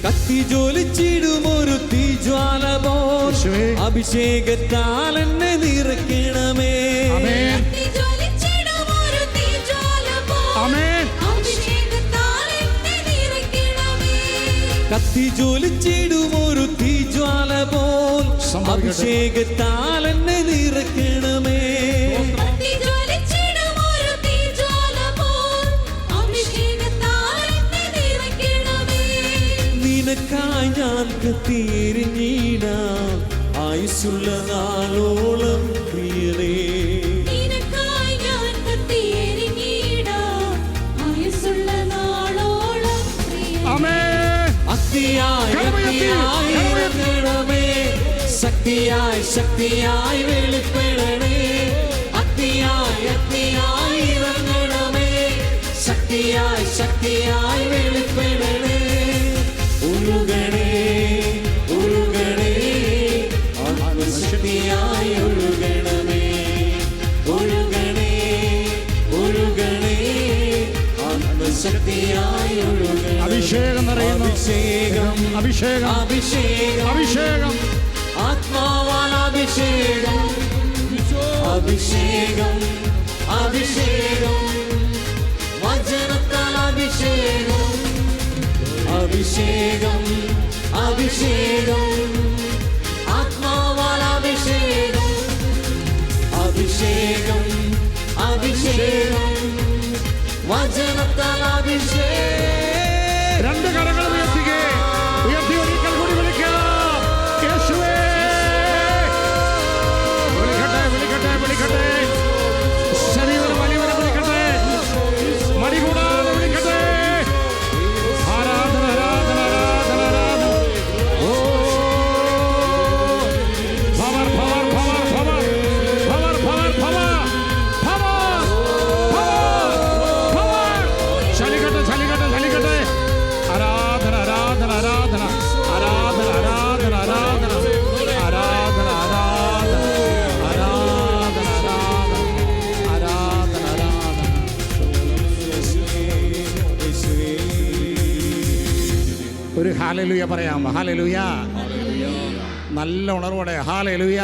കത്തി ജ്വലിച്ചിടുമൊരു തീജ്വാല പോൽ അഭിഷേകത്താൽ എന്നെ നിറയ്ക്കണമേ. ആമേൻ. കത്തിജ്വലിച്ചിടും ഒരു തീജ്വാല പോൽ ആമേൻ. അഭിഷേകത്താൽ എന്നെ നിറയ്ക്കണമേ. കത്തി ജ്വലിച്ചിടുമൊരു തീജ്വാല പോൽ അഭിഷേകത്താൽ എന്നെ നിറയ്ക്കണമേ. കത്തിജ്വലിച്ചിടും ഒരു തീജ്വാല പോൽ അഭിഷേകത്താൽ എന്നെ നിറയ്ക്കണമേ. നിനക്കായി ഞാൻ കത്തിയെരിഞ്ഞിടാം ആയുസ്സുള്ള നാളോളം പ്രിയരേ. നിനക്കായി ഞാൻ കത്തിയെരിഞ്ഞിടാം ആയുസ്സുള്ള നാളോളം പ്രിയനേ. ആമേൻ. അഗ്നിയായി അഗ്നിയായി ഇറങ്ങണമേ. ശക്തിയായി ശക്തിയായി വെളിപ്പെടണേ. അഗ്നിയായി അഗ്നിയായി ഇറങ്ങണമേ. ശക്തിയായി ശക്തിയായി വെളിപ്പെടണേ. ഒഴുകണേ ഒഴുകണേ ആത്മശക്തിയായി ഒഴുകണമേ. ഒഴുകണേ ഒഴുകണേ ആത്മശക്തിയായി ഒഴുകണേ. അഭിഷേകം നിറയുന്നു. അഭിഷേകം അഭിഷേകം അഭിഷേകം അഭിഷേകം ആത്മാവാൽ അഭിഷേകം അഭിഷേകം അഭിഷേകം വചനത്താൽ അഭിഷേകം അഭിഷേകം അഭിഷേകം ആത്മാവാൽ അഭിഷേകം അഭിഷേകം അഭിഷേകം വചനത്താൽ അഭിഷേകം. രണ്ട് കരങ്ങൾ ഉയർത്തിക്കേ. ഉയർത്തി ഒരിക്കൽ കൂടി വിളിക്കാം. യേശുവേ. വിളിക്കട്ടെ വിളിക്കട്ടെ വിളിക്കട്ടെ. ശരീരം വലിയവരെ വിളിക്കട്ടെ. മടി കൂടാതെ വിളിക്കട്ടെ. ആരാധന ആരാധന ആരാധന ആരാധന. Oh power power power power power power power power power power. ചലിക്കട്ടെ ചലിക്കട്ടെ ഒരു ഹാലലുയ പറയാം. ഹാലലുയ. നല്ല ഉണർവോടെ ഹാലലുയ.